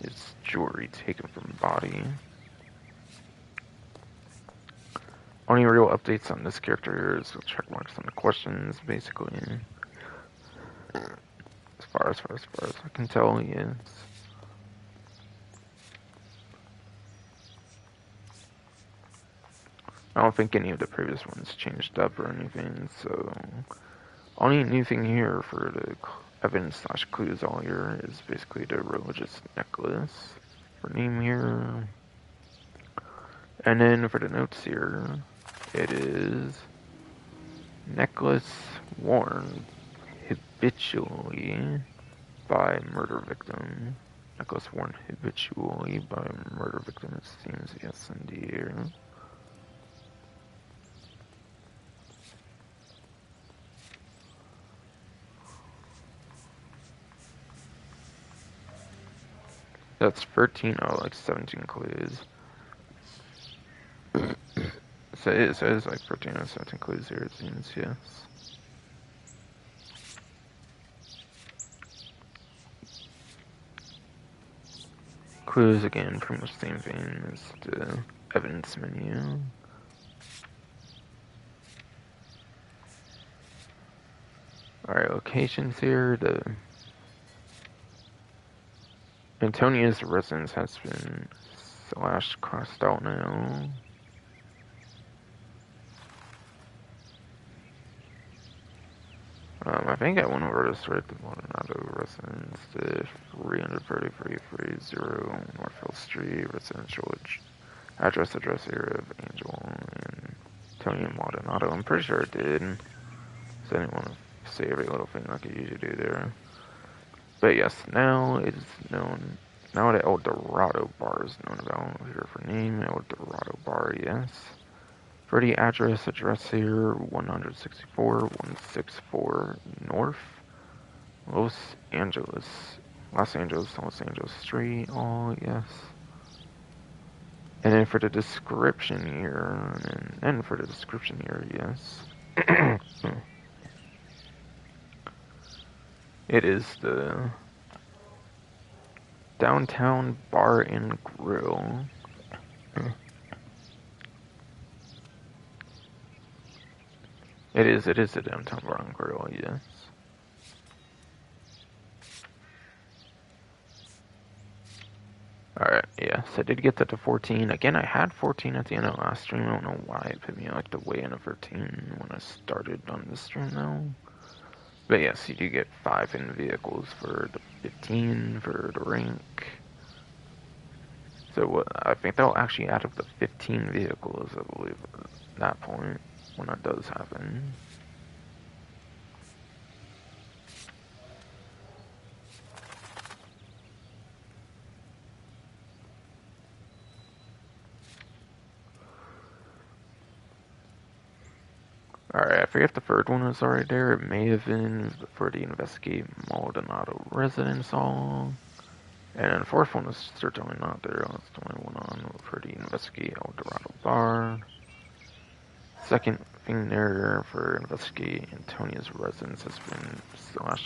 S1: is jewelry taken from body. Only real updates on this character is check marks on the questions, basically. As far as I can tell, yes. I don't think any of the previous ones changed up or anything, so only new thing here for the evidence / clues all here is basically the religious necklace for name here. And then for the notes here, it is necklace worn habitually by murder victim. Necklace worn habitually by murder victim, it seems, yes indeed. That's 13, oh, like 17 clues. So it says like 13 or 17 clues here, it seems, yes. Clues, again, pretty much the same thing as the evidence menu. Alright, locations here. The Antonia's residence has been / crossed out now. I think I went over this right to Maldonado residence to 33330 Northfield Street, residential address area of Angel and Tony and Maldonado. I'm pretty sure it did. So I didn't want to say every little thing like I usually do there. But yes, now it is known. Now the El Dorado Bar is known about. Here for name, El Dorado Bar, yes. For the address here, 164 North, Los Angeles Street, oh yes. And then for the description here, yes. It is the Downtown Bar and Grill. It is the Downtown Bar and Grill, yes. Alright, yeah, so I did get that to 14. Again, I had 14 at the end of last stream. I don't know why it put me like the way in of 13 when I started on this stream now. But yes, you do get 5 in vehicles for the 15 for the rank. So I think they'll actually add up the 15 vehicles, I believe, at that point, when that does happen. Alright, I forget if the third one was already there. It may have been for the Investigate Maldonado residence all. And the fourth one was certainly not there. That's the only one on for the Investigate El Dorado Bar. Second thing there for Investigate Antonia's residence has been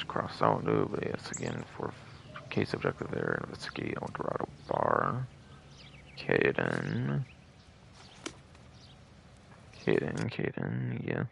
S1: / crossed out, but yes, again, fourth case objective there, Investigate El Dorado Bar. Caden, yes.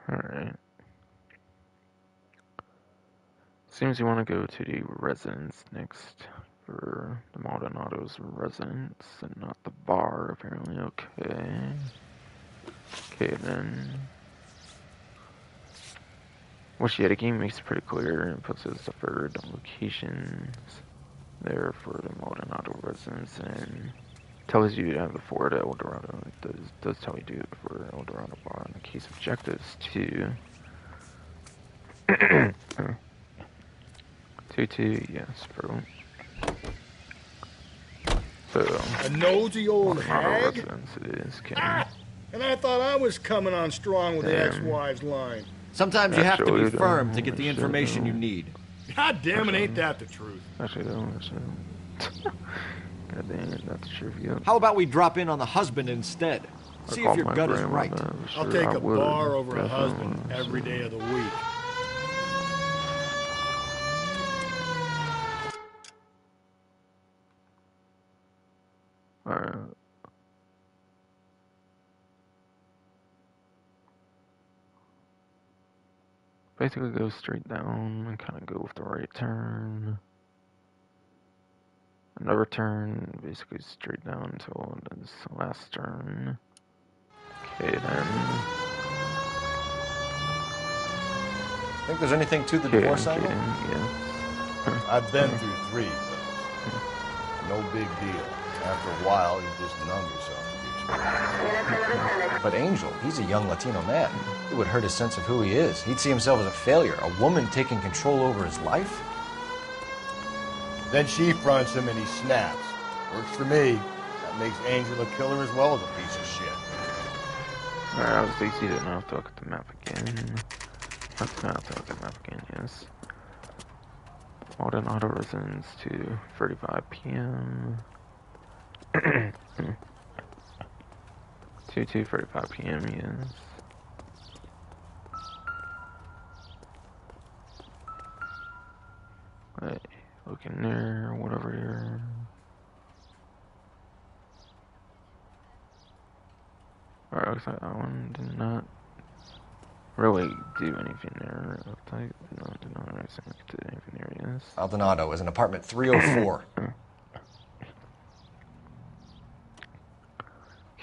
S1: Alright. Seems you want to go to the residence next for the Maldonado's residence and not the bar, apparently. Okay. Okay, then. Which, yeah, the game makes it pretty clear and puts its deferred locations there for the Maldonado residence and tells you to have the Ford El Dorado. It does tell you to do it for El Dorado Bar in the case objectives too. 2-2, yes, bro. So,
S4: a nosy old hag?
S1: Residence it is,
S4: and I thought I was coming on strong with the ex-wife's line.
S2: Sometimes you have to be firm to get the information you need.
S4: God damn it, ain't that the truth?
S1: Actually, God damn it, not the truth yet.
S2: How about we drop in on the husband instead? See if your gut is right.
S4: I'll take a bar over a husband every day of the week.
S1: Alright. Basically go straight down and kind of go with the right turn. Another turn, basically straight down until this last turn. Okay then.
S2: Think there's anything to the
S1: Kaden,
S2: divorce angle?
S1: yeah.
S7: I've been through 3, but no big deal. After a while, you just numb yourself to the experience.
S2: But Angel, he's a young Latino man. It would hurt his sense of who he is. He'd see himself as a failure, a woman taking control over his life.
S7: Then she fronts him and he snaps. Works for me. That makes Angel a killer as well as a piece of shit.
S1: Alright, I was DC, didn't have to look at the map again. Let's not look at the map again, yes. Walden Auto Residence to 35 p.m. 2:45 p.m. Yes. Wait, look in there. What over here? Alright, looks like that one did not really do anything there. Uptype, no, did not really seem like it did anything there. Yes.
S2: Maldonado is in apartment 304.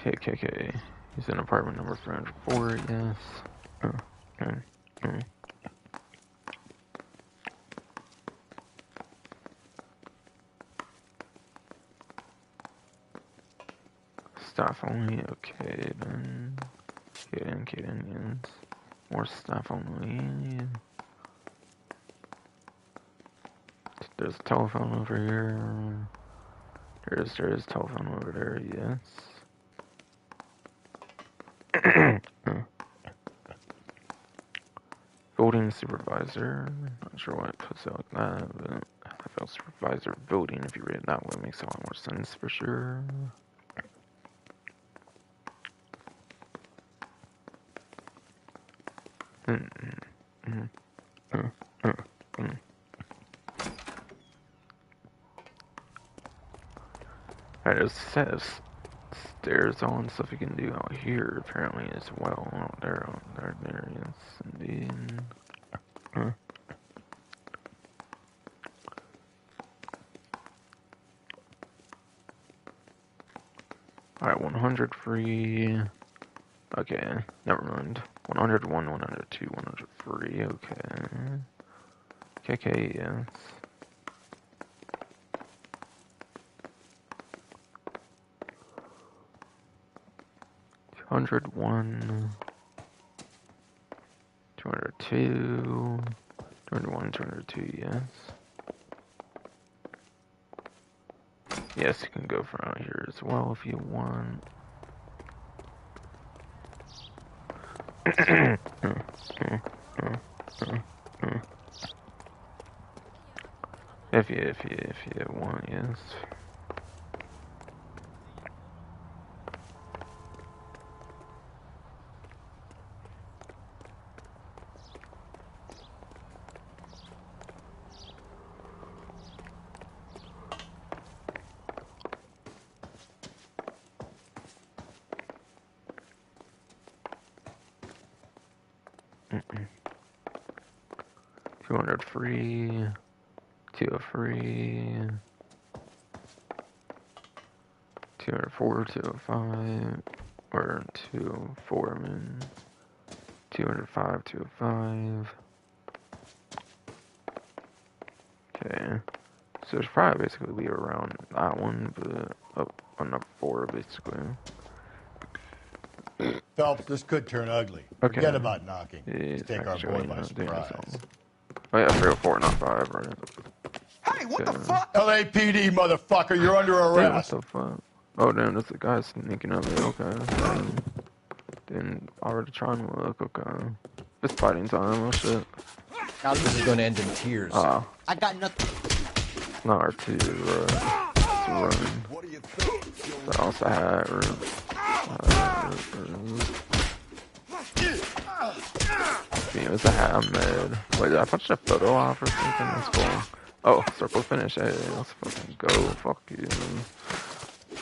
S1: Okay. He's in apartment number 304, yes. Okay. Staff only, okay then. Kaden, yes. More staff only. There's a telephone over here. There is telephone over there, yes. Building supervisor. Not sure why it puts out like that, but FL supervisor building, if you read it that way, makes a lot more sense for sure. Alright, there's a set of stairs on stuff you can do out here apparently as well. Out there, yes, indeed. Alright, 100 free. Okay, never mind. 101, 102, 103, okay. KK, yes. 201, 202, 201, 202, yes. Yes, you can go from out here as well if you want. If you want, yes. Free, 2 free, 204, 205, or 204, I mean, 205, 205. Okay, so it's probably basically be around that one, but up on up 4 basically.
S7: Phelps, this could turn ugly.
S1: Okay.
S7: Forget about knocking.
S1: Yeah,
S7: Let's take our boy by surprise.
S1: Oh yeah, 304, not 5, right?
S7: Hey, what the fuck? LAPD, motherfucker, you're under arrest.
S1: What the fuck? Oh damn, that's the guy sneaking up there, okay. Then already trying to look, okay. It's fighting time, oh shit.
S2: Now this is going to end in tears.
S3: I got nothing.
S1: Not R2, let's run.
S7: What do you think?
S1: But also hat, or it was a hat, I'm mad. Wait, did I punch a photo off or something? That's cool. Oh, circle finish. Hey, let's fucking go. Fuck you.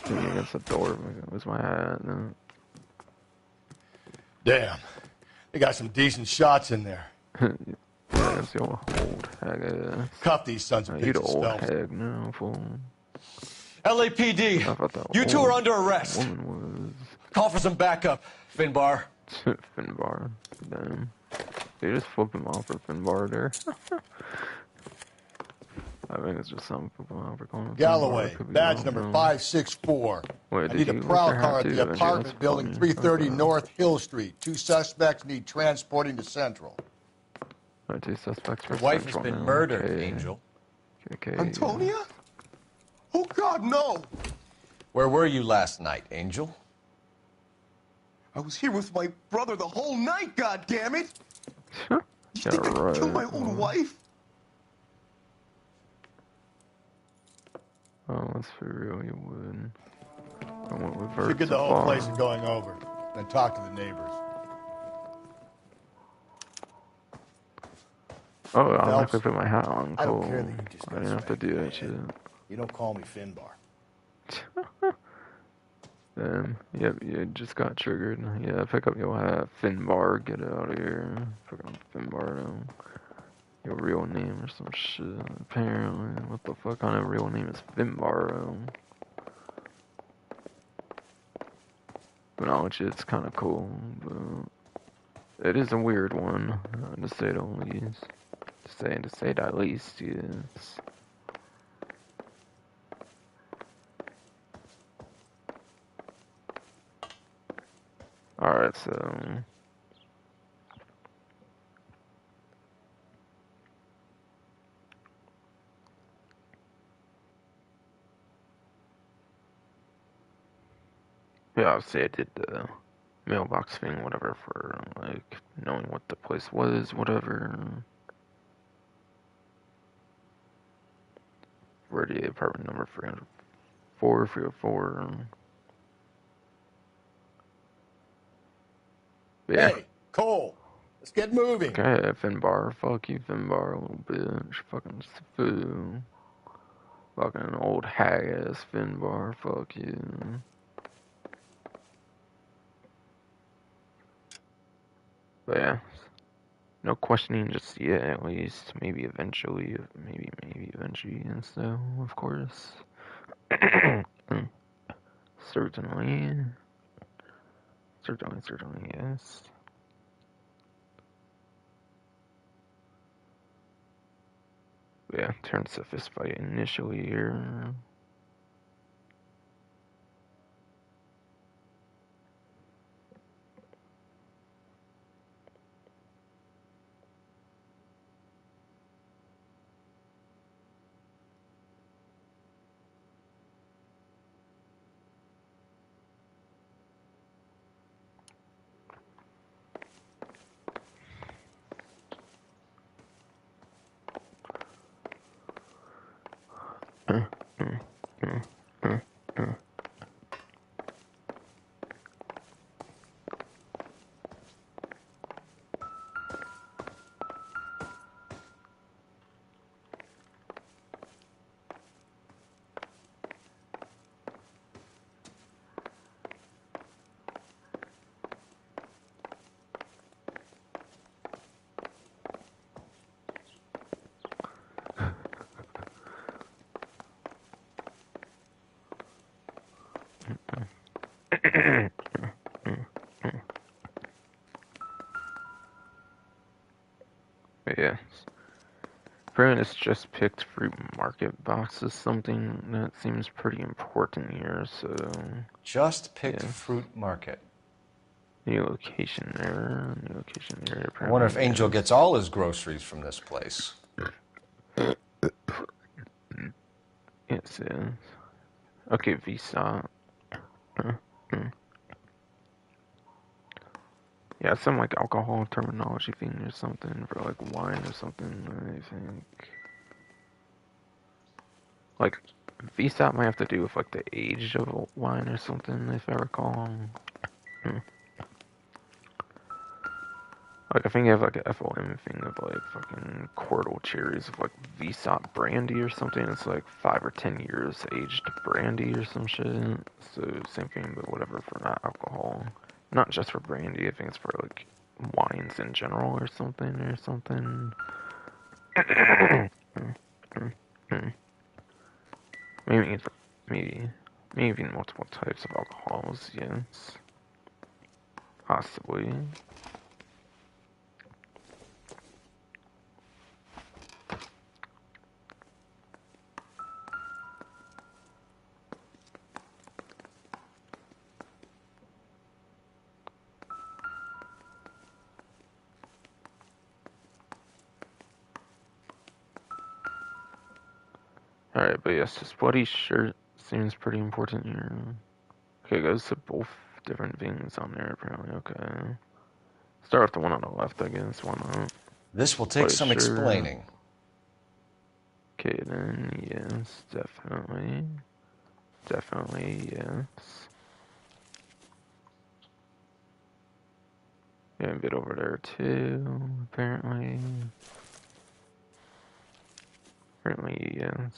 S1: Leaning against the door. Where's my hat? No.
S7: Damn. They got some decent shots in there.
S1: Yeah, that's the old hag.
S7: Cuff these sons of
S1: You the
S7: bitches,
S1: old
S7: Phelps.
S1: hag now, fool.
S2: LAPD, you two are under arrest.
S1: Woman
S2: Call for some backup, Finbar.
S1: was Finbar. Damn. They just flip him off for Finbar there. I think it's just some people over calling him
S7: Galloway,
S1: Finbar. Could be
S7: badge
S1: wrong,
S7: number
S1: though.
S7: 564.
S1: Wait,
S7: I
S1: did
S7: need a
S1: you lose
S7: prowl
S1: your
S7: car
S1: hat
S7: at
S1: too,
S7: the
S1: Avengers? That's
S7: apartment building
S1: funny.
S7: 330
S1: Okay.
S7: North Hill Street. 2 suspects need transporting to Central.
S1: Alright, 2 suspects for
S2: Your wife has
S1: Central
S2: been
S1: now.
S2: murdered,
S1: Okay.
S2: Angel.
S1: Okay.
S9: Antonia? Oh, God, no!
S2: Where were you last night, Angel?
S9: I was here with my brother the whole night, God damn it! You
S1: Yeah,
S9: think I could kill my
S1: right.
S9: own wife?
S1: Oh, let's be real, you would. I went with
S7: Should get the whole place going over, then talk to the neighbors.
S1: Oh, I'm
S7: Phelps,
S1: not gonna put my hat on.
S7: I don't
S1: Cool.
S7: care that you just
S1: I
S7: got
S1: didn't have to
S7: smacked in
S1: do
S7: the
S1: that
S7: head.
S1: shit.
S7: You don't call me Finbar.
S1: Yep, you just got triggered. Yeah, pick up your hat. Finbar, get out of here. Pick up Finbar now. Your real name or some shit. Apparently. What the fuck kind of real name is Finbar? But no, it's kind of cool. But it is a weird one, to say the least. To say the least, yes. Alright, so... yeah, obviously I did the mailbox thing, whatever, for, like, knowing what the place was, whatever. Ready, apartment number 304, 304. Yeah.
S7: Hey, Cole, let's get moving.
S1: Okay, Finbar, fuck you, Finbar, a little bitch. Fucking fool. Fucking old hag ass Finbar, fuck you. But yeah, no questioning just yet, at least. Maybe eventually, maybe eventually, and so, of course. Certainly. Certainly, yes. But yeah, turns to fist fight initially here. But yeah. Apparently it's just picked fruit market box is something that seems pretty important here, so...
S2: Just picked
S1: yes.
S2: fruit market.
S1: New location there,
S2: I wonder if Angel
S1: yes.
S2: gets all his groceries from this place.
S1: Yes, yes. Okay, Visa. Yeah, some like alcohol terminology thing or something for like wine or something, I think. Like, VSOP might have to do with like the age of a wine or something, if I recall. Like, I think you have like a FOM thing of like fucking Cordal cherries of like VSOP brandy or something. It's like 5 or 10 years aged brandy or some shit. So, same thing, but whatever for not alcohol. Not just for brandy, I think it's for like wines in general or something. Maybe even multiple types of alcohols, yes. Possibly. Alright, but yes, this bloody shirt seems pretty important here. Okay, it goes to both different things on there, apparently. Okay. Start with the one on the left, I guess. Why not?
S2: This will take
S1: Bloody
S2: some
S1: shirt.
S2: explaining.
S1: Okay, then, yes, definitely. Definitely, yes. Yeah, a bit over there, too, apparently. Apparently, yes.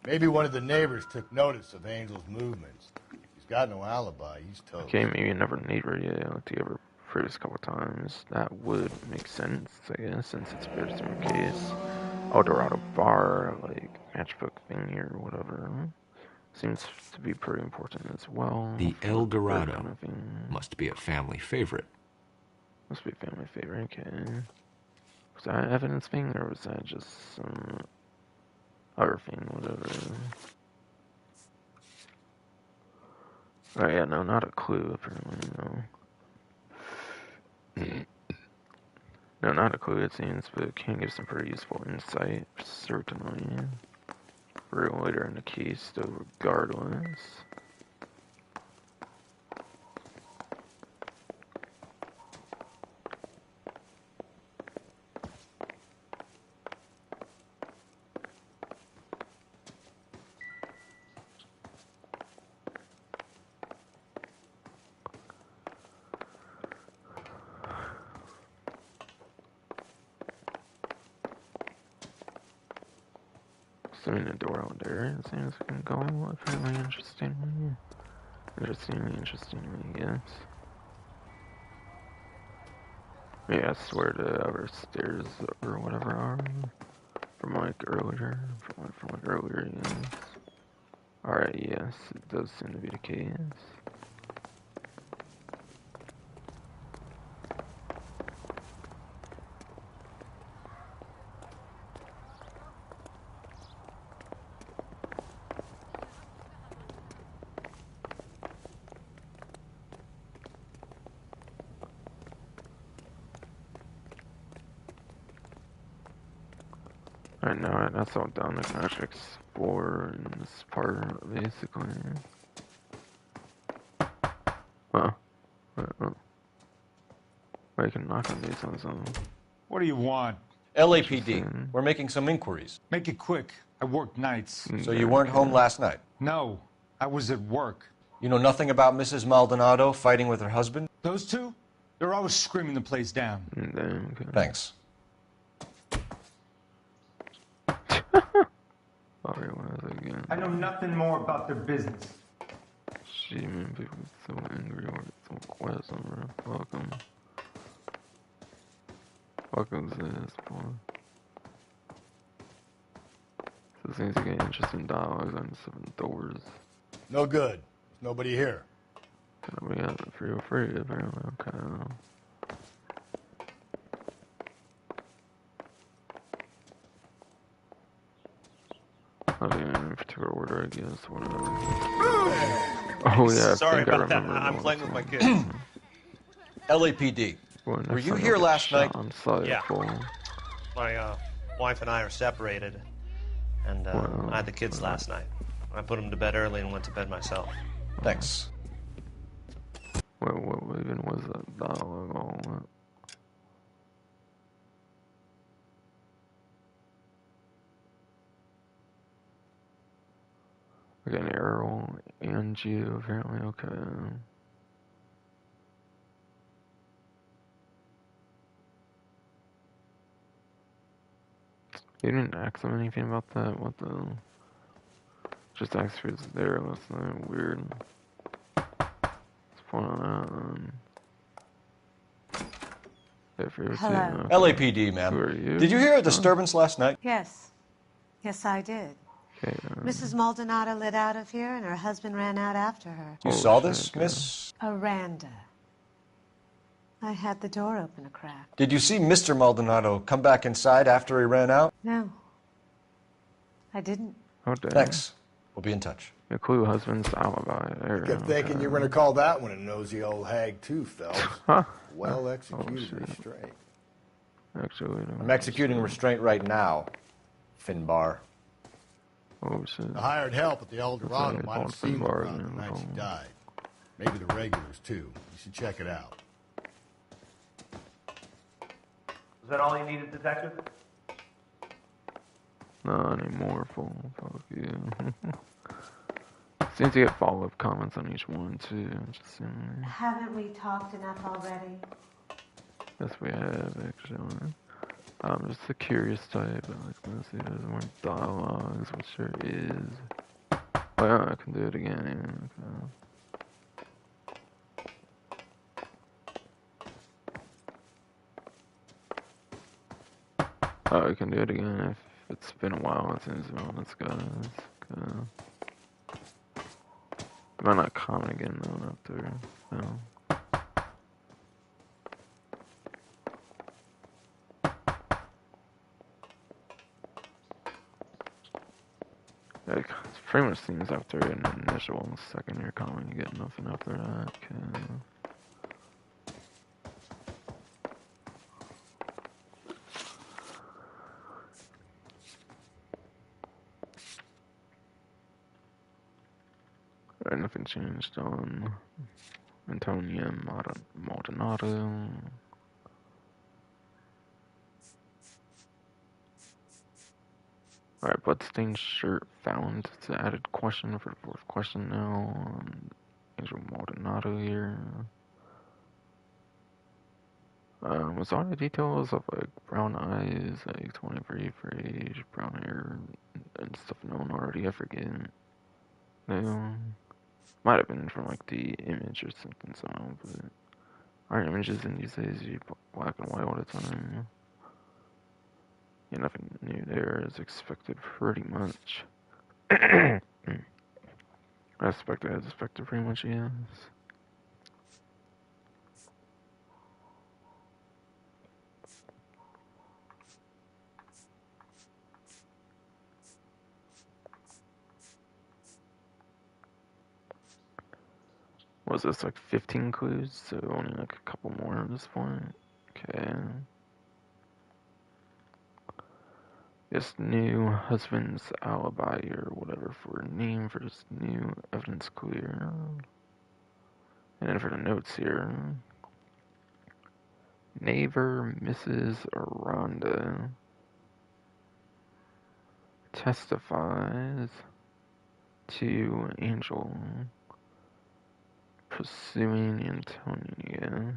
S7: Maybe one of the neighbors took notice of Angel's movements. He's got no alibi. He's toast.
S1: Okay, maybe another neighbor, yeah, like the other previous couple times. That would make sense, I guess, since it's a very similar case. El Dorado bar, like matchbook thingy or whatever. Seems to be pretty important as well.
S10: The El Dorado
S1: kind of thing.
S10: must be a family favorite.
S1: Must be a family favorite, okay. Was that an evidence thing, or was that just some other thing, whatever? Oh yeah, no, not a clue, apparently, no. No, not a clue, it seems, but it can give some pretty useful insight, certainly. For later in the case, though, regardless. Assuming the door out there, it seems we can go apparently interestingly. Interestingly, yes. Yeah, that's where the other stairs or whatever are. From like earlier. From like earlier, yes. Alright, yes, it does seem to be the case. Alright, now that's all done. I can actually explore in this part, basically. Huh. I can knock on these on something.
S11: What do you want?
S2: LAPD. We're making some inquiries.
S11: Make it quick. I work nights.
S2: So you weren't home last night?
S11: No, I was at work.
S2: You know nothing about Mrs. Maldonado fighting with her husband?
S11: Those two? They're always screaming the place down.
S1: Okay.
S2: Thanks.
S11: I know nothing more about their business.
S1: She made people so angry or so quiet somewhere. Welcome to this point. So it seems to get interesting dialogues on some doors.
S7: No good. There's nobody here.
S1: Nobody has it free, apparently. Okay. Not in any particular order, I guess. Whatever. Oh yeah,
S12: Sorry
S1: I think
S12: about that.
S1: I remember.
S12: I'm playing with my kids.
S2: LAPD. Were you here last night?
S12: Yeah. My wife and I are separated, and I had the kids last night. I put them to bed early and went to bed myself.
S2: Thanks.
S1: What even was that dialogue all that? Okay, an arrow and you, apparently, okay. You didn't ask them anything about that? What the? Just asked if it was there, that's not weird. Let's point on that.
S13: Hello.
S2: LAPD, ma'am.
S1: Who are you?
S2: Did you hear a disturbance last night?
S13: Yes. Yes, I did.
S1: Okay,
S13: Mrs. Maldonado lit out of here, and her husband ran out after her.
S2: You saw this, Miss?
S13: Aranda. I had the door open a crack.
S2: Did you see Mr. Maldonado come back inside after he ran out?
S13: No. I didn't.
S1: Oh, damn.
S2: Thanks. We'll be in touch.
S1: A clue husband's alibi.
S7: I kept thinking you were going to call that one a nosy old hag too, Phelps.
S1: Huh?
S7: Well executed restraint.
S1: Actually,
S2: I'm executing restraint right now, Finbar.
S1: Oh shit.
S7: The hired help at the El Dorado
S1: That's
S7: might have
S1: called
S7: seen the
S1: Finbar
S7: crowd
S1: in
S7: the
S1: the
S7: night she
S1: phone.
S7: died. Maybe the regulars too. You should check it out.
S11: Was that all you needed, Detective?
S1: Not anymore, fool. Fuck you. Seems to get follow-up comments on each one too. Just saying.
S13: Haven't we talked enough already?
S1: Yes, we have actually. I'm just a curious type. I like to see there's more dialogues, which there is. Oh yeah, I can do it again. Okay. Oh, I can do it again if it's been a while since we've been on this, guys. Okay. I might not comment again though after. No. Like, it pretty much seems after an initial second-year comment, you get nothing after that. Okay. Alright, nothing changed on Antonia Maldonado. Alright, bloodstained shirt found. It's an added question for the fourth question now. Angel Maldonado here. Was all the details of like brown eyes, like 23 for age, brown hair, and stuff known already? I forget. No. Might have been from like the image or something somehow, but our images in these days you black and white all the time. Yeah, nothing new there as expected pretty much. As expected pretty much, yes. Was this like 15 clues? So only like a couple more at this point. Okay. This new husband's alibi or whatever for a name for this new evidence clear. And then for the notes here. Neighbor Mrs. Aranda testifies to Angel pursuing Antonia,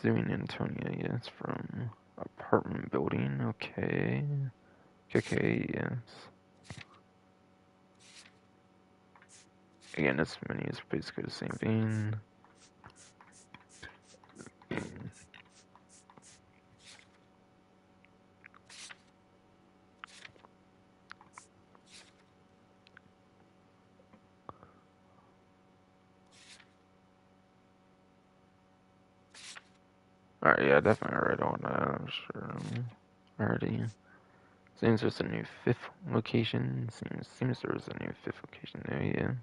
S1: yes, from apartment building, okay. Okay, yes. Again, this menu is basically the same thing. Alright, yeah, definitely read on that, I'm sure. Alrighty. Seems there's a new fifth location. Seems there's a new fifth location there, yes.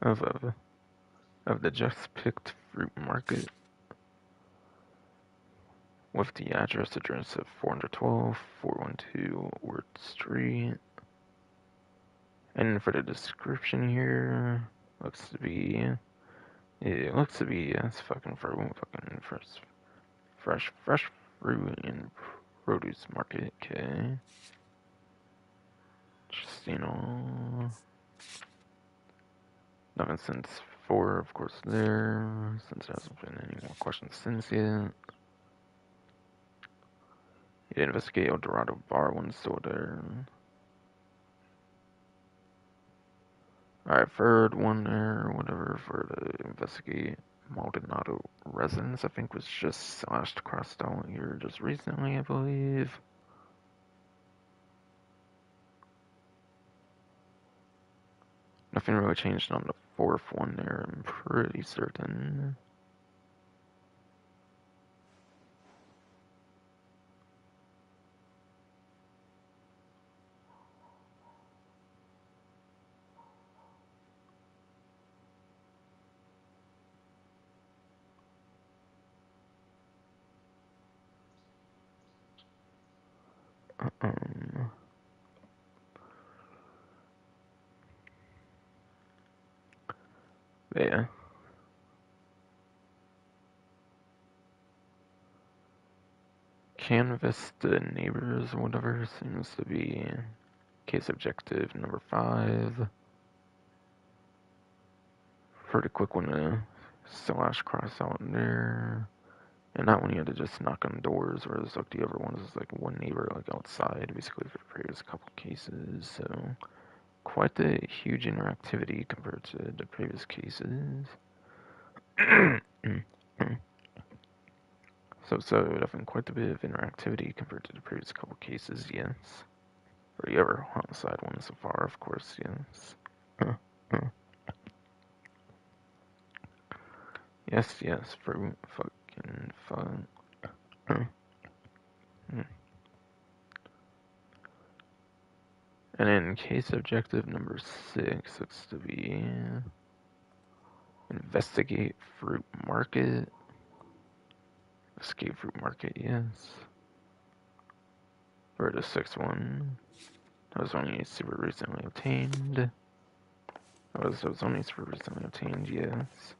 S1: Of the just picked fruit market. With the address of 412 412 Ward Street. And for the description here, looks to be yes, fucking fresh fruit and produce market. Okay, just nothing since 4, of course. There, since there hasn't been any more questions since yet. You did investigate El Dorado Bar when still there. Alright, third one there, whatever, for the investigate Maldonado residence, I think was just crossed out here just recently, I believe. Nothing really changed on the fourth one there, I'm pretty certain. Yeah. Canvass the neighbors or whatever seems to be case objective number 5. Pretty quick one to slash cross out in there. And that one you had to just knock on doors, whereas like the other ones is like one neighbor like outside, basically for the previous couple cases. So quite the huge interactivity compared to the previous cases. So definitely quite a bit of interactivity compared to the previous couple cases, yes. Or the other homicide one so far, of course, yes. Yes, fruit, fucking fun. And then case objective number 6 looks to be investigate fruit market. Escape fruit market, yes. For the 6th one. That was only super recently obtained. That was only super recently obtained, yes.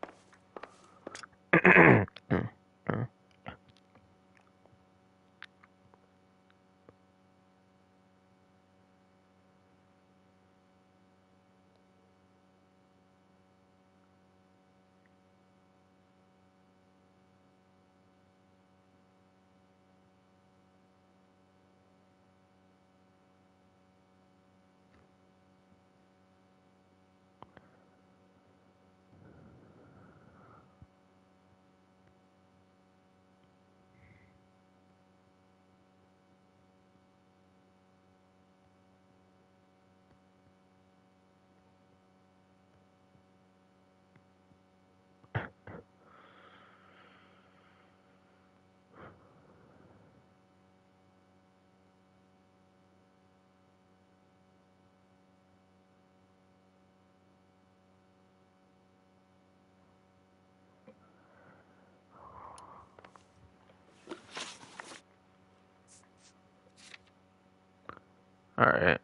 S1: Alright.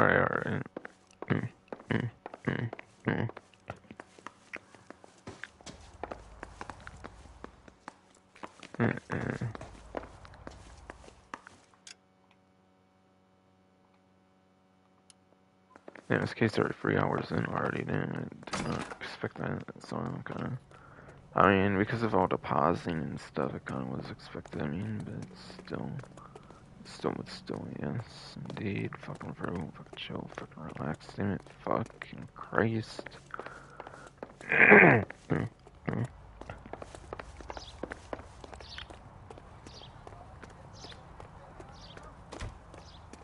S1: Alright. In this case, they're 3 hours in already, then I did not expect that, so I'm kinda... I mean, because of all the pausing and stuff, it kinda was expected, I mean, but still, yes, indeed, fucking bro, fucking chill, fucking relax, damn it, fucking Christ.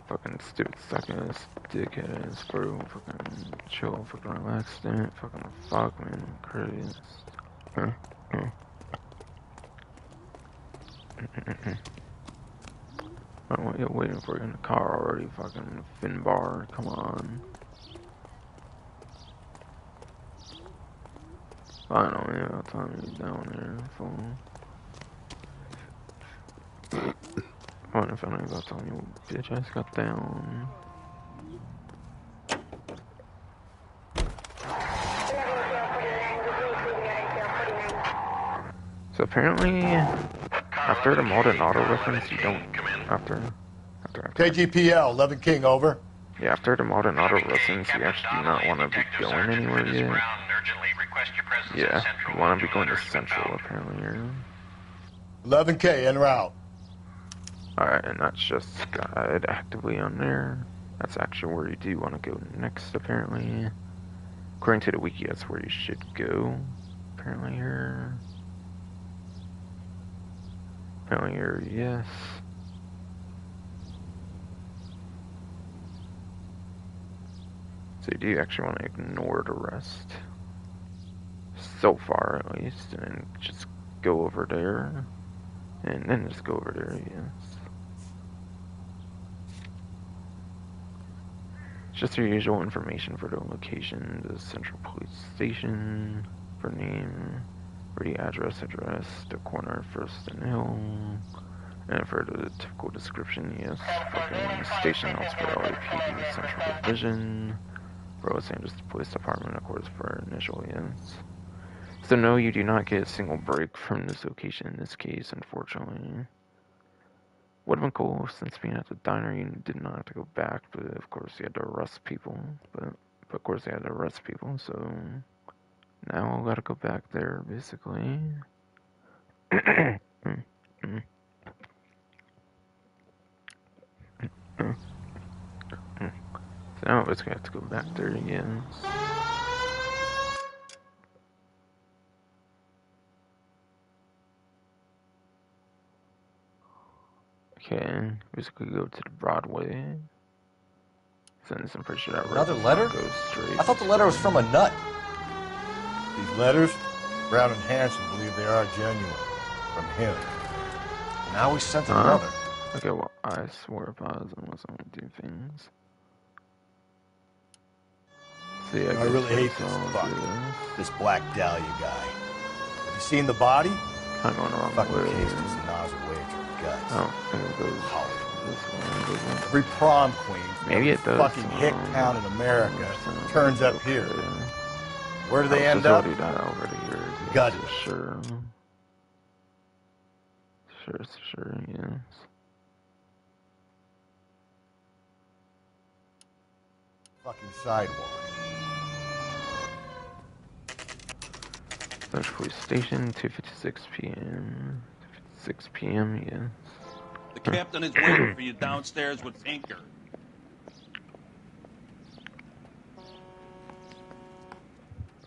S1: Fucking stupid suck-ass, dick-ass, bro, fucking chill, fucking relax, damn it, fucking fuck, man, Christ. Oh, you're waiting for you in the car already, fucking Finbar, come on. I don't know, yeah, I'll tell you down there, fool. I wonder if I know about telling you, bitch, I just got down. So apparently, after the modern auto reference, you don't, after.
S7: KGPL, 11 King, over.
S1: Yeah, after the modern auto reference, you actually do not want to be going anywhere yet. Yeah, you want to be going to Central, apparently.
S7: 11K, en route.
S1: Alright, and that's just guide actively on there. That's actually where you do want to go next, apparently. According to the wiki, that's where you should go. Apparently here. Apparently here, yes. So you do actually want to ignore the rest. So far, at least, and then just go over there. And then just go over there, yes. Just your usual information for the location, the central police station, for name, Ready address, the corner, First and Hill. And for the typical description, yes. Fucking station elsewhere, LAPD Central Division. Los Angeles Police Department, of course, for initial, yes. So no, you do not get a single break from this location in this case, unfortunately. Would have been cool since being at the diner, you did not have to go back, but of course you had to arrest people. But of course you had to arrest people, so now I gotta go back there, basically. So now it's gonna have to go back there again. Okay, basically go to the Broadway. Send some pretty sure that
S2: Another letter?
S1: Goes straight.
S2: I thought the letter was from a nut.
S7: These letters, Brown and Hanson believe they are genuine. From him.
S2: Now we sent another.
S1: Okay, well, I swear if I was gonna do things. See,
S7: I really hate this fuck. This Black Dahlia guy. Have you seen the body?
S1: I'm going the wrong
S7: fucking
S1: way.
S7: cased his nozzle way into her guts.
S1: I don't think it goes this way.
S7: Every prom queen from
S1: Maybe it does.
S7: fucking hick town in America turns up here. Where do they end up? Gutted.
S1: Sure. Sure, yes.
S7: Fucking sidewalk.
S1: Central Police Station, 2:56 p.m. 6 p.m. Yes.
S14: The captain is waiting for you downstairs with Tinker.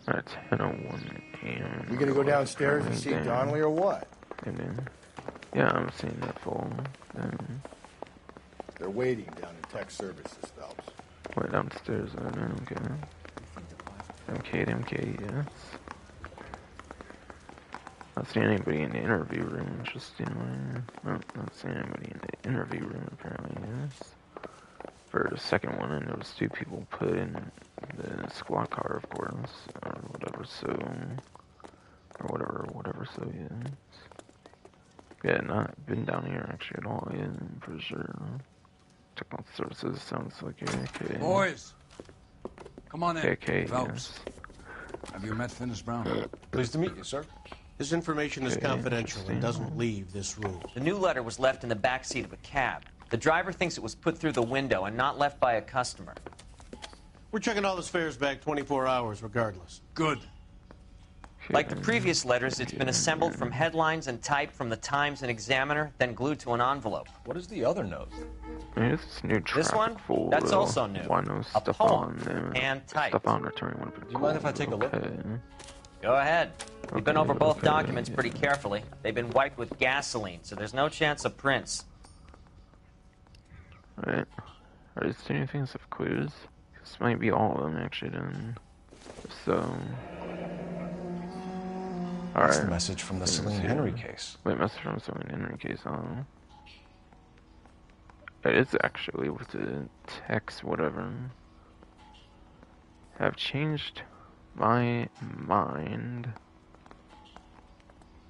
S1: Alright, 10:01 a.m.
S7: We gonna go downstairs and see Donnelly or what?
S1: And then, yeah, I'm seeing that full.
S7: They're waiting down in tech services, Phelps.
S1: Wait, downstairs, okay. MK, yes. Not seeing anybody in the interview room, interestingly. Not seeing anybody in the interview room, apparently, yes. For the second one, and there was 2 people put in the squad car, of course, or whatever, so... Or whatever, so, yes. Yeah, not been down here, actually, at all, yeah, for sure. Technical services sounds like okay.
S14: Boys! Come on in.
S1: Okay,
S14: Phelps.
S1: yes.
S14: Have you met Finis Brown?
S2: Pleased to meet you, sir.
S15: This information is confidential and doesn't leave this room.
S16: The new letter was left in the back seat of a cab. The driver thinks it was put through the window and not left by a customer.
S15: We're checking all the fares back 24 hours regardless.
S14: Good.
S16: Like the previous letters, it's been assembled from headlines and typed from the Times and Examiner, then glued to an envelope.
S2: What is the other note?
S1: It's new
S16: This one?
S1: full,
S16: That's also new.
S1: Why no
S16: A
S1: stuff
S16: poem,
S1: on there?
S16: hand typed.
S1: Stuff on return would
S2: Do you mind if I take a look?
S16: Go ahead. We've been over both
S1: okay,
S16: documents pretty carefully. They've been wiped with gasoline, so there's no chance of prints.
S1: Alright. Are there any things of clues? This might be all of them, actually, then. So...
S2: That's
S1: Alright.
S2: the message from the Celine Henry case.
S1: Wait, message from the Celine Henry case, It's actually with the text, whatever. Have changed my mind.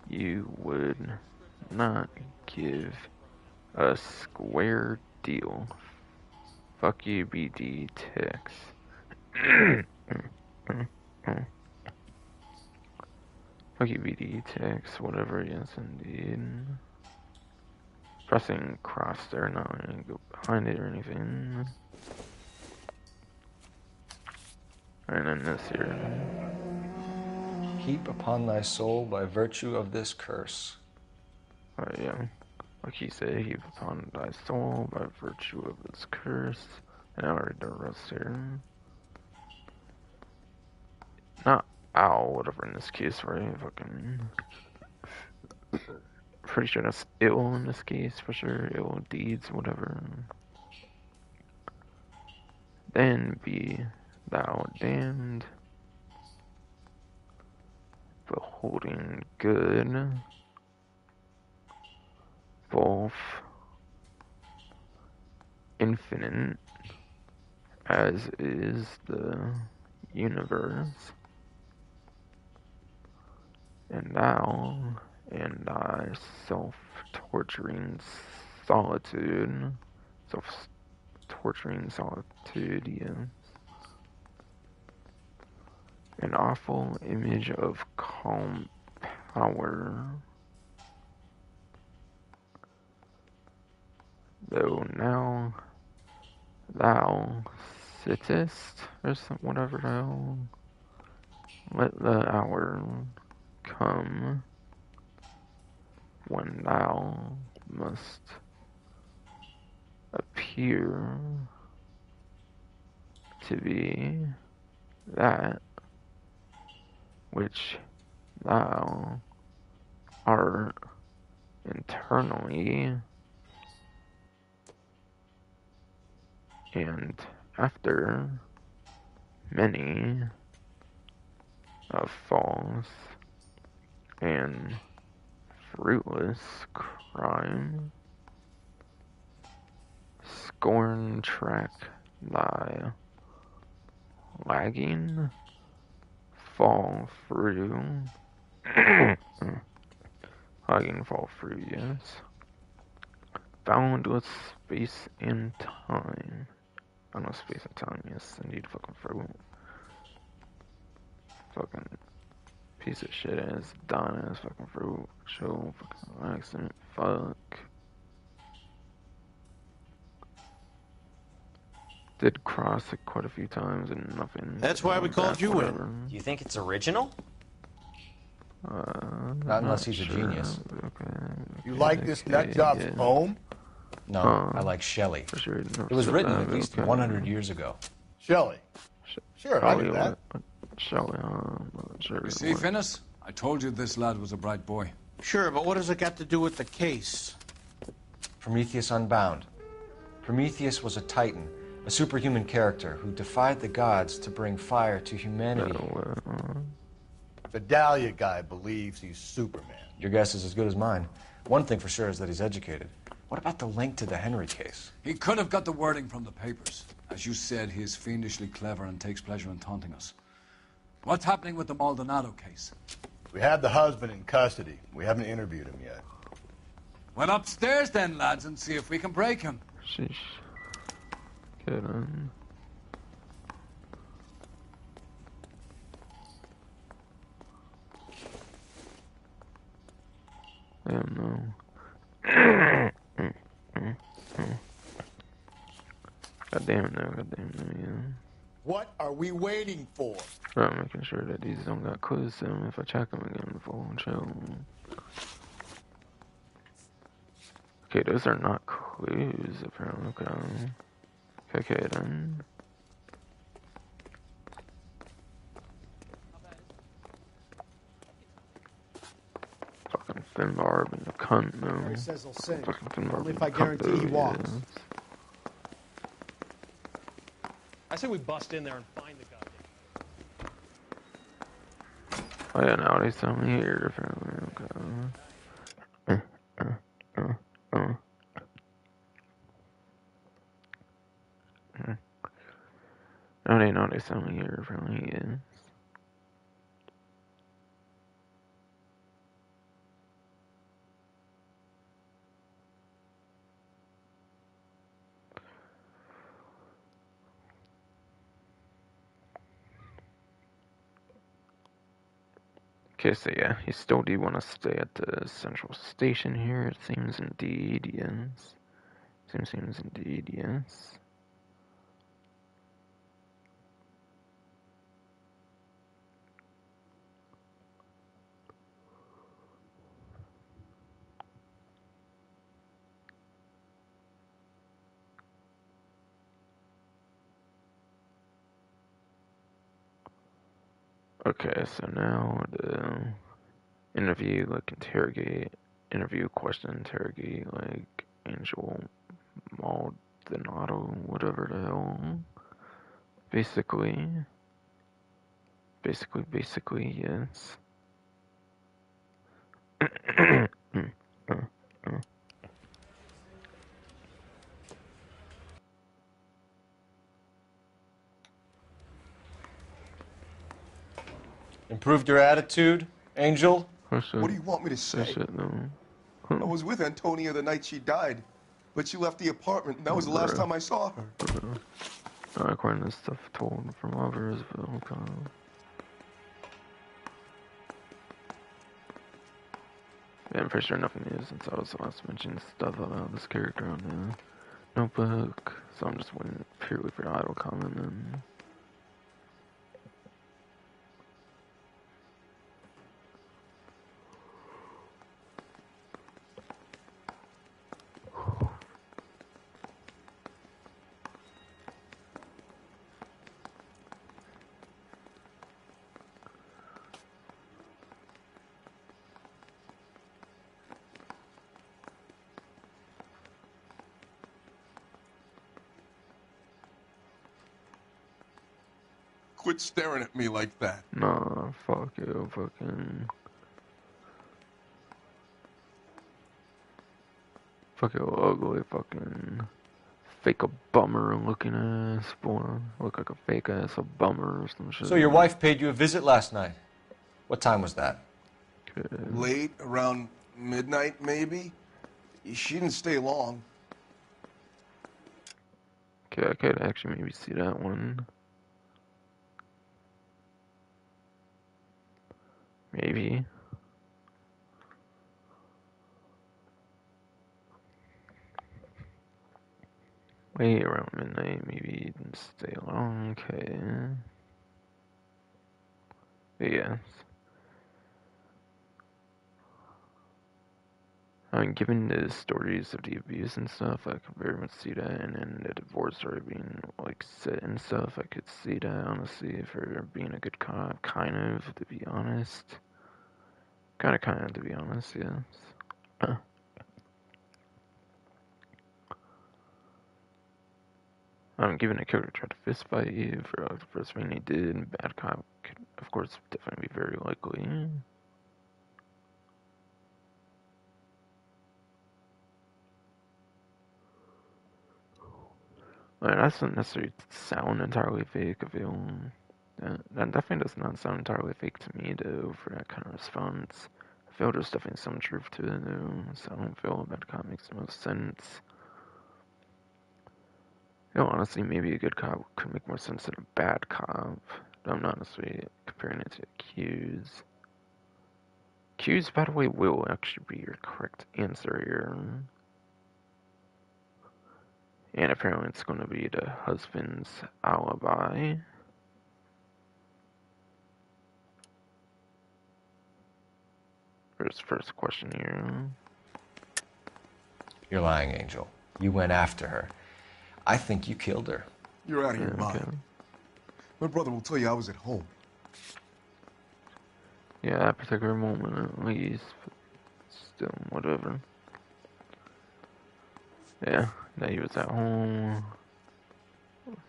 S1: You would not give a square deal. Fuck you, BD text. Fuck you, BD text, whatever, yes, indeed. Pressing cross there, not gonna go behind it or anything. And then this here.
S2: Heap upon thy soul by virtue of this curse.
S1: Alright, yeah. Like he said, heap upon thy soul by virtue of this curse. And I'll read the rest here. Not ow, whatever in this case, right? Fucking. Pretty sure that's ill in this case, for sure. Ill deeds, whatever. Then be thou damned. Beholding good. Both infinite as is the universe, And thou and thy self-torturing solitude, self-torturing solitude, yes. An awful image of calm power. Though now thou sittest, or whatever thou, let the hour come when thou must appear to be that which thou art internally, and after many a false and fruitless crime, scorn track thy lagging fall through lagging fall through, yes, boundless space and time. Boundless space and time, yes, indeed, fucking through. Fucking piece of shit ass Don ass fucking fruit show fucking accident. Fuck. Did cross it quite a few times and nothing.
S15: That's why we called you in.
S16: Do you think it's original?
S2: Not unless he's
S1: sure.
S2: a genius.
S1: Okay.
S7: You like this nut job's poem?
S2: No, I like Shelley.
S1: Sure,
S2: It was written at least 100 years ago.
S7: Shelley. Sure, I knew that.
S1: Shelley, sure.
S14: You see, Finnis? I told you this lad was a bright boy.
S15: Sure, but what does it got to do with the case?
S2: Prometheus Unbound. Prometheus was a titan, a superhuman character who defied the gods to bring fire to humanity.
S7: The Dahlia guy believes he's Superman.
S2: Your guess is as good as mine. One thing for sure is that he's educated. What about the link to the Henry case?
S14: He could have got the wording from the papers. As you said, he is fiendishly clever and takes pleasure in taunting us. What's happening with the Maldonado case?
S7: We have the husband in custody. We haven't interviewed him yet.
S14: Well, upstairs then, lads, and see if we can break him.
S1: Sheesh. Get on. I don't know. Goddamn no, yeah.
S7: What are we waiting for?
S1: I'm making sure that these don't got clues to them if I check them again before I show. Okay, those are not clues apparently. Okay then. Fucking Finbarb and the cunt, no.
S17: Harry says he'll sing.
S1: Fucking Finbarb
S17: Only
S1: and
S17: if I
S1: the cunt,
S17: guarantee he
S1: though,
S17: walks.
S1: yeah.
S12: I say we bust in there and find the goddamn.
S1: Oh yeah, nowadays tell me here apparently. Okay. Nowadays tell me here apparently he is. Okay, so yeah, he still do want to stay at the central station here, it seems indeed, yes. Seems indeed, yes. Okay, so now the interview, like interview question, interrogate, like Angel Maldonado, whatever the hell. Basically, yes.
S2: Improved your attitude, Angel?
S9: What do you want me to say?
S1: Shit, no.
S9: I was with Antonia the night she died, but she left the apartment, and that was the last time I saw her.
S1: According to stuff told from others, but okay. Yeah, I'm pretty sure nothing new since I was last mentioning stuff about this character on the notebook, so I'm just waiting purely for the idle comment and...
S9: Quit staring at me like that.
S1: Nah, fuck you, fucking... Fuck you, ugly fucking... Fake a bummer looking ass, boy. Look like a fake ass, a bummer or some shit.
S2: So your wife paid you a visit last night. What time was that?
S9: Late, around midnight, maybe? She didn't stay long.
S1: Okay, I could actually maybe see that one. Maybe. Wait, around midnight, maybe you didn't stay long, okay. Yes. I mean, given the stories of the abuse and stuff, I could very much see that, and then the divorce already being, like, set and stuff, I could see that, honestly, for being a good cop, kind of, to be honest. Kind of, to be honest, yes. Given a character tried to fist fight you for the first thing he did, bad cop could, of course, definitely be very likely. I mean, that doesn't necessarily sound entirely fake. I feel that definitely does not sound entirely fake to me, though, for that kind of response. I feel there's definitely some truth to it, though, so I don't feel bad cop makes the most sense. You know, honestly, maybe a good cop could make more sense than a bad cop. But I'm not necessarily comparing it to accused. Accused, by the way, will actually be your correct answer here. And apparently it's going to be the husband's alibi. First question here.
S2: You're lying, Angel. You went after her. I think you killed her.
S9: You're out of your mind. My brother will tell you I was at home.
S1: Yeah, that particular moment at least, but still, whatever. Yeah, that he was at home.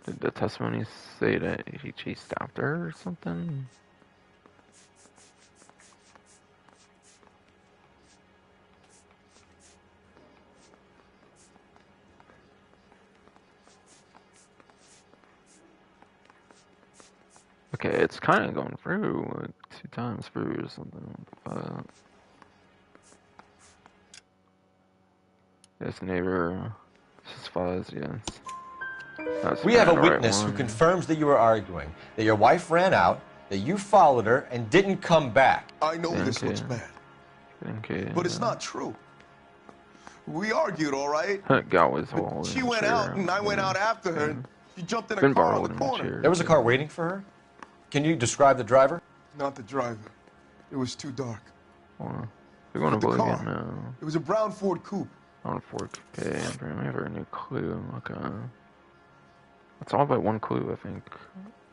S1: Did the testimony say that he chased after her or something? Okay, it's kind of going through, like, 2 times through or something. Yes, neighbor. Satisfies, yes.
S2: We have a witness who confirms that you were arguing, that your wife ran out, that you followed her, and didn't come back.
S9: I know this looks bad. But it's not true. We argued, all right? She went out, and I went out after her, and she jumped in a car on the corner.
S2: There was a car waiting for her? Can you describe the driver?
S9: Not the driver. It was too dark.
S1: We're going to believe it now.
S9: It was a brown Ford Coupe.
S1: Brown Ford Coupe. Apparently, I have a new clue. Okay. That's all but one clue, I think,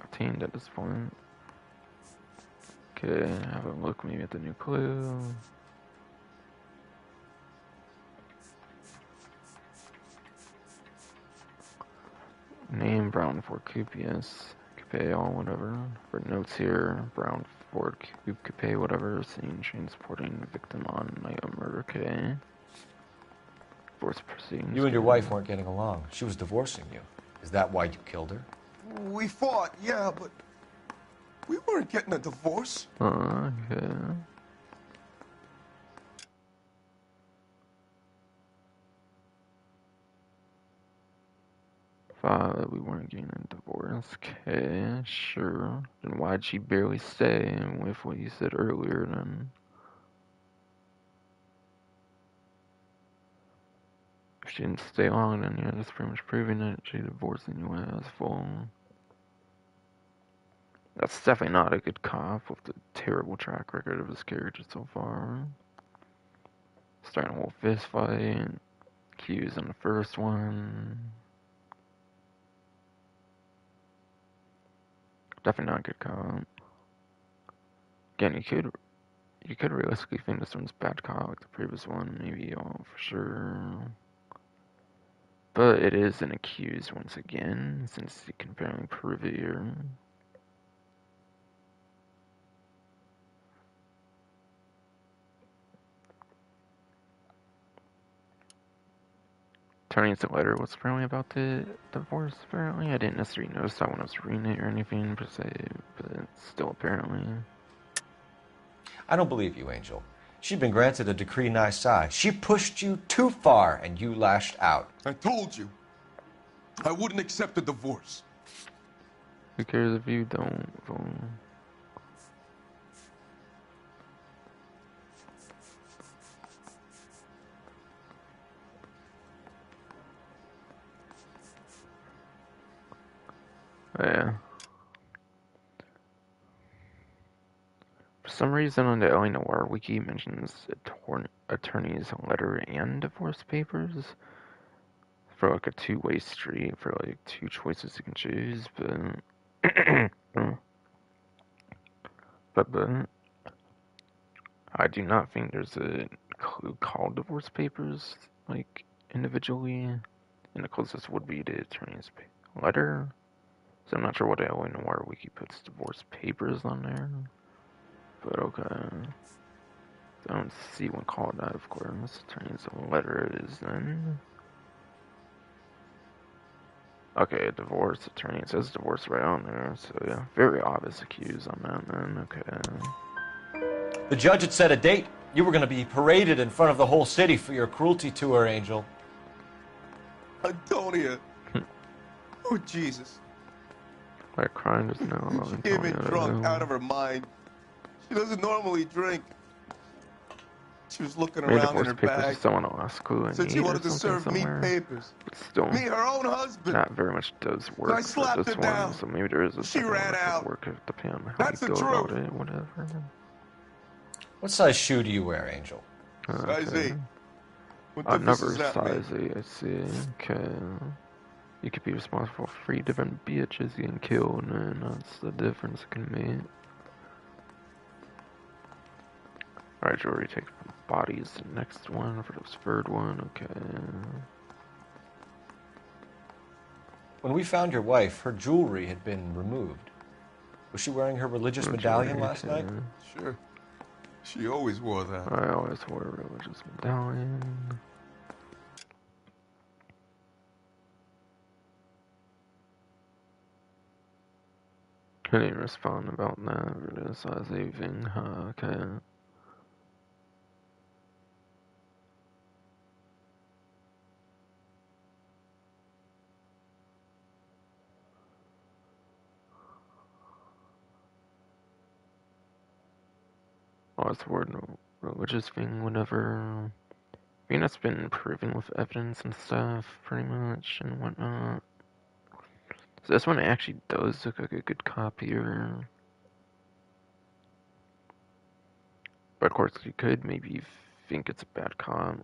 S1: obtained at this point. Okay, have a look maybe at the new clue. Name Brown Ford Coupe, yes. Coupe, all whatever. For notes here, Brown Ford Coupe, whatever. Seen transporting victim on night of murder, okay. Divorce proceedings.
S2: You and your wife weren't getting along. She was divorcing you. Is that why you killed her?
S9: We fought, yeah, but we weren't getting a divorce.
S1: Okay. we weren't getting a divorce. Okay, sure. Then why'd she barely stay with what you said earlier then? If she didn't stay long, then yeah, that's pretty much proving that she divorced anyway. That's full. That's definitely not a good cop with the terrible track record of his character so far. Starting a whole fist fight. Q's in the first one. Definitely not a good cop. Again, you could realistically think this one's bad cop like the previous one, maybe for sure. But it is an accused once again, since you can apparently prove it here. Turning to the letter, what's apparently about the divorce, apparently? I didn't necessarily notice that when I was reading it or anything, per se, but still apparently.
S2: I don't believe you, Angel. She'd been granted a decree nisi. She pushed you too far, and you lashed out.
S9: I told you. I wouldn't accept a divorce.
S1: Who cares if you don't? Yeah. For some reason on the Noire wiki it mentions attorney's letter and divorce papers for like a two-way street for like two choices you can choose, but I do not think there's a clue called divorce papers like individually, and the closest would be the attorney's letter. So I'm not sure what the Noire wiki puts divorce papers on there. But okay. I don't see one called that, of course. Attorney's letter is then. Okay, divorce attorney. It says divorce right on there. So yeah, very obvious accused on that then. Okay.
S2: The judge had set a date. You were going to be paraded in front of the whole city for your cruelty to her, Angel.
S9: Antonia. Oh, Jesus.
S1: Like crying just now.
S9: She came in drunk, out of her mind. She doesn't normally drink. She was looking around in her bag.
S1: Someone else
S9: said she wanted to serve me papers.
S1: Still,
S9: me, her own husband.
S1: Not very much does work.
S9: So I slapped her down.
S1: So maybe there is a
S9: she ran out.
S1: Work depending on how
S9: That's
S1: you
S9: the
S1: go
S9: truth.
S1: about it, whatever.
S2: What size shoe do you wear, Angel?
S9: Size 8.
S1: Another size 8, I see. Okay. You could be responsible for 3 different bitches getting killed, and that's the difference it can make. Alright, jewelry takes bodies. The next one for the third one, okay.
S2: When we found your wife, her jewelry had been removed. Was she wearing her religious medallion last night?
S9: Sure. She always wore that.
S1: I always wore a religious medallion. Couldn't even respond about that or the size anything. Okay. Oh, it's word religious thing, whatever. I mean, that's been proven with evidence and stuff, pretty much, and whatnot. So this one actually does look like a good copier. But of course, you could maybe think it's a bad cop.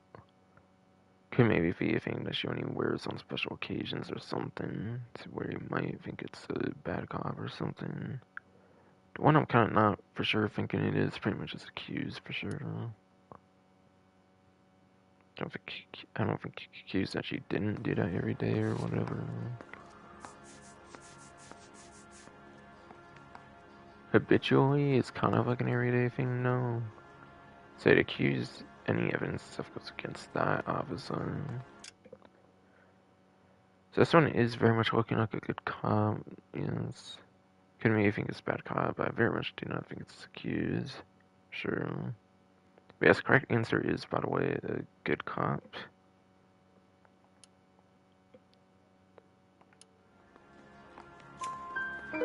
S1: Could maybe be a thing that she only wears on special occasions or something, to where you might think it's a bad cop or something. The one I'm kind of not for sure thinking it is pretty much just accused for sure. I don't think accused that she didn't do that every day or whatever. Habitually, it's kind of like an everyday thing, no. So it accused any evidence stuff goes against that, obviously. So this one is very much looking like a good cop. Yes. Could maybe think it's a bad cop, but I very much do not think it's accused. Sure. But yes, correct answer is, by the way, a good cop.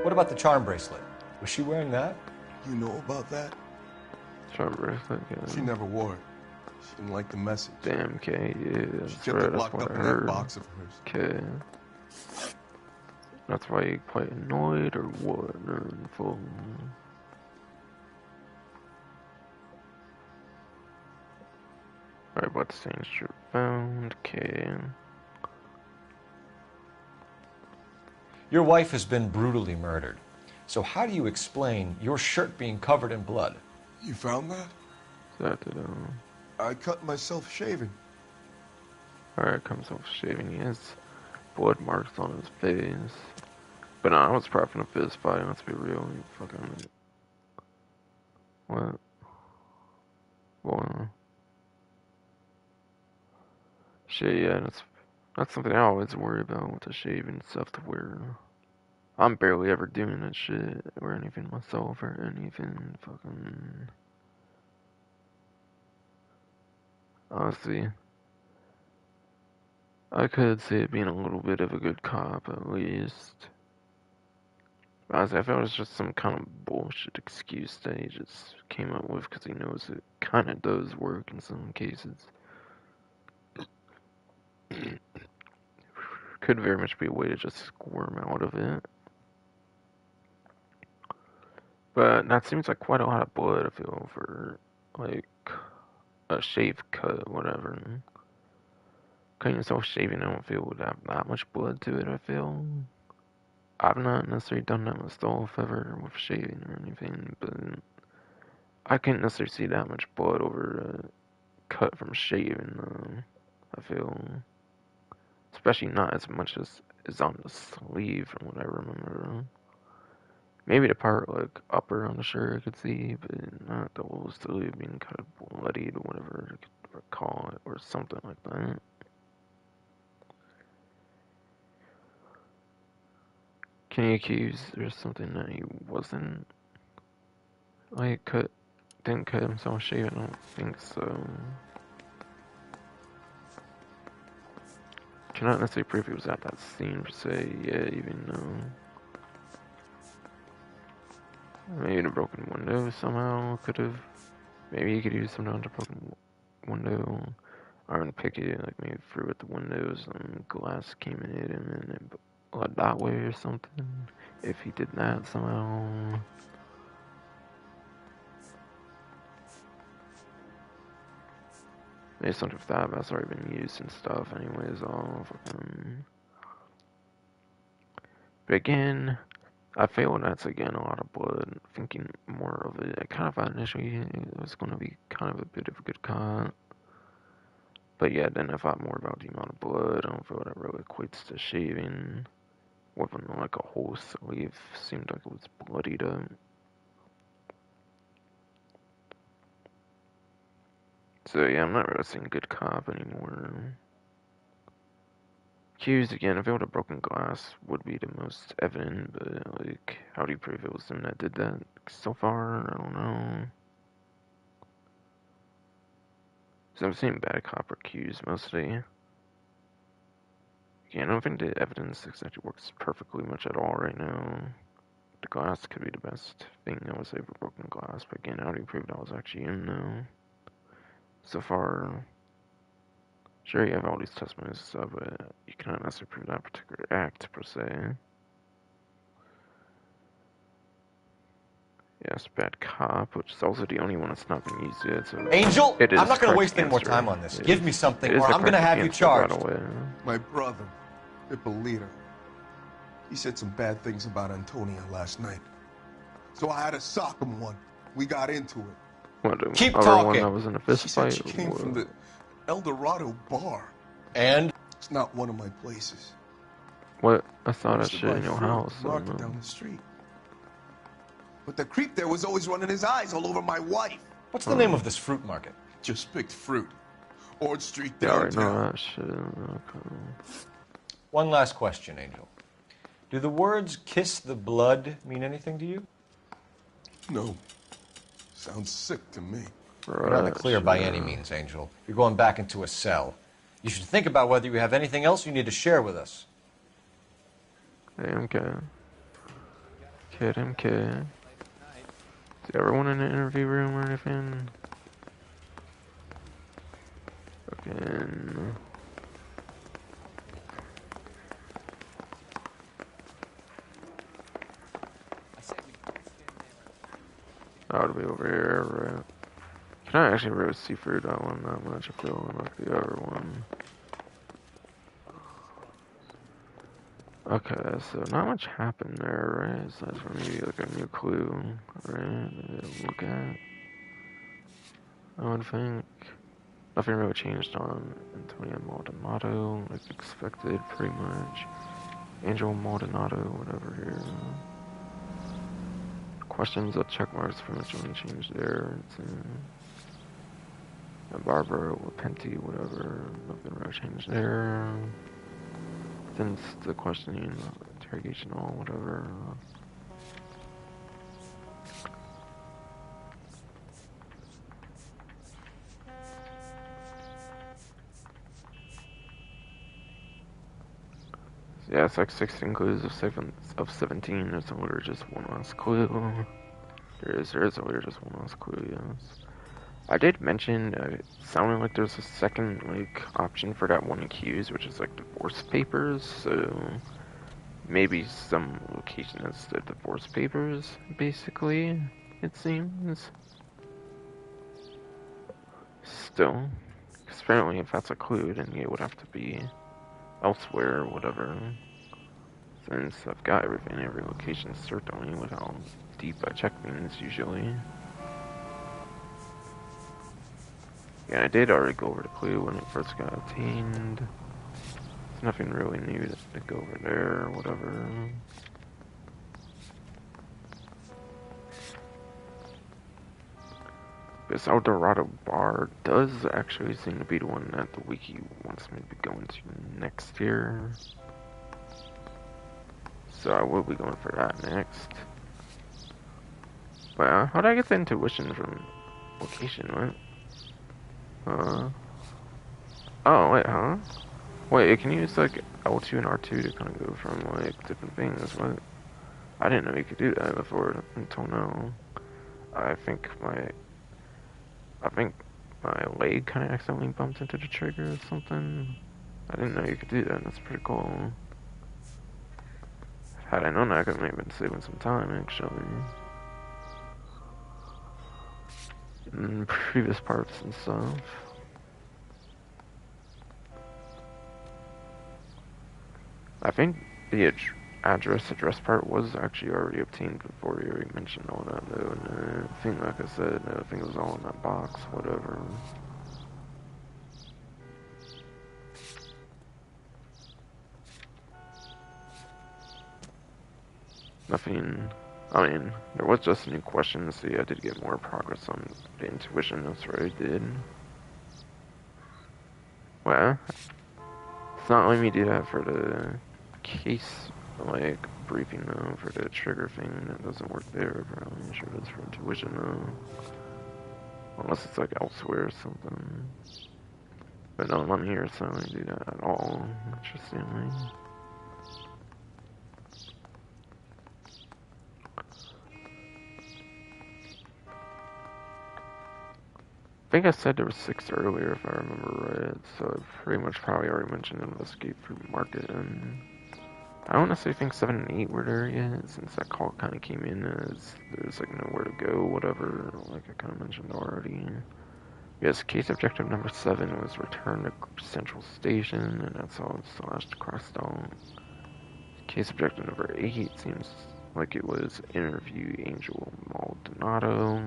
S2: What about the charm bracelet? Was she wearing that?
S9: You know about that?
S1: Charm bracelet, yeah.
S9: She never wore it. She didn't like the message.
S1: Damn, okay, yeah, that's
S9: she kept it locked up in that box of hers.
S1: Okay. That's why you quite annoyed or what? Alright, what's things you found? Okay.
S2: Your wife has been brutally murdered. So how do you explain your shirt being covered in blood?
S9: You found that? I cut myself shaving.
S1: Alright, comes off shaving. He has blood marks on his face. But no, I was prepping a fist fight, let's be real. You fucking... What? Well... Shit, yeah, that's something I always worry about with the shaving stuff to wear. I'm barely ever doing that shit or anything myself or anything fucking... Honestly, I could see it being a little bit of a good cop at least. Honestly, I felt it was just some kind of bullshit excuse that he just came up with because he knows it kind of does work in some cases. Could very much be a way to just squirm out of it. But that seems like quite a lot of blood, I feel, for, like, a shave cut, whatever. Cutting yourself shaving, I don't feel would have that much blood to it, I feel. I've not necessarily done that myself ever with shaving or anything, but I can't necessarily see that much blood over a cut from shaving, I feel. Especially not as much as is on the sleeve, from what I remember. Maybe the part, like, upper on the shirt I could see, but not the whole sleeve being kind of bloodied or whatever I could recall it, or something like that. Can you accuse there's something that he wasn't, like, didn't cut himself shaving? I don't think so. Cannot necessarily prove he was at that scene per se, yeah, even though. Maybe the broken window somehow could have. Maybe he could use some on the broken window. Or pick it, like maybe through at the windows and glass came in it and then it blood that way or something. If he did that somehow. Maybe something with that, but that's already been used and stuff anyways, all fucking. But again, I feel that's again a lot of blood. Thinking more of it, I kind of thought initially it was going to be kind of a bit of a good cut. But yeah, then I thought more about the amount of blood. I don't feel that really equates to shaving. Wasn't like a whole sleeve. Seemed like it was bloodied up. So yeah, I'm not really seeing good cop anymore. Accused again, I feel the broken glass would be the most evident, but like, how do you prove it was him that did that so far? I don't know. So I'm seeing bad cop or accused mostly. Yeah, I don't think the evidence actually works perfectly much at all right now. The glass could be the best thing I would say for broken glass, but again, how do you prove that was actually him now? So far, sure you have all these testimonies and stuff, but you cannot necessarily prove that particular act per se. Yes, bad cop, which is also the only one that's not been used yet. So
S2: Angel, I'm not going to waste any more time on this. Give me something, or I'm going to have you charged.
S9: My brother, Ippolito, he said some bad things about Antonia last night. So I had to sock him one. We got into it.
S1: What,
S2: keep talking.
S1: One that was in a fist fight?
S9: She came from the El Dorado bar.
S2: And?
S9: It's not one of my places.
S1: What? I saw that shit in your house.
S9: Market down the street. But the creep there was always running his eyes all over my wife.
S2: What's the name of this fruit market?
S9: Just picked fruit. Ord Street
S1: downtown.
S9: Yeah, I
S1: know that shit. Okay.
S2: One last question, Angel. Do the words kiss the blood mean anything to you?
S9: No. Sounds sick to me.
S2: You're not in the clear by any means, Angel. You're going back into a cell. You should think about whether you have anything else you need to share with us.
S1: Hey, okay. Kid MK. Is everyone in the interview room or anything? Fucking... That would be over here, right? Can I actually really see through that one that much? I feel like the other one. Okay, so not much happened there, right? Aside from maybe like a new clue, right? To look at. I would think. Nothing really changed on Antonio Maldonado, like expected, pretty much. Angel Maldonado, whatever here. Questions of check marks, pretty much only changed there. And Barbara Lapenti, whatever, nothing really changed there. Since the questioning, interrogation, all whatever. Yeah, it's like 16 clues of 17. There's only just one last clue. There is only just one last clue, yes. I did mention, it sounded like there's a second, like, option for that one accused, which is, like, divorce papers, so maybe some location has the divorce papers, basically, it seems. Still, because apparently if that's a clue, then it would have to be elsewhere or whatever. Since I've got everything, every location, certainly, with how deep I check things, usually. Yeah, I did already go over the clue when it first got obtained. There's nothing really new to go over there or whatever. This El Dorado bar does actually seem to be the one that the wiki wants me to be going to next year. So I will be going for that next. But how did I get the intuition from location, what? Oh, wait, huh? Wait, it can use, like, L2 and R2 to kind of go from, like, different things, what? I didn't know you could do that before, until now. I think my leg kind of accidentally bumped into the trigger or something. I didn't know you could do that, that's pretty cool. Had I known that, I could have been saving some time, actually. In previous parts and stuff. I think the address part was actually already obtained before you already mentioned all that, though. And I think, like I said, I think it was all in that box, whatever. Nothing. I mean, there was just a new question, so yeah, I did get more progress on the intuition, that's what I did. Well, it's not letting me do that for the case, like, briefing, though, for the trigger thing. That doesn't work there, but I'm sure it is for intuition, though. Unless it's, like, elsewhere or something. But no, I'm here, so I don't do that at all, interestingly. I think I said there was 6 earlier, if I remember right, so I pretty much probably already mentioned investigate food market, and I don't necessarily think 7 and 8 were there yet, since that call kind of came in as there's like nowhere to go, whatever, like I kind of mentioned already. Yes, case objective number 7 was return to Central Station, and that's all slashed crossed out. Case objective number 8 seems like it was interview Angel Maldonado.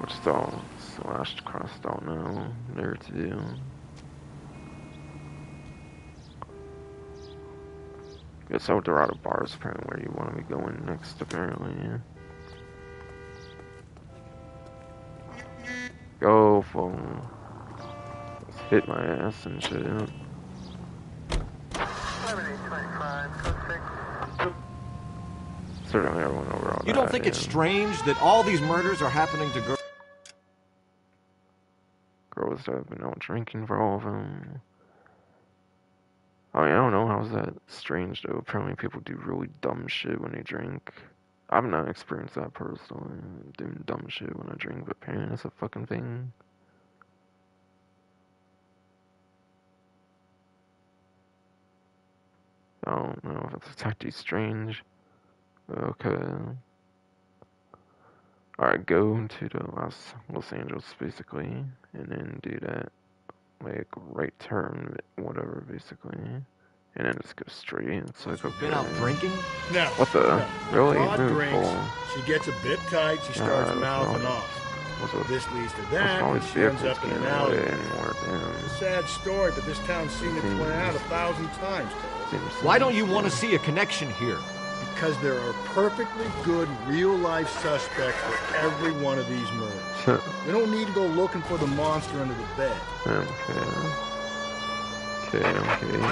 S1: Which is all slashed crossed out now, there to do. Guess El Dorado Bar is apparently where you want to be going next, apparently. Go phone. Let's hit my ass and shit. Certainly everyone over all
S2: You don't think it's strange that all these murders are happening to girls?
S1: Girls that have been out drinking for all of them. I mean, I don't know, how's that strange though? Apparently people do really dumb shit when they drink. I've not experienced that personally, doing dumb shit when I drink, but apparently that's a fucking thing. I don't know if it's exactly strange. Okay. Alright, go to the Los Angeles basically, and then do that, like, right turn, whatever, basically. And then just go straight. It's like, okay.
S7: Been out drinking? No.
S1: What the?
S7: No.
S1: Really?
S4: Maud
S1: Move
S4: drinks.
S1: full.
S4: She gets a bit tight. She starts mouthing off. This leads to that, and she ends up in an alley. It's a sad story, but this town's seen it play out 1,000 times.
S7: Why don't you want to see a connection here?
S4: Because there are perfectly good real-life suspects for every one of these murders. We don't need to go looking for the monster under the bed.
S1: Okay.
S5: All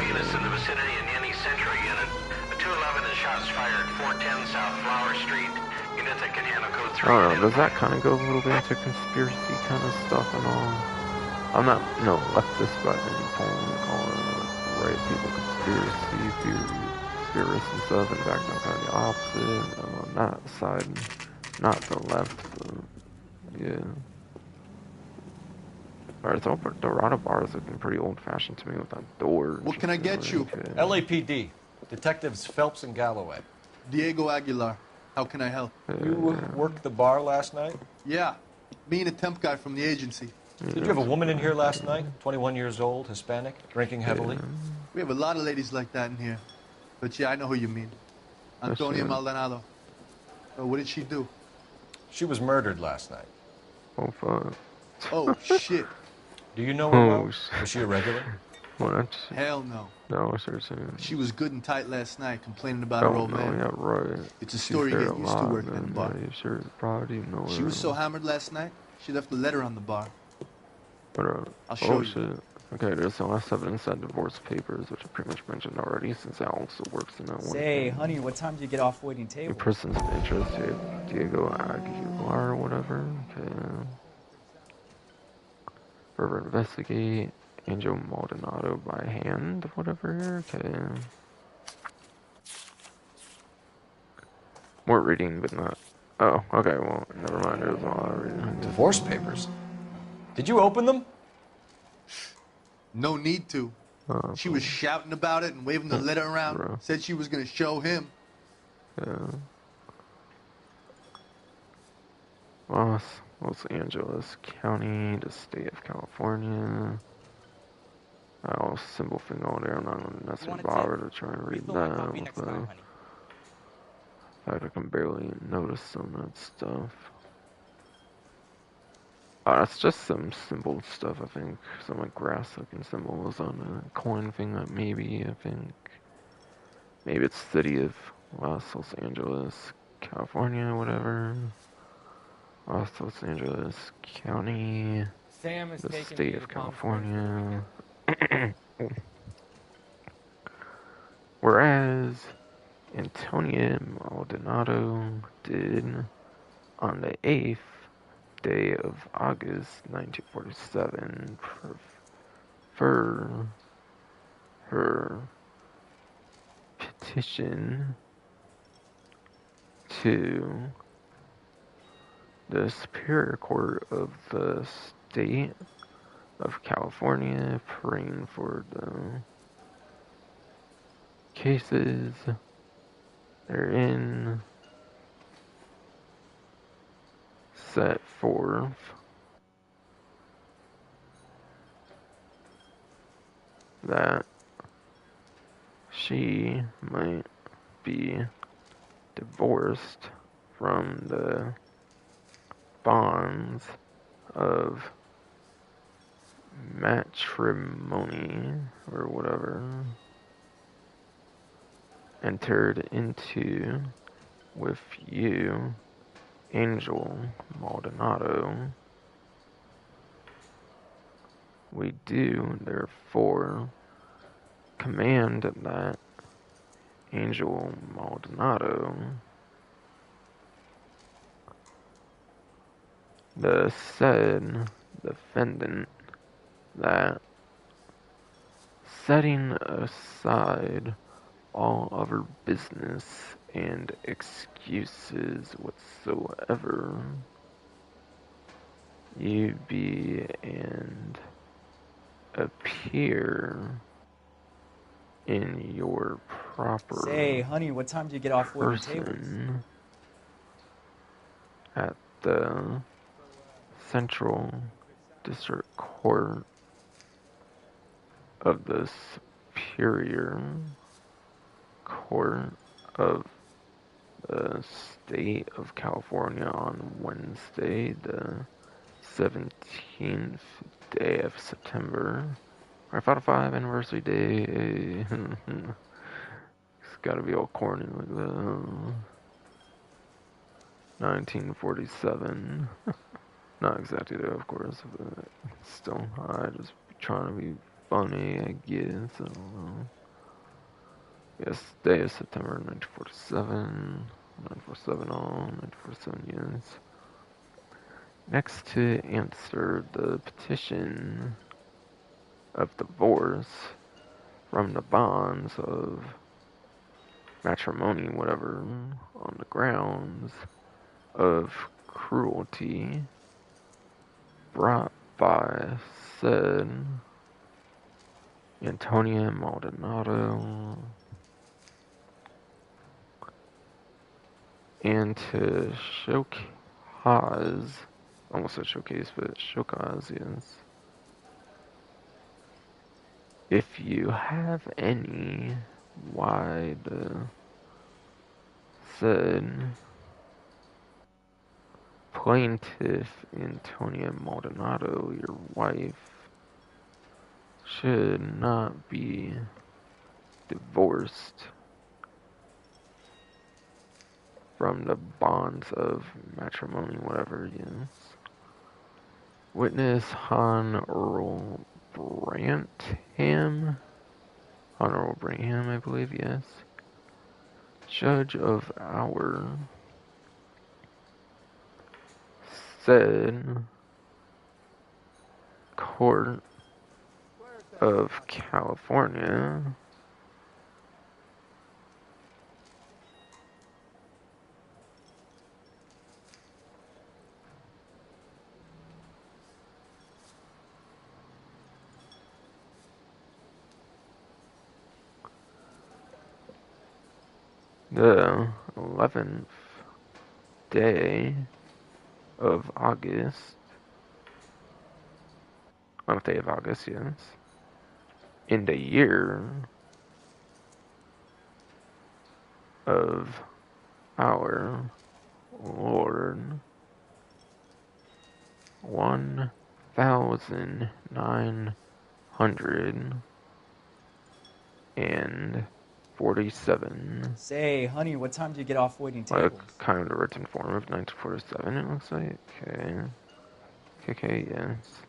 S5: units in the vicinity in any Central unit. A 211 and shots fired 410 South Flower Street. Units that can handle code 3.
S1: I don't know, does that kind of go a little bit into conspiracy kind of stuff and all? I'm not, leftist, but I think calling right people conspiracy theorists and stuff. In fact, I'm kind of the opposite. I'm on that side, not the left, but yeah. Alright, so Dorado Bar is looking pretty old-fashioned to me with that door.
S7: What can I get you?
S1: Okay.
S2: LAPD. Detectives Phelps and Galloway.
S17: Diego Aguilar. How can I help?
S2: You worked the bar last night?
S17: Yeah. Me and a temp guy from the agency.
S2: Did you have a woman in here last night? 21 years old, Hispanic, drinking heavily?
S17: We have a lot of ladies like that in here. But yeah, I know who you mean. Antonia Maldonado. Oh, what did she do?
S2: She was murdered last night.
S1: Oh, fuck.
S17: Oh, shit.
S2: Do you know her well? Was she a regular?
S1: What?
S17: Hell no.
S1: No, seriously.
S17: She was good and tight last night, complaining about her old man.
S1: Yeah, right.
S17: It's a story you get used to working in the bar.
S1: Sure, probably know
S17: she was so hammered last night, she left a letter on the bar. I'll show you.
S1: Shit. Okay, there's the last evidence that divorce papers, which I pretty much mentioned already, since that also works in that one.
S18: Say, honey, what time do you get off waiting table?
S1: A person's of interest, Diego Aguilar or whatever. Okay. Further investigate. Angel Maldonado by hand, whatever. Okay. More reading, but not. Oh, okay, well, never mind. There's a lot of reading.
S2: Divorce papers? Did you open them?
S17: No need to. She was shouting about it and waving the letter around. Said she was going to show him.
S1: Yeah. Los Angeles County, the state of California. I'll symbol thing all there. I'm not going to necessarily bother to try and read that. In fact, I can barely notice some of that stuff. That's just some symbol stuff, I think. Some like grass-looking symbols on a coin thing that maybe, I think. Maybe it's city of Los Angeles, California, whatever. Los Angeles County,
S18: Sam is
S1: the state of California. Whereas Antonia Maldonado did on the 8th day of August 1947 for her petition to the Superior Court of the State of California, praying for the cases therein set forth that she might be divorced from the bonds of matrimony or whatever entered into with you, Angel Maldonado. We do therefore command that Angel Maldonado, the said defendant, that setting aside all other business and excuses whatsoever, you be and appear in your proper
S18: Say, honey, what time do you get off waiting tables?
S1: At the Central District Court of the Superior Court of the State of California on Wednesday, the 17th day of September. Our 5 anniversary day. It's gotta be all corny like that. 1947. Not exactly there, of course, but still, I just trying to be funny, I guess. I don't know. Yes, day of September 1947. 947 all, 947 yes. Next to answer the petition of divorce from the bonds of matrimony, whatever, on the grounds of cruelty brought by said Antonia Maldonado, and to showcase, almost said showcase, but showcase, yes. If you have any, why the said plaintiff Antonia Maldonado, your wife, should not be divorced from the bonds of matrimony, whatever, yes. Witness Honorable Brantham, I believe, yes. Judge of our said Court of California the 11th day of August, 11th day of August, yes, in the year of our Lord 1947.
S18: Say, honey, what time do you get off waiting tables?
S1: Like, kind of the written form of 1947, it looks like. Okay, yes.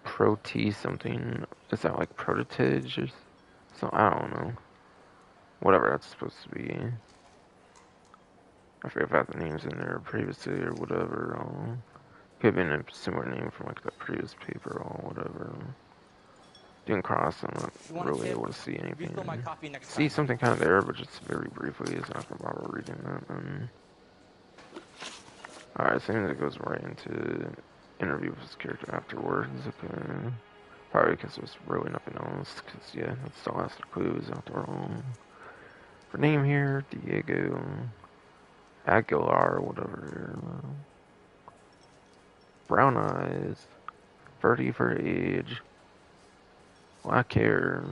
S1: Proti something. Is that like prototage or so? I don't know. Whatever that's supposed to be. I forget if I had the names in there previously or whatever. Could have been a similar name from like the previous paper or whatever. Doing cross, I'm not really able to see anything. See something kind of there, but just very briefly. It's not about reading that. Alright, so it goes right into interview with his character afterwards. Okay. Probably because there's really nothing else. Because, yeah, that's the last clues after all. For name here, Diego Aguilar, whatever. Brown eyes. 30 for age. Black hair.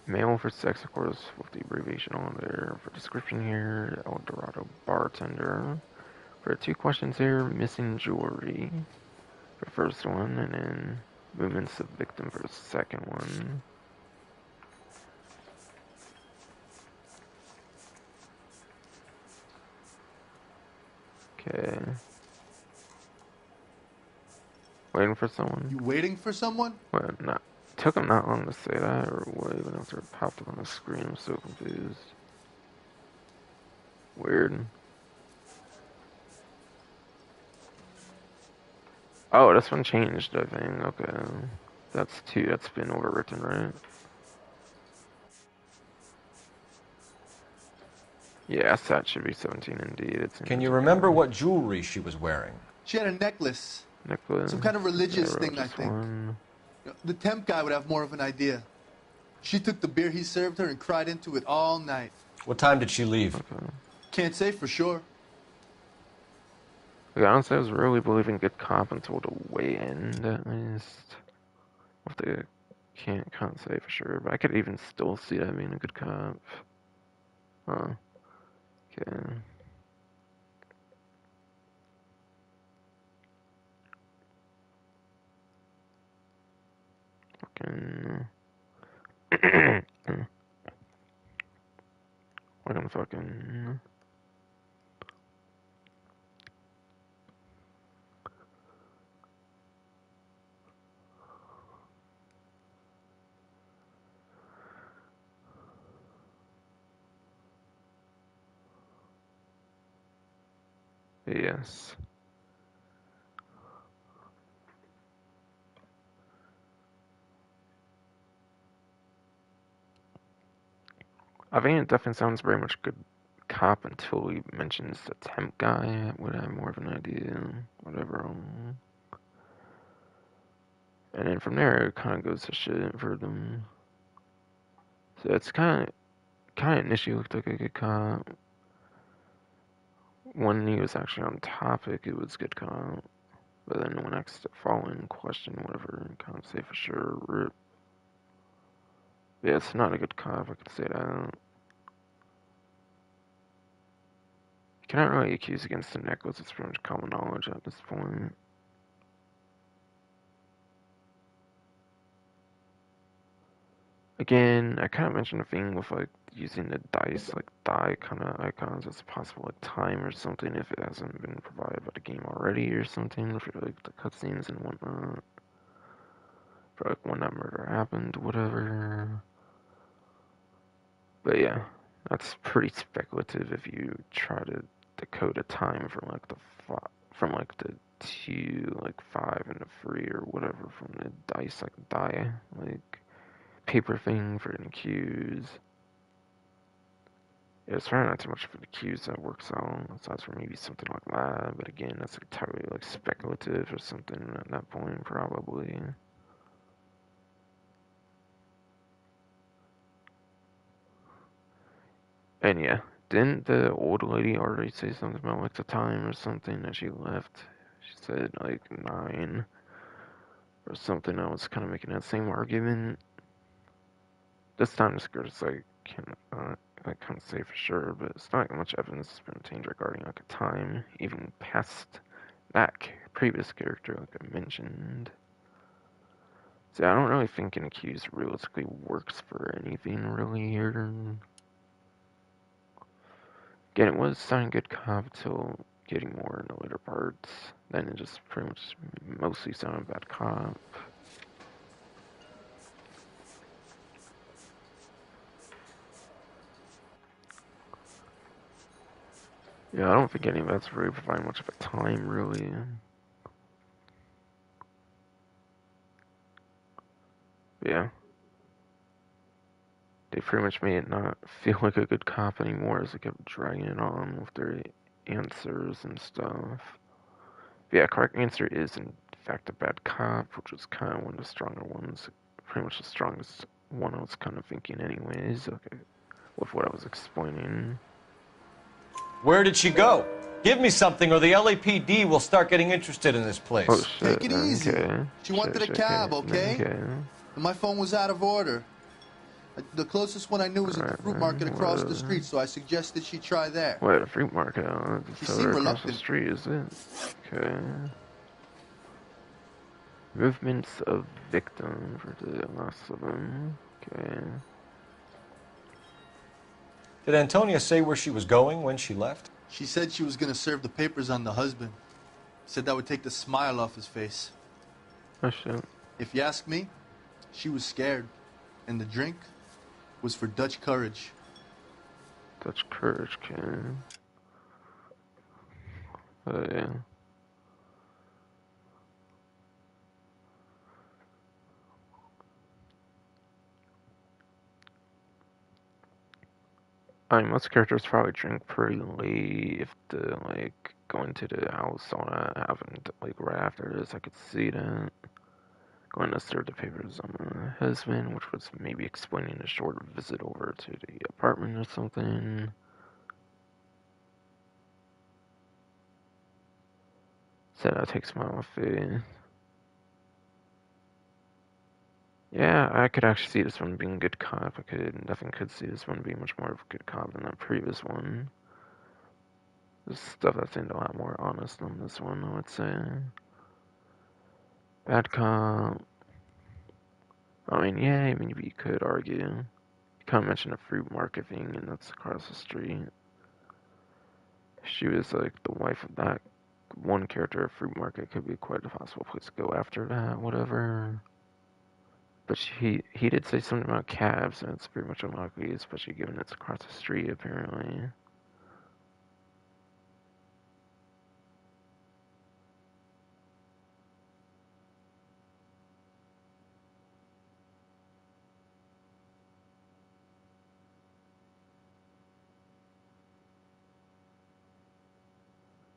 S1: Male for sex, of course, with the abbreviation on there. For description here, El Dorado bartender. For 2 questions here, missing jewelry for the first one, and then movements of victim for the second one. Okay. Waiting for someone?
S17: You waiting for someone?
S1: Well, not. Took him not long to say that, or what, even after it popped up on the screen. I'm so confused. Weird. Oh, this one changed, I think. Okay. That's 2. That's been overwritten, right? Yes, that should be 17 indeed.
S2: Can you remember what jewelry she was wearing?
S17: She had a necklace.
S1: Necklace.
S17: Some kind of religious thing, I think.
S1: One.
S17: The temp guy would have more of an idea. She took the beer he served her and cried into it all night.
S2: What time did she leave?
S1: Okay.
S17: Can't say for sure.
S1: Like, honestly, I was really believing good cop until the way end, at least. Can't say for sure, but I could even still see that being a good cop. Huh. Okay. Fucking... fucking... Yes. I think it definitely sounds very much good cop until he mentions the temp guy. I would have more of an idea. Whatever. And then from there, it kind of goes to shit for them. So it's kind of initially looked like a good cop. When he was actually on topic, it was good cop. But then when asked the following question, whatever, can't say for sure. Rip. Yeah, it's not a good cop, I could say that. You cannot really accuse against the necklace, it's pretty much common knowledge at this point. Again, I kind of mentioned a thing with like using the dice, like die kind of icons as a possible like time or something if it hasn't been provided by the game already or something for like the cutscenes and whatnot. For like when that murder happened, whatever. But yeah, that's pretty speculative if you try to decode a time from like the 2, like 5 and the 3 or whatever from the dice, like die, like paper thing for the cues. Yeah, it's probably not too much for the cues that works out, aside from maybe something like that, but again, that's entirely like speculative or something at that point, probably. And yeah, didn't the old lady already say something about like the time or something that she left? She said like 9 or something. I was kind of making that same argument. This time the script is like, I can't say for sure, but it's not like much evidence has been obtained regarding like a time, even past that previous character, like I mentioned. So I don't really think an accused realistically works for anything really here. Again, it was sounding good cop till getting more in the later parts. Then it just pretty much mostly sounded bad cop. Yeah, I don't think any of that's really providing much of a time, really. Yeah. They pretty much made it not feel like a good cop anymore as they kept dragging it on with their answers and stuff. But yeah, correct answer is in fact a bad cop, which was kind of one of the stronger ones. Pretty much the strongest one I was kind of thinking anyways, okay, with what I was explaining.
S2: Where did she go? Give me something or the LAPD will start getting interested in this place.
S1: Oh shit,
S17: Take it easy.
S1: okay.
S17: She wanted a cab, okay? And my phone was out of order. The closest one I knew was at the fruit market across the street, so I suggested she try there.
S1: Wait, a fruit market?
S17: She seemed reluctant.
S1: Across the street, is it? Okay. Movements of victim for the last of them. Okay.
S2: Did Antonia say where she was going when she left?
S17: She said she was going to serve the papers on the husband. Said that would take the smile off his face.
S1: Oh shit.
S17: If you ask me, she was scared. And the drink was for Dutch courage.
S1: Dutch courage, okay. Yeah. I mean, most characters probably drink pretty late if the, like, going to the house on that happened, like, right after this. I could see that. Going to start the papers on my husband, which was maybe explaining a short visit over to the apartment or something. Said I take smile off face. Yeah, I could actually see this one being a good cop. I definitely see this one being much more of a good cop than that previous one. There's stuff that seemed a lot more honest than this one, I would say. Bad cop. I mean, yeah, maybe you could argue. You kind of mentioned a fruit market thing, and that's across the street. She was like the wife of that one character. A fruit market could be quite a possible place to go after that, whatever. But he did say something about cabs, and it's pretty much unlikely, especially given it's across the street, apparently.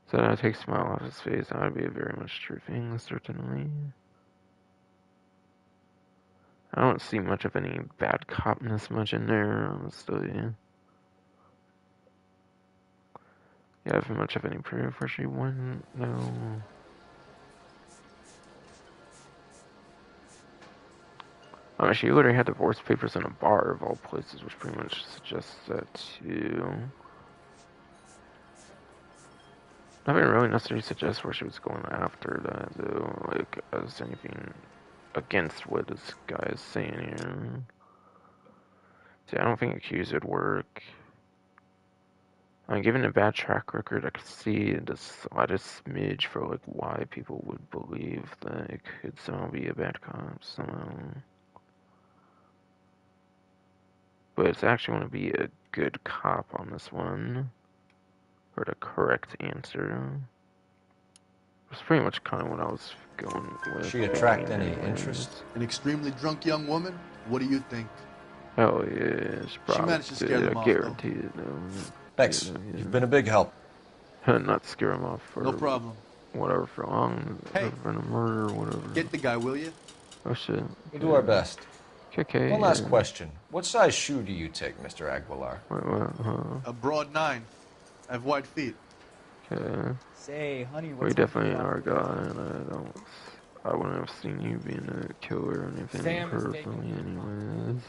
S1: So I take a smile off his face. That would be a very much true thing, certainly. I don't see much of any bad copness much in there, honestly. Yeah, have much of any proof where she wouldn't? No. I mean, she literally had divorce papers in a bar of all places, which pretty much suggests that too. Nothing really necessarily suggests where she was going after that, though, like, as anything against what this guy is saying here. See, I don't think accused would work. I mean, given a bad track record, I could see the slightest smidge for, like, why people would believe that it could somehow be a bad cop, somehow. But it's actually going to be a good cop on this one. Or the correct answer. It's pretty much kind of what I was going with.
S2: She attract any interest?
S17: An extremely drunk young woman? What do you think?
S1: Oh yeah,
S17: she managed to scare them off,
S1: guaranteed.
S2: Thanks. You've been a big help.
S1: Not scare them off for
S17: no problem.
S1: Whatever, for long,
S17: hey,
S1: for a murder or whatever.
S17: Get the guy, will you?
S1: Oh shit.
S2: We'll do our best.
S1: Okay.
S2: One last question. What size shoe do you take, Mr. Aguilar?
S1: What?
S17: A broad 9. I have wide feet.
S1: Okay.
S18: Say, honey,
S1: we definitely are guy, and I wouldn't have seen you being a killer or anything personally, anyways.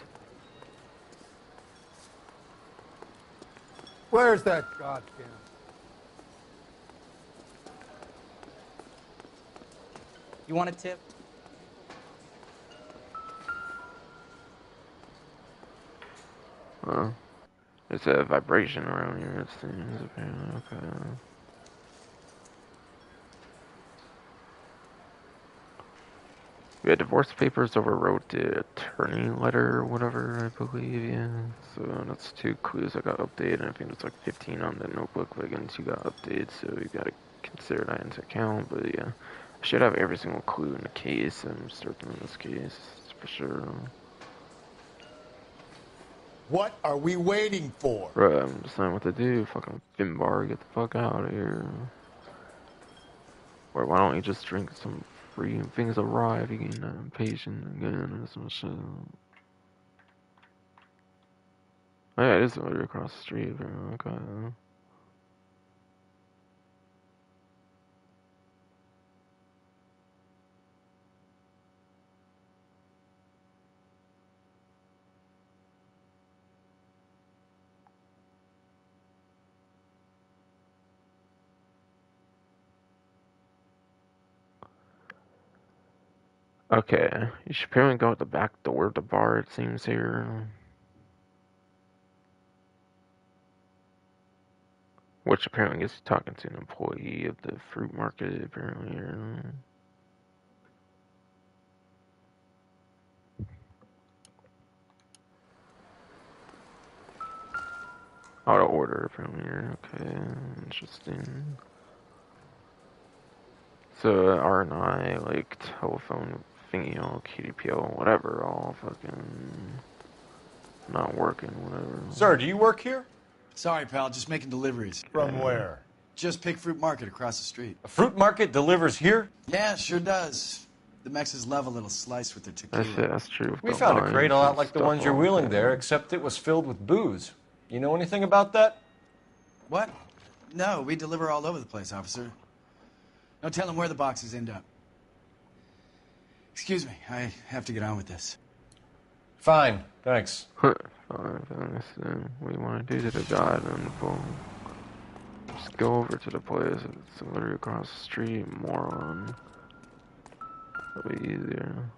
S19: Where's that goddamn?
S18: You want a tip?
S1: Well, there's a vibration around here, it seems, apparently. Okay. We had divorce papers overwrote the attorney letter or whatever, I believe, yeah. So that's 2 clues that got updated, and I think there's like 15 on the notebook, but again, 2 got updated, so you gotta consider that into account, but yeah. I should have every single clue in the case. I'm certain in this case, for sure.
S7: What are we waiting for?
S1: Bro, I'm deciding what to do. Fucking Finbar, get the fuck out of here. Or why don't you just drink some free things arrive? You get impatient again or some shit. Oh, yeah, it is literally across the street, bro. Okay. Okay, you should apparently go out the back door of the bar, it seems here. Which apparently is talking to an employee of the fruit market, apparently. Auto order, apparently. Okay, interesting. So R&I, like, telephone thingy, QDPO, whatever, all fucking not working, whatever.
S2: Sir, do you work here?
S14: Sorry, pal, just making deliveries.
S7: From where?
S14: Just pick Fruit Market across the street.
S2: A fruit market delivers here?
S14: Yeah, sure does. The Mexes love a little slice with their tequila.
S1: That's true.
S2: We found a crate a lot like the ones you're wheeling there, except it was filled with booze. You know anything about that?
S14: What? No, we deliver all over the place, officer. No telling where the boxes end up. Excuse me, I have to get on with this.
S2: Fine, thanks.
S1: Fine, thanks. What do you want to do to the guy on the phone? Just go over to the place. It's literally across the street, moron. That'll be easier.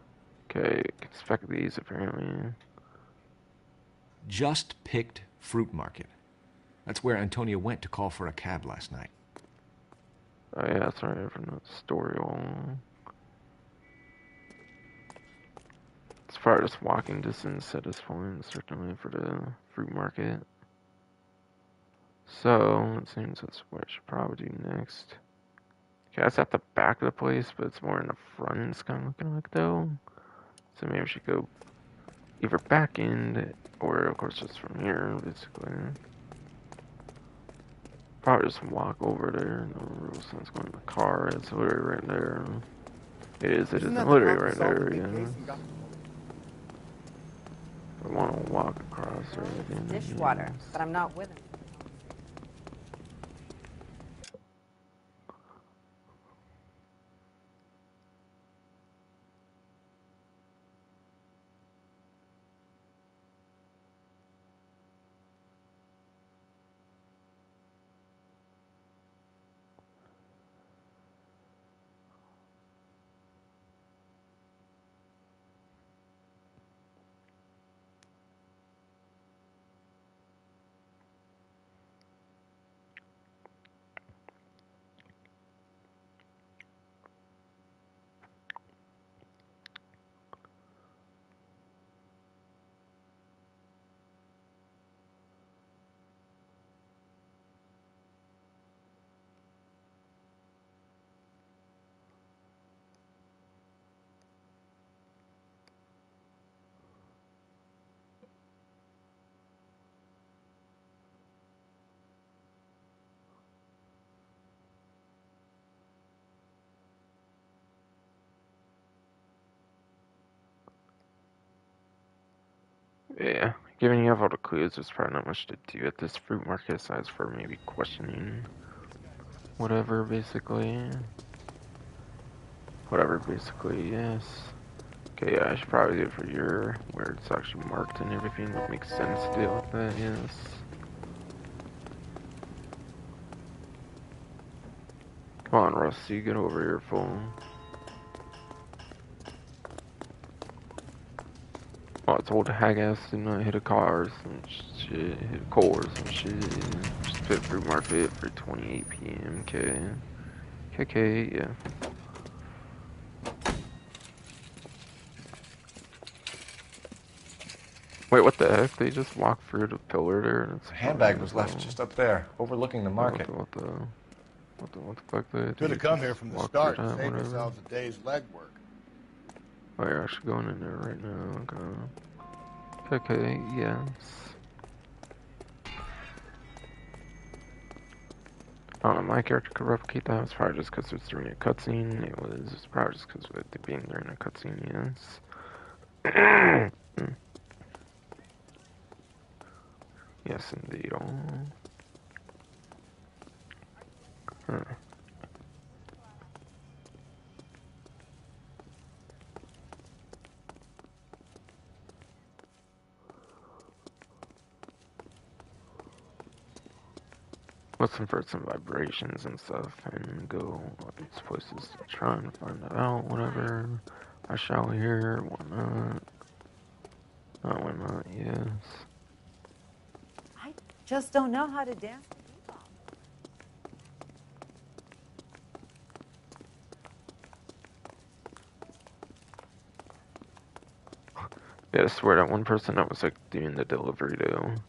S1: Okay, expect these apparently.
S10: Just picked Fruit Market. That's where Antonia went to call for a cab last night.
S1: Oh yeah, that's right from the story on. As far as walking distance at this point, certainly for the fruit market. So, it seems that's what I should probably do next. Okay, that's at the back of the place, but it's more in the front, it's kind of looking like, though. So maybe I should go either back end, or of course just from here, basically. Probably just walk over there, no real sense going in the car, it's literally right there. It is literally right there, yeah. I want to walk across or anything.
S19: Dishwater, but I'm not with him.
S1: Yeah, given you have all the clues, there's probably not much to do at this fruit market aside for maybe questioning whatever, basically. Whatever, basically, yes. Okay, yeah, I should probably do it for your, where it's actually marked and everything. That makes sense to deal with that, yes. Come on, Rusty, get over your phone. Oh, it's old hag-ass did not hit a car or some shit, hit a coal or some shit. Just hit fruit market for 28 p.m. Okay. Okay, yeah. Wait, what the heck? They just walked through the pillar there and it's...
S2: The handbag was left just up there, overlooking the market.
S1: What the fuck? They
S7: could have come here from the start and saved ourselves a day's legwork.
S1: Oh, you're actually going in there right now. Okay. Okay, yes. I don't know, my character could replicate that. It's probably just because it's during a cutscene. It's probably just because of it being during a cutscene, yes. Yes, indeed. Huh. Listen for some vibrations and stuff and go all these places to try and find that out, whatever. I shall hear, why not? Oh, why not, yes.
S19: I just don't know how to dance.
S1: Yeah, I swear that one person that was like doing the delivery to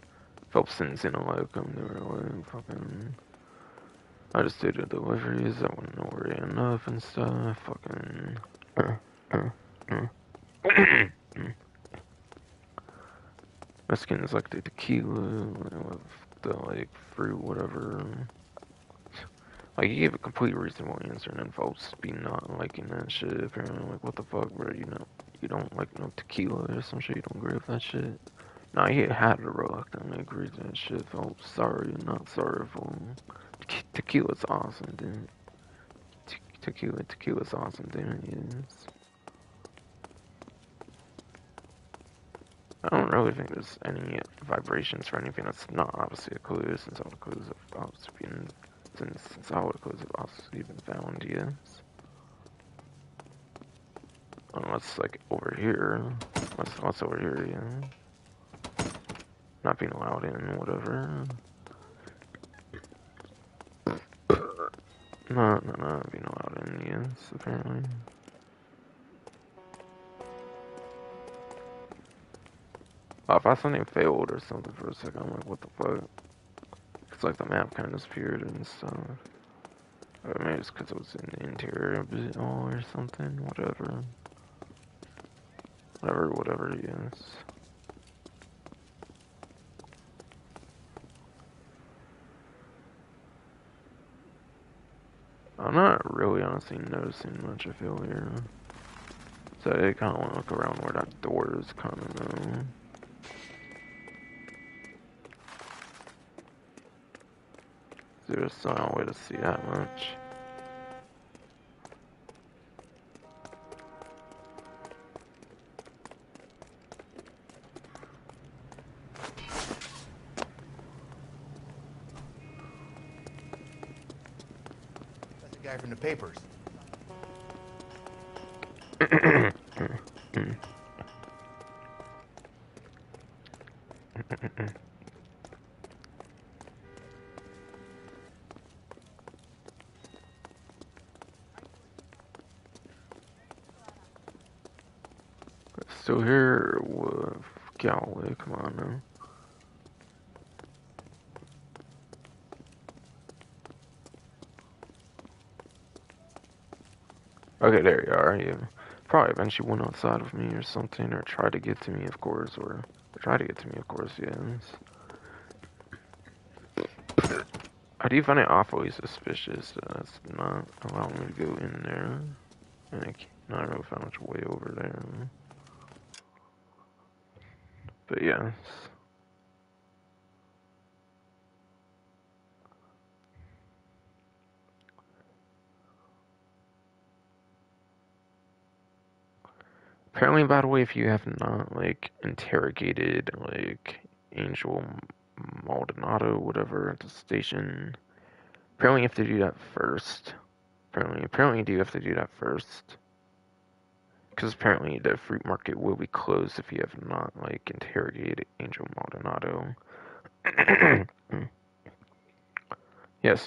S1: Phelpson's in a locum, they were like fucking... I just do the deliveries, I wouldn't know where they enough and stuff, fucking... My skin is like the tequila, the, like, fruit, whatever. Like, he gave a complete reasonable answer, and then folks be not liking that shit. Apparently, like, what the fuck, bro? You don't like no tequila or some shit. You don't agree with that shit. Nah, he had to reluctantly agree to that shit. Folks, sorry, not sorry for tequila's awesome, dude. Tequila's awesome, dude. Yes. I don't really think there's any vibrations for anything that's not obviously a clue, since all the clues have obviously been, since all the clues have obviously been found, yes. Unless, like, over here. What's over here, yeah. Not being allowed in, whatever. No, being allowed in, yes, apparently. Oh, if I something failed or something for a second, I'm like, what the fuck? It's like the map kind of disappeared and stuff. Or maybe it's because it was in the interior of it all or something, whatever. Whatever, yes. I'm not really honestly noticing much, I feel here. So I kind of want to look around where that door is, kind of though. There's no way to see that much.
S7: That's the guy from the papers.
S1: Still here with Galloway, come on now. Okay, there you are. You probably eventually went outside of me or something, or tried to get to me, of course, or tried to get to me, of course, yes. I do find it awfully suspicious that that's not allowing me to go in there. And I can't really find much way over there. But yes. Apparently, by the way, if you have not, like, interrogated, like, Angel Maldonado, whatever, at the station, apparently you have to do that first. Apparently you do have to do that first. Because apparently the fruit market will be closed if you have not, like, interrogated Angel Maldonado. Yes,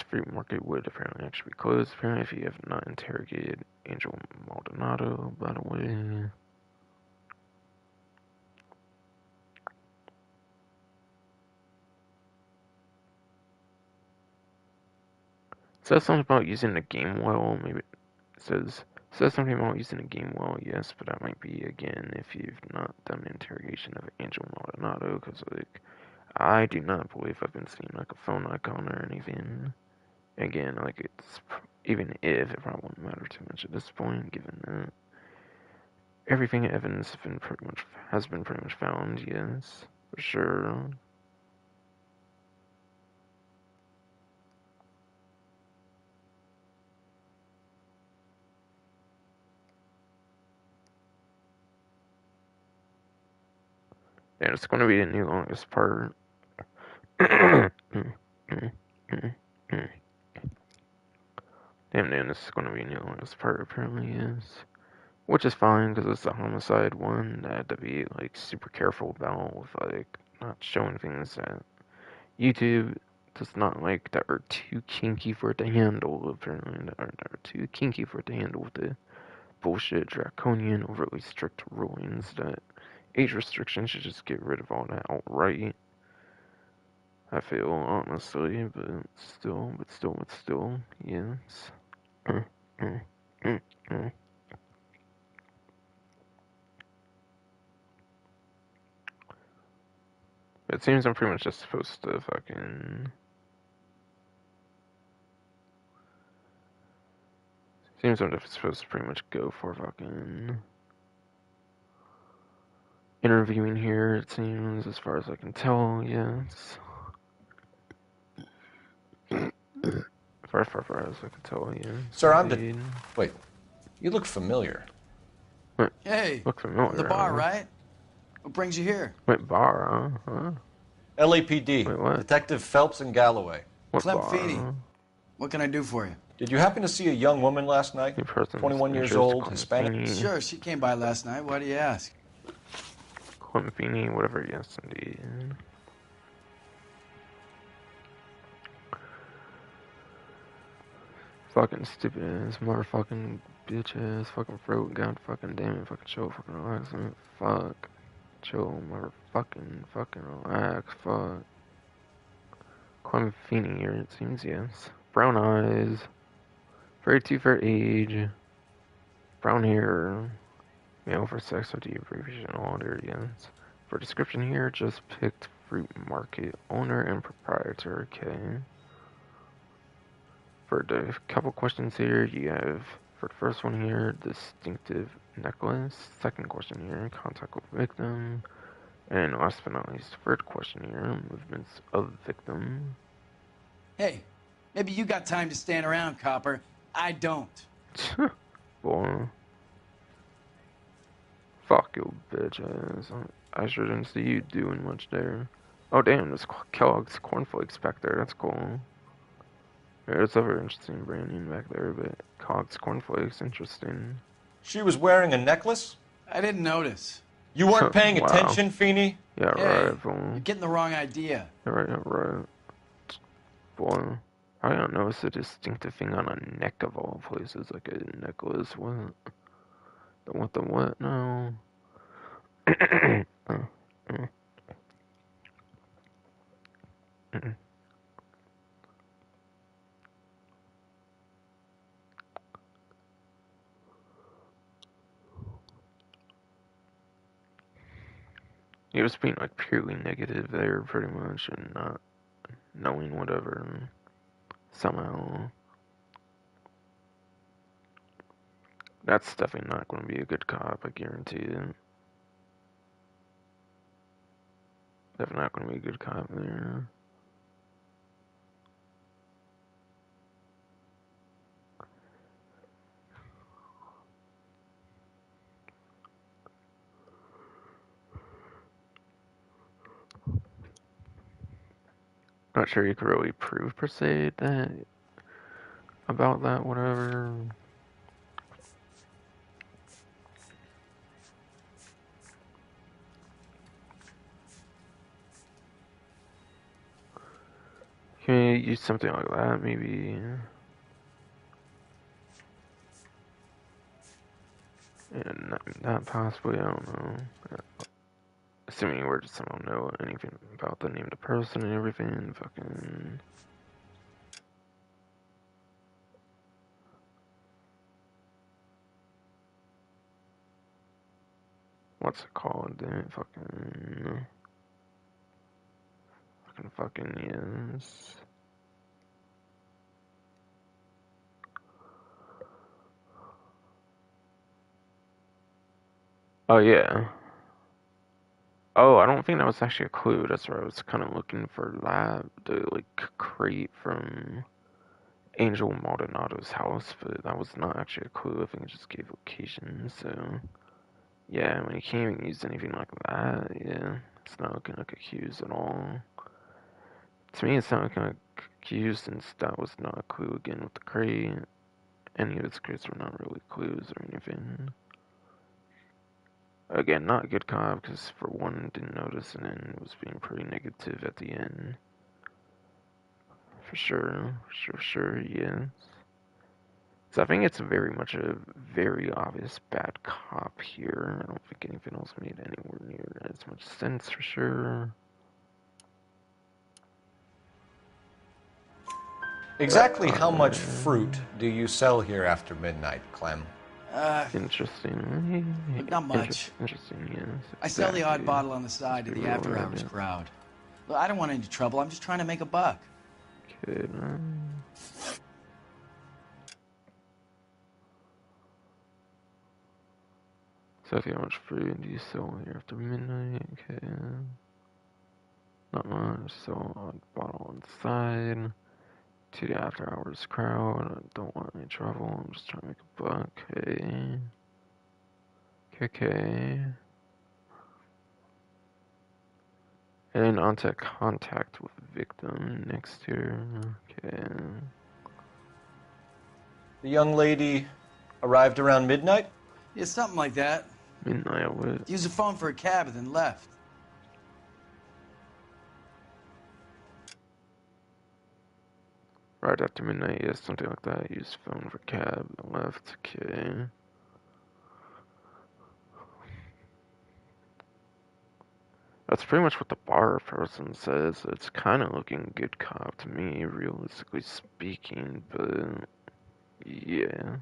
S1: fruit market would apparently actually be closed, apparently, if you have not interrogated Angel Maldonado, by the way. It says something about using the game well, maybe it says something about using the game well, yes, but that might be, again, if you've not done the interrogation of Angel Maldonado, because, like, I do not believe I've been seeing, like, a phone icon or anything. Again, like, it's, even if, it probably wouldn't matter too much at this point, given that everything evidence has been pretty much found, yes, for sure. Yeah, it's going to be the new longest part. Damn, this is going to be the new longest part, apparently, yes. Which is fine, because it's a homicide one that I had to be, like, super careful about with, like, not showing things that YouTube does not like, that are too kinky for it to handle, apparently, that are too kinky for it to handle with the bullshit, draconian, overly strict rulings that age restrictions should just get rid of all that outright. I feel, honestly, but still, yes. It seems I'm pretty much just supposed to fucking... Seems I'm just supposed to pretty much go for fucking... interviewing here, it seems, as far as I can tell, yes. Far as I can tell, yes.
S2: Sir, Wait, you look familiar.
S1: What?
S20: Hey,
S1: look familiar,
S20: the bar, right? What brings you here?
S1: Wait, bar, huh?
S2: LAPD.
S1: Wait, what?
S2: Detective Phelps and Galloway.
S20: Clem Feeney. What can I do for you?
S2: Did you happen to see a young woman last night? 21 years old, Hispanic?
S20: Sure, she came by last night. Why do you ask?
S1: Clem Feeney, whatever, yes, indeed. Fucking stupid ass, motherfucking bitch ass, fucking throat, god fucking damn it, fucking chill, fucking relax, man. Fuck. Chill, motherfucking, fucking relax, fuck. Clem Feeney here, it seems, yes. Brown eyes, 32 for age, brown hair, male for sex with the abbreviation order, yes. For description here, just picked fruit market owner and proprietor, okay. For the couple questions here, you have, for the first one here, distinctive necklace. Second question here, contact with victim. And last but not least, third question here, movements of victim.
S20: Hey, maybe you got time to stand around, copper. I don't.
S1: Boy. Fuck you, bitch ass. I sure didn't see you doing much there. Oh damn, there's Kellogg's cornflakes back there, that's cool. Yeah, it's a very interesting branding back there, but Kellogg's cornflakes, interesting.
S2: She was wearing a necklace?
S20: I didn't notice.
S2: You weren't paying
S1: Wow.
S2: attention, Feeney?
S1: Yeah,
S20: Hey,
S1: right, fool.
S20: You're getting the wrong idea.
S1: Yeah, right. Boy, I don't know, it's a distinctive thing on a neck of all places, like a necklace, what? The what? No. He was being like purely negative there, pretty much, and not knowing whatever. And somehow, that's definitely not going to be a good cop. I guarantee it. Definitely not going to be a good cop there. Not sure you could really prove per se that about that, whatever. Can you use something like that, maybe? And not possibly, I don't know. Assuming you were to somehow know anything about the name of the person and everything, fucking... What's it called? Damn it, fucking yes. Oh, yeah. Oh, I don't think that was actually a clue. That's where I was kind of looking for the like crate from Angel Maldonado's house, but that was not actually a clue. I think it just gave location. So yeah, when you can't even use anything like that, yeah, it's not looking like a Q's at all. To me, it's not looking like a Q since that was not a clue again with the crate. Any of its crates were not really clues or anything. Again, not a good cop, because for one, didn't notice, and then was being pretty negative at the end. For sure, yes. So I think it's very much a very obvious bad cop here. I don't think anything else made anywhere near as much sense, for sure.
S2: Exactly how much fruit do you sell here after midnight, Clem?
S1: Interesting.
S20: Not much.
S1: Interesting, yes.
S20: I sell the odd bottle on the side to the after-hours crowd. Look, I don't want any trouble. I'm just trying to make a buck.
S1: Okay, man. So how much food do you sell here after midnight? Okay. Not much, so a bottle inside. To the after hours crowd. I don't want any trouble. I'm just trying to make a buck. Okay. Okay. And then onto contact with victim next here. Okay.
S2: The young lady arrived around midnight?
S20: Yeah, something like that.
S1: Midnight what?
S20: Used the phone for a cab and then left.
S1: Right after midnight, yes, something like that. Used phone for cab and left. Okay. That's pretty much what the bar person says. It's kind of looking good cop to me, realistically speaking, but yeah.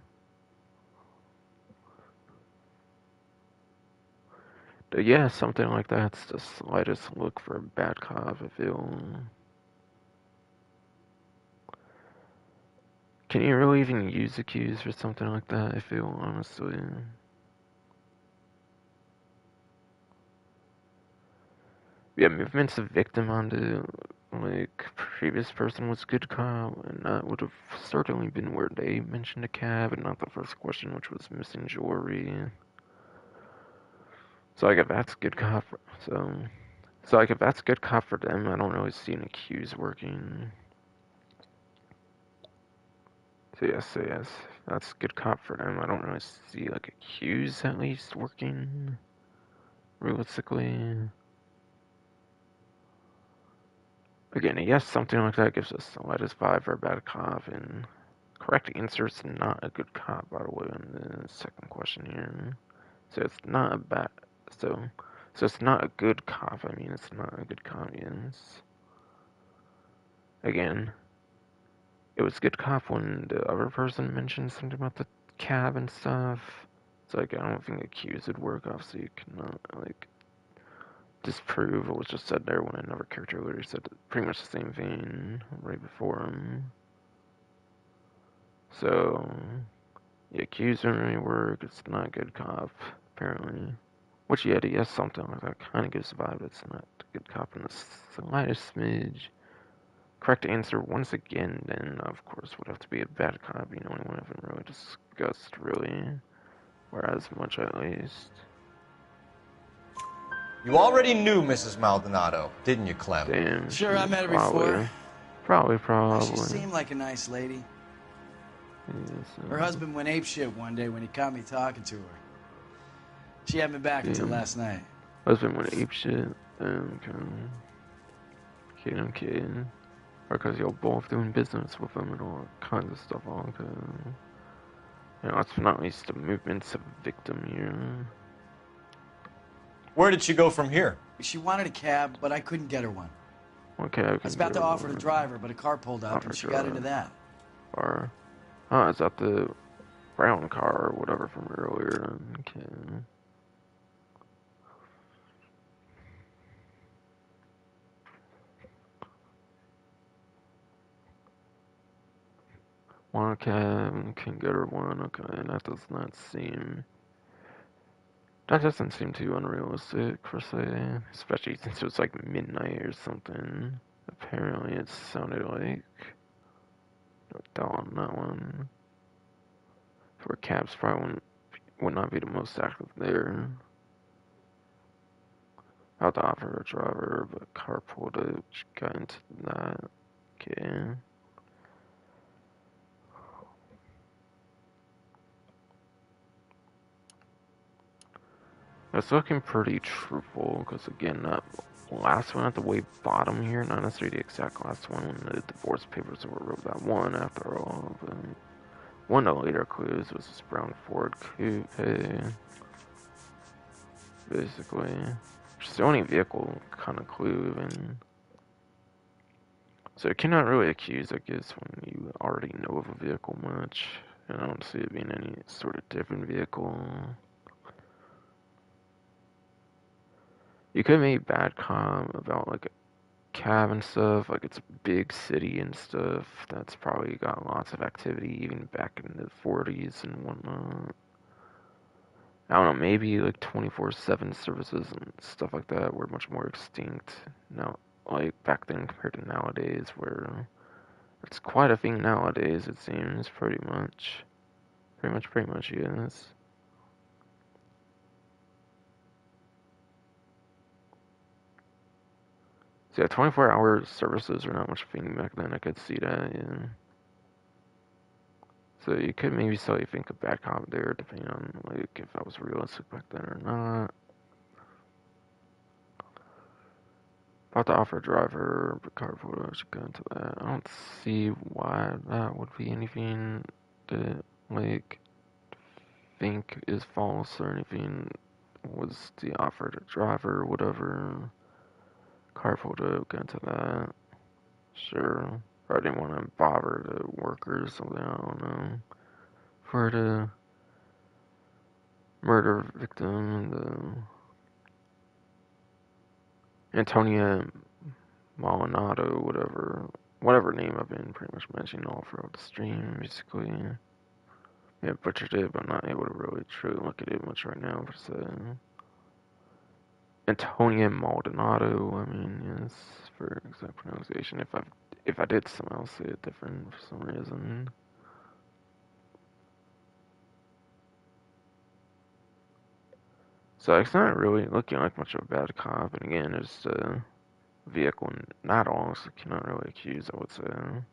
S1: But yeah, something like that's the slightest look for a bad cop, I feel. Can you really even use accused for something like that, I feel, honestly? Yeah, movements of victim onto, like, previous person was good cop, and that would have certainly been where they mentioned a cab, and not the first question, which was missing jewelry. So, like, if that's good cop, so like, if that's good cop for them, I don't really see an accused working. So yes, that's good cop for them. I don't really see, like, accused, at least, working, realistically. Again, yes, something like that gives us the lightest vibe for a bad cop, and correct answer is not a good cop, by the way, in the second question here. So it's not a bad, so it's not a good cop, I mean, it's not a good cop, yes. Again, it was good cop when the other person mentioned something about the cab and stuff. It's like, I don't think accused would work, obviously you cannot, like, disprove what was just said there when another character literally said pretty much the same thing right before him. So, the accused didn't really work, it's not a good cop, apparently. Which, yeah, yes, something like that kind of gives the vibe it's not a good cop in the slightest smidge. Correct answer, once again, then, of course, would have to be a bad cop, you know, anyone haven't really discussed, really. Whereas much, at least.
S2: You already knew Mrs. Maldonado, didn't you, Clem?
S1: Damn.
S20: Sure, I met her before.
S1: Probably.
S20: She seemed like a nice lady.
S1: Yes,
S20: her husband went apeshit one day when he caught me talking to her. She had me back until last night.
S1: Husband went apeshit? Okay. Or because you're both doing business with him and all kinds of stuff. Okay. You know, last but not least, the movements of a victim here.
S2: Where did she go from here?
S20: She wanted a cab, but I couldn't get her one.
S1: Okay,
S20: I was about to offer to drive her, but a car pulled up and she got into that.
S1: Car. Oh, is that the brown car or whatever from earlier? Okay. One cab, can get her one. Okay, that does not seem. That doesn't seem too unrealistic, per se. Especially since it was like midnight or something. Apparently, it sounded like. No doubt on that one. For cabs, probably would not be the most active there. I had to offer a driver, but car pulled out, got into that. Okay. It's looking pretty truthful, because again, that last one at the way bottom here, not necessarily the exact last one when the divorce papers were wrote, that one after all, but one of the later clues was this brown Ford coupe, basically. It's the only vehicle kind of clue, and so you cannot really accuse, I guess, when you already know of a vehicle much, and I don't see it being any sort of different vehicle. You could make bad com about like cab and stuff, like it's a big city and stuff. That's probably got lots of activity, even back in the 40s and whatnot. I don't know, maybe like 24/7 services and stuff like that were much more extinct now, like back then compared to nowadays, where it's quite a thing nowadays, it seems, pretty much, yes. So yeah, 24-hour services are not much a thing back then, I could see that, yeah. So you could maybe slightly think of bad cop there, depending on like if that was realistic back then or not. About to offer a driver, but car photo, I should go into that. I don't see why that would be anything that like think is false or anything. Was the offer to driver, whatever. Car photo, go into that. Sure. I didn't want to bother the workers or something, I don't know. For the murder victim, the Antonia Maldonado, whatever name I've been pretty much mentioning all throughout the stream, basically. Yeah, butchered it, but I'm not able to really truly look at it much right now, per se. Antonia Maldonado, I mean, yes, for exact pronunciation, if I did somehow say it different for some reason. So it's not really looking like much of a bad cop, and again, it's a vehicle not all, so cannot really accuse, I would say.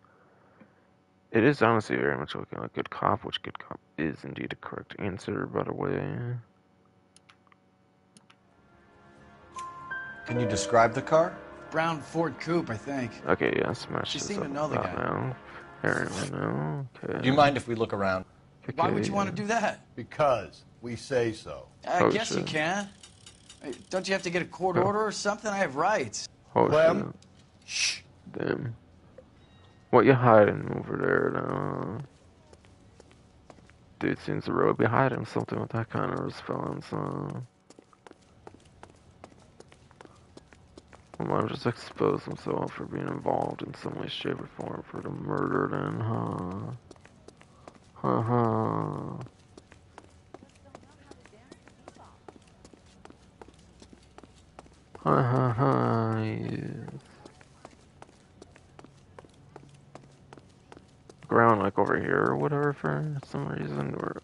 S1: It is honestly very much looking like good cop, which good cop is indeed the correct answer, by the way.
S2: Can you describe the car?
S20: Brown Ford Coupe, I think.
S1: Okay, yeah, smash
S20: She
S1: this
S20: seemed
S1: up
S20: to know the guy.
S1: now. Apparently, no. Okay.
S2: Do you mind if we look around?
S1: Okay,
S20: Why would you want to do that?
S7: Because we say so.
S20: I guess you can. Don't you have to get a court order or something? I have rights.
S1: Oh,
S7: Clem?
S1: shit. Damn. What you hiding over there now? Dude seems to really be hiding something with that kind of response, huh? Well, might just expose himself for being involved in some way, shape, or form for the murder then, huh? Ha. Yes. Around like over here or whatever for some reason, or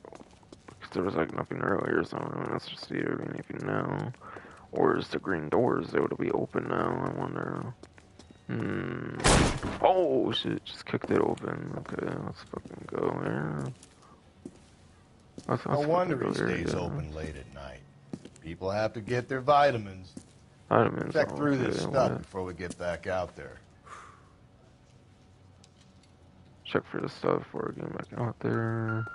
S1: because there was like nothing earlier, so I don't know, let's just see if there's anything now. Or is the green doors able to be open now? I wonder. Oh shit! Just kicked it open. Okay, let's fucking go there.
S7: No wonder he stays open late at night. People have to get their vitamins. Check through this stuff before we get back out there.
S1: Check for the stuff before we get back out there.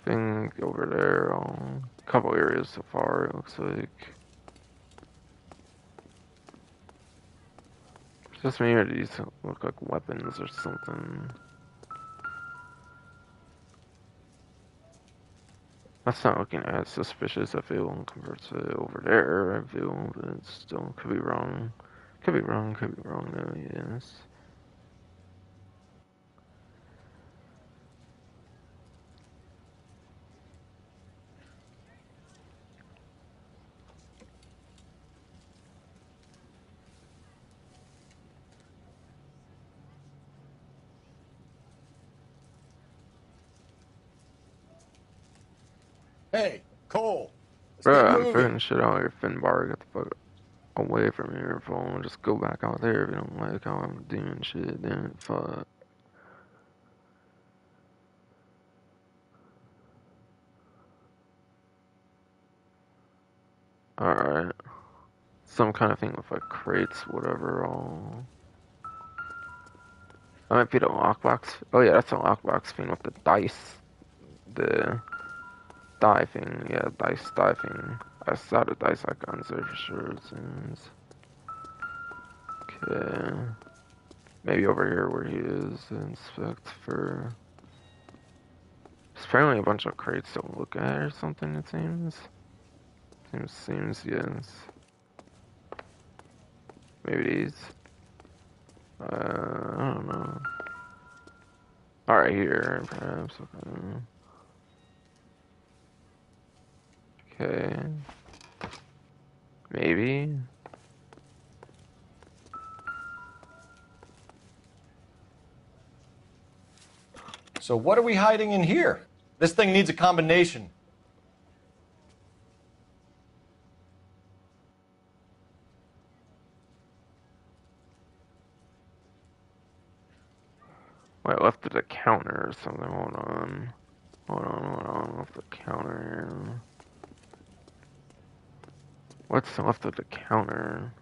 S1: Thing over there, a couple areas so far, it looks like. Just maybe these look like weapons or something. That's not looking as suspicious, I feel, compared to over there, I feel, but it still could be wrong. Could be wrong though, yes.
S7: Hey, Cole.
S1: Bro, I'm figuring shit out here, Finbar. Get the fuck away from your phone. Just go back out there if you don't like how I'm doing shit. Then fuck. Alright. Some kind of thing with like crates, whatever. That might be the lockbox. Oh yeah, that's a lockbox thing with the dice. The die thing. Yeah, die thing. I saw the dice icons there for sure, it seems. Okay. Maybe over here where he is, inspect apparently a bunch of crates to look at or something, it seems. Seems, yes. Maybe these. I don't know. Alright, here, perhaps. Okay. Maybe.
S2: So what are we hiding in here? This thing needs a combination.
S1: Wait, I left it at the counter or something. Hold on. Left the counter here. What's left at the counter?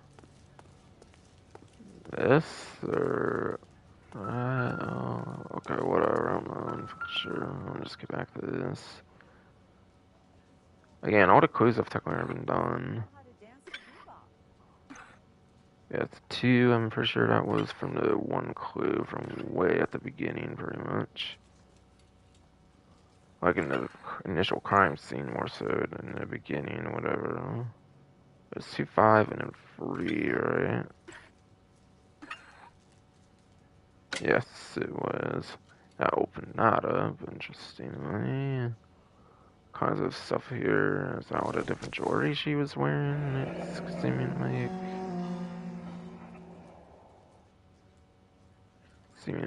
S1: This or okay, whatever. I'm not sure. I'll just get back to this. Again, all the clues have technically been done. Yeah, it's 2. I'm pretty sure that was from the 1 clue from way at the beginning, pretty much. Like in the initial crime scene, more so than the beginning, whatever. It's 2, 5, and then 3, right? Yes, it was. I opened that up, interestingly. Kinds of stuff here. Is that what a different jewelry she was wearing? It's seeming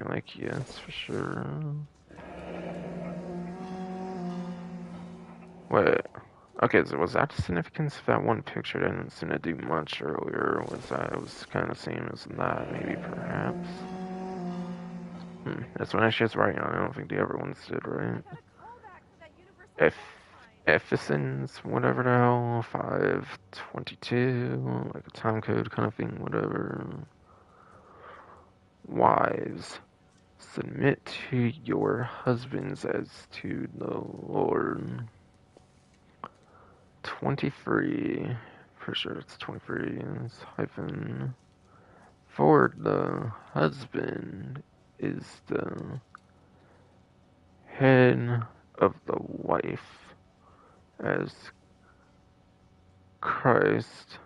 S1: like yes, for sure. Wait. Okay, so was that the significance of that one picture that didn't seem to do much earlier? Was that it was kind of same as that, maybe, perhaps? That's when I was writing on. I don't think the other ones did, right? Ephesus, whatever the hell, 522, like a time code kind of thing, whatever. Wives, submit to your husbands as to the Lord. 23, for sure it's 23, it's hyphen. For the husband is the head of the wife, as Christ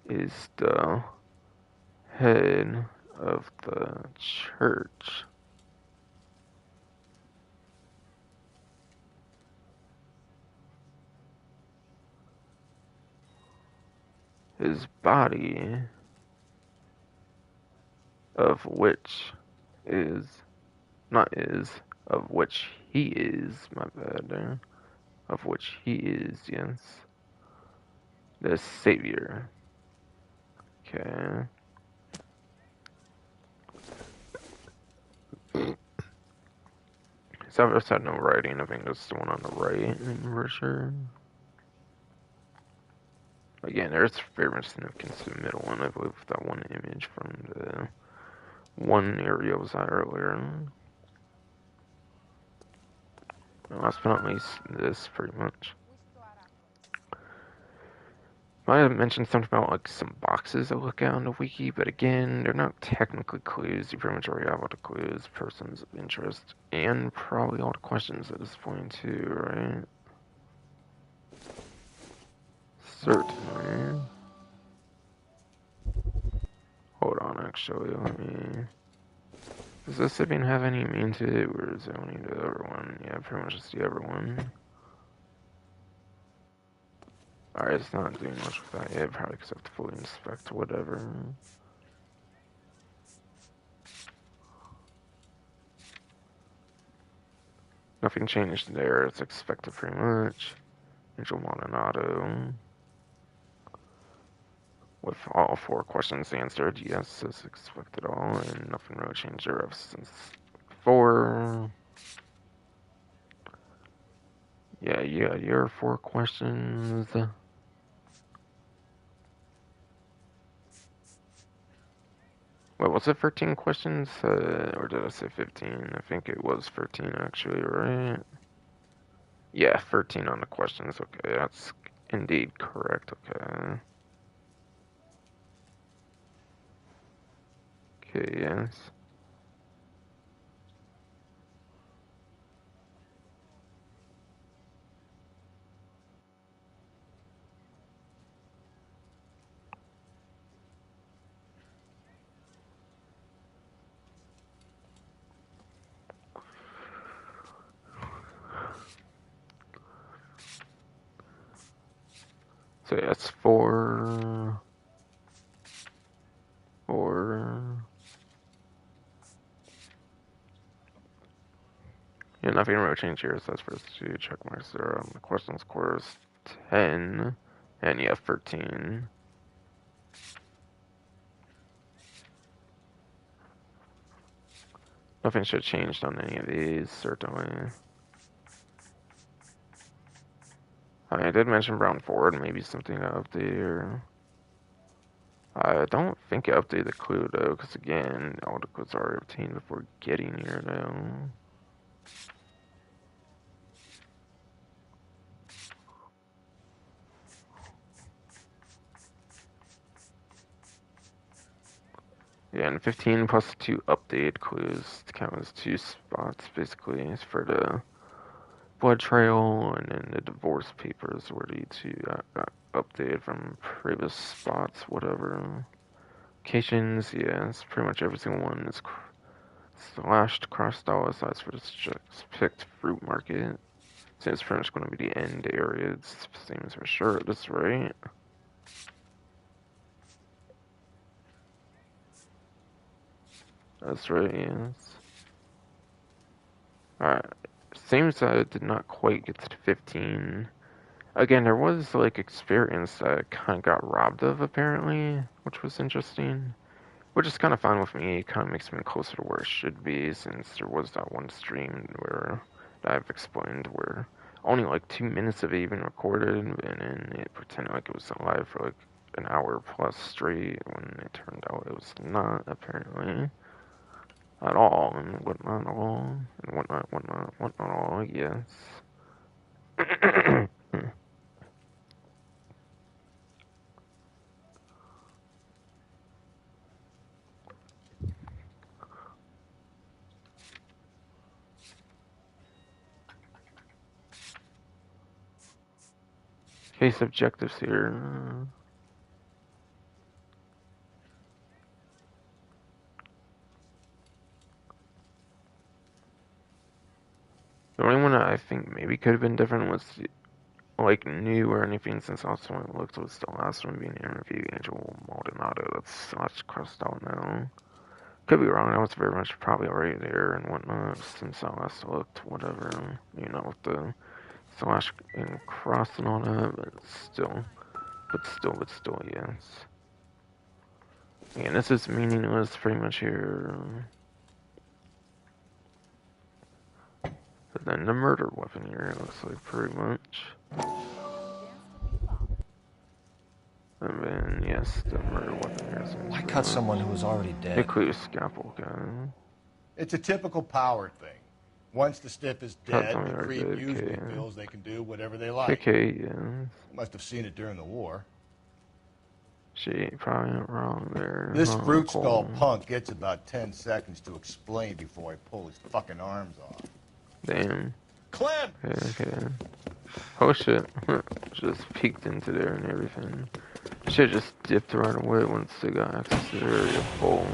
S1: is the head of the church. His body, of which is, not is, of which he is, my bad, of which he is, yes, the Savior. Okay. So I've just had no writing. I think that's the one on the right, for sure. Again, there's very much significance to the middle one. I believe that one image from the one area was at earlier. And last but not least, this pretty much. I have mentioned something about like some boxes to look at on the wiki, but again, they're not technically clues. You pretty much already have all the clues, persons of interest, and probably all the questions at this point too, right? Certainly. Hold on, actually, let me... Does this even have any mean to it, or is it only the other one? Yeah, pretty much just the other one. Alright, it's not doing much with that yet, probably because I have to fully inspect whatever. Nothing changed there, it's expected pretty much. Angel Mononado. With all 4 questions answered, yes, as expected all, and nothing really changed there ever since 4. Yeah, your 4 questions. Wait, was it 13 questions? Or did I say 15? I think it was 13 actually, right? Yeah, 13 on the questions. Okay, that's indeed correct. Okay. Okay, yes. So that's 4. Yeah, nothing really changed here. So that's first 2 check marks there. The question score is 10, and yeah, 13. Nothing should have changed on any of these, certainly. I did mention Brown Ford, maybe something to update here. I don't think I updated the clue though, because again, all the clues are obtained before getting here now. Yeah, and 15 plus 2 updated clues count as 2 spots, basically, for the blood trail, and then the divorce papers were the 2 that got updated from previous spots, whatever. Locations, yeah, it's pretty much every single one is slashed, crossed out, aside for this picked fruit market. So it's pretty much going to be the end area, it seems for sure, that's right. That's right, yes. Alright, seems that it did not quite get to 15. Again, there was, like, experience that kind of got robbed of, apparently, which was interesting. Which is kind of fine with me, it kind of makes me closer to where it should be, since there was that one stream where, that I've explained, where only, like, 2 minutes of it even recorded, and then it pretended like it was alive for, like, an hour plus straight, when it turned out it was not, apparently. At all, and whatnot all, and whatnot all, yes. Case objectives here. The only one that I think maybe could have been different was, like, new or anything, since also when it looked was the last one being interviewed, Angel Maldonado. That's crossed out now. Could be wrong, I was very much probably already there and whatnot, since I last looked, whatever, you know, with the slash and cross and all that, but still, yes. And this is meaningless pretty much here. But then the murder weapon here, it looks like, pretty much. And then, yes, the murder weapon here.
S2: Why cut someone who was already dead?
S1: Include a scalpel gun.
S7: It's a typical power thing. Once the stiff is dead, the creep usually feels they can do whatever they like.
S1: Okay, yeah.
S7: Must have seen it during the war.
S1: She probably not wrong there.
S7: This fruit skull punk gets about 10 seconds to explain before I pull his fucking arms off.
S1: Damn.
S7: Clem!
S1: Okay. Oh shit. Just peeked into there and everything. Should've just dipped right away once they got access to the area full.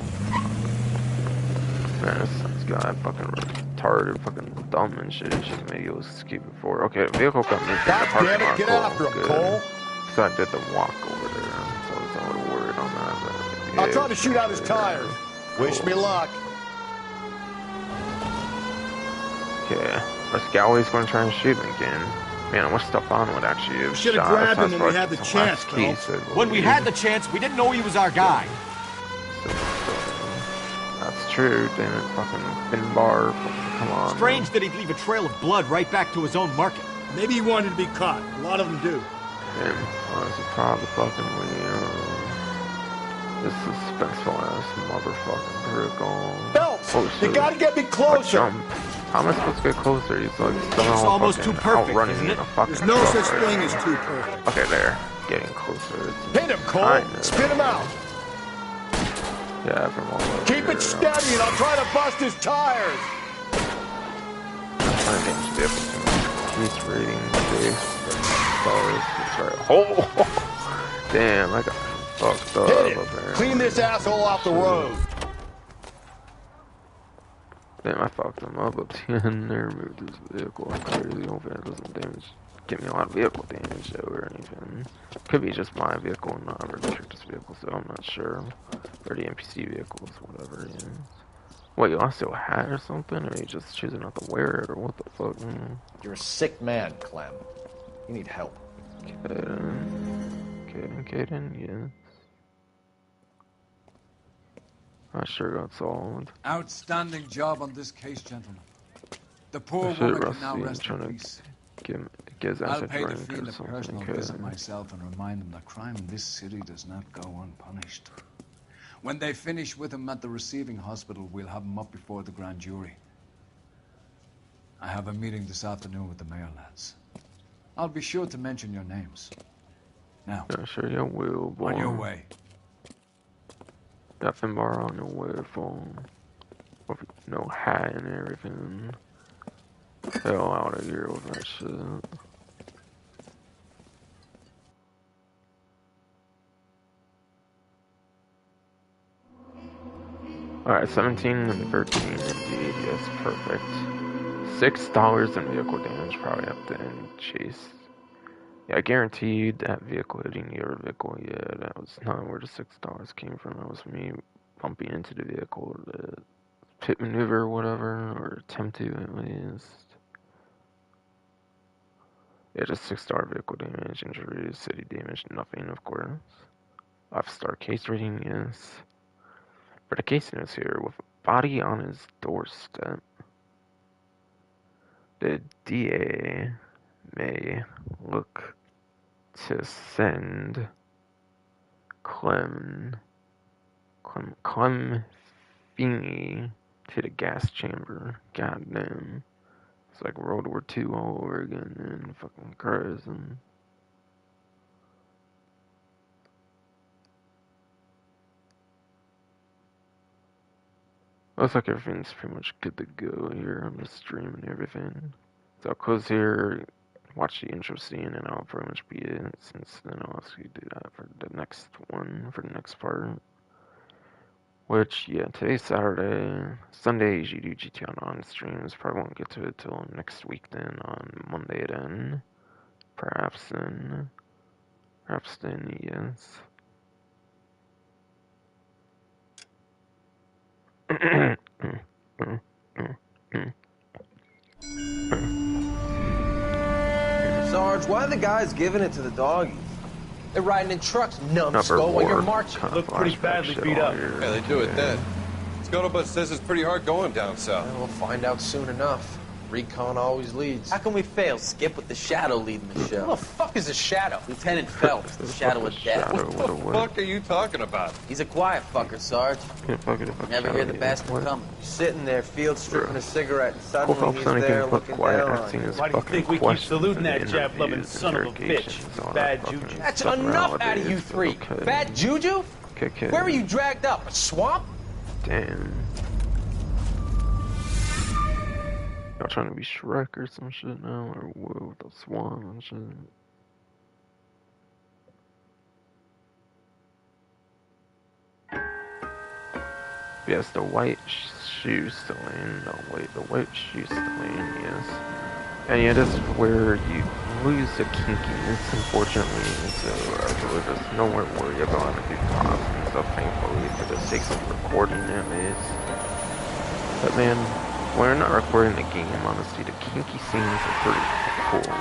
S1: Man, this guy fucking retarded, fucking dumb and shit. He should maybe escape before. Okay, the vehicle got moved in the parking lot.
S7: Get after him, Cole!
S1: So I did the walk over there, so I was a little worried on that. But yeah,
S7: I'll try to shoot out his tires. Wish me luck.
S1: Okay, our Scally's going to try and shoot him again. Man, I wish Stefan would actually have
S4: should have grabbed him when we had the chance,
S10: When we had the chance, we didn't know he was our guy.
S1: That's true, damn it, fucking Finbar, come on.
S10: Strange that he'd leave a trail of blood right back to his own market.
S4: Maybe he wanted to be caught. A lot of them do.
S1: Damn, honestly, probably fucking this suspenseful ass motherfucking prickle.
S7: Phelps, you gotta get me closer.
S1: How am I supposed to get closer? He's like
S10: somehow almost too perfect,
S1: isn't it?
S4: There's no such thing as too perfect.
S1: Okay, there. Getting closer.
S7: Hit him, Cole. Spin him out.
S1: Yeah, from all over.
S7: Keep it steady and I'll try to bust his tires.
S1: I think stiff. He's reading base. Oh! Damn, I got fucked up.
S7: Hit it. Clean this asshole off the road.
S1: Damn, I fucked him up at the end there, moved his vehicle like crazy, hopefully that doesn't damage give me a lot of vehicle damage though or anything. Could be just my vehicle, not a restricted vehicle, so I'm not sure. Or the NPC vehicles, whatever it is. What, you lost your hat or something? Or you just choosing not to wear it, or what the fuck?
S2: You're a sick man, Clem. You need help.
S1: Caden, yes. I sure got solved.
S14: Outstanding job on this case, gentlemen. The poor woman can now rest in peace. I'll pay the fiend a personal visit myself and remind him that crime in this city does not go unpunished. When they finish with him at the receiving hospital, we'll have him up before the grand jury. I have a meeting this afternoon with the mayor, lads. I'll be sure to mention your names. Now,
S1: sure you will, boy.
S14: On your way.
S1: Got Finbar on your way for no hat and everything. Hell out of here with that shit. Alright, 17 and 13 indeed, yes, perfect. $6 in vehicle damage, probably have to end chase. Yeah, guaranteed that vehicle hitting your vehicle, yeah, that was not where the $6 came from, that was me bumping into the vehicle, the pit maneuver or whatever, or attempt to at least. Yeah, just $6 vehicle damage, injuries, city damage, nothing, of course. 5-star case rating, yes. But the case notes here, with a body on his doorstep, the DA may look to send Clem Feeney to the gas chamber. Goddamn. It's like World War II all over again, man. Fucking Christ. Looks like everything's pretty much good to go here on the stream and everything. So I'll close here, watch the intro scene, and I'll pretty much be it, since then I'll also do that for the next one, for the next part. Which, yeah, today's Saturday. Sunday, you do GTA on streams. Probably won't get to it till next week then, on Monday then. Perhaps then, yes.
S6: Sarge, why are the guys giving it to the doggies? They're riding in trucks, numbskull, while you're marching.
S15: Look pretty badly beat up.
S21: Yeah, they do it then. Scuttlebutt says it's pretty hard going down south.
S6: Well, we'll find out soon enough. Recon always leads. How can we fail, Skip, with the Shadow leading the show? Who the fuck is a Shadow? Lieutenant Phelps, the Shadow of Death.
S21: What the fuck are you talking about?
S6: He's a quiet fucker, Sarge. Never hear the bastard coming. Sitting there, field stripping a cigarette, and suddenly he's there looking down on you.
S15: Why do you think we keep saluting that jab-loving son of a bitch? Bad juju.
S6: That's enough out of you three. Bad juju? Where were you dragged up? A swamp?
S1: Damn. Y'all trying to be Shrek or some shit now, or what, with the swan and shit. Yes, the white shoe still in. No, wait, the white shoe still in, yes. And yeah, this is where you lose the kinkiness, unfortunately, so there's nowhere to worry about having to do props and stuff, thankfully, for the sake of recording at least. But man, when we're not recording the game, honestly, the kinky scenes are pretty cool.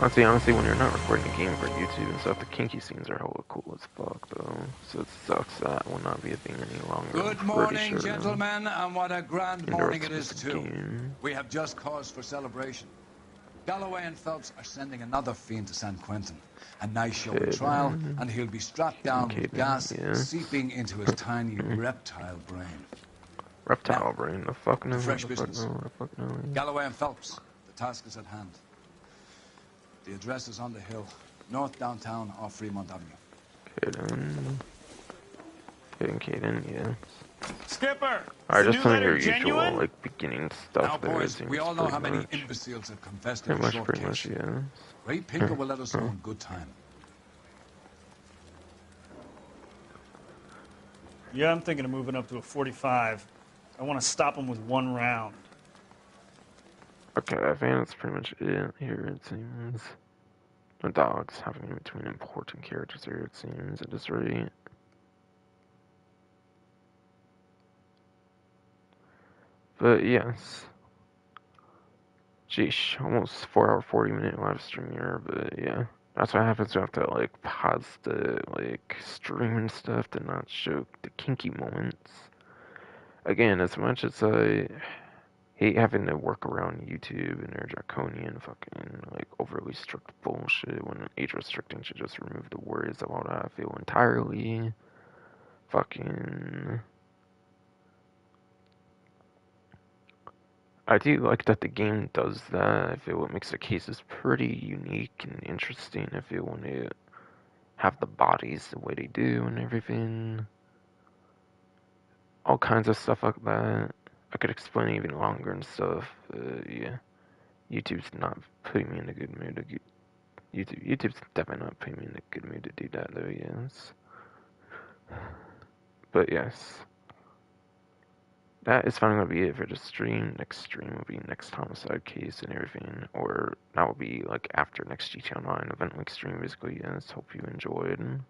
S1: Honestly, when you're not recording the game for YouTube and stuff, the kinky scenes are hella cool as fuck, though. So it sucks that will not be a thing any longer.
S14: Good morning, gentlemen, and what a grand morning it is, too. We have just cause for celebration. Galloway and Phelps are sending another fiend to San Quentin. A nice show and trial, and he'll be strapped down with gas seeping into his tiny reptile brain.
S1: Reptile brain? The fuck no.
S14: Fresh business. Galloway and Phelps, the task is at hand. The address is on the hill, north downtown off Fremont Avenue.
S1: Caden, yeah.
S15: Skipper!
S1: Alright, just some of your usual, like, beginning stuff
S14: now,
S1: there.
S14: boys, we all know how many imbeciles have confessed in a short case.
S1: Yeah.
S14: Ray Pinker will let us know in good time.
S15: Yeah, I'm thinking of moving up to a 45. I want to stop him with one round.
S1: Okay, I think that's pretty much it here, it seems. The dogs having in between important characters here, it seems, at this rate. But yes. Sheesh, almost 4 hour, 40-minute live stream here, but yeah. That's what happens when I have to, like, pause the, like, stream and stuff to not show the kinky moments. Again, as much as I hate having to work around YouTube and their draconian fucking, like, overly strict bullshit when age restricting should just remove the worries of all that, I feel entirely fucking... I do like that the game does that. I feel it makes the cases pretty unique and interesting. I feel when they have the bodies the way they do and everything. All kinds of stuff like that. I could explain even longer and stuff. Yeah. YouTube's not putting me in a good mood. YouTube's definitely not putting me in a good mood to do that though, yes. But yes. That is finally going to be it for the stream. Next stream will be next homicide case and everything. Or that will be like after next GTA Online event like stream basically. Yes, hope you enjoyed.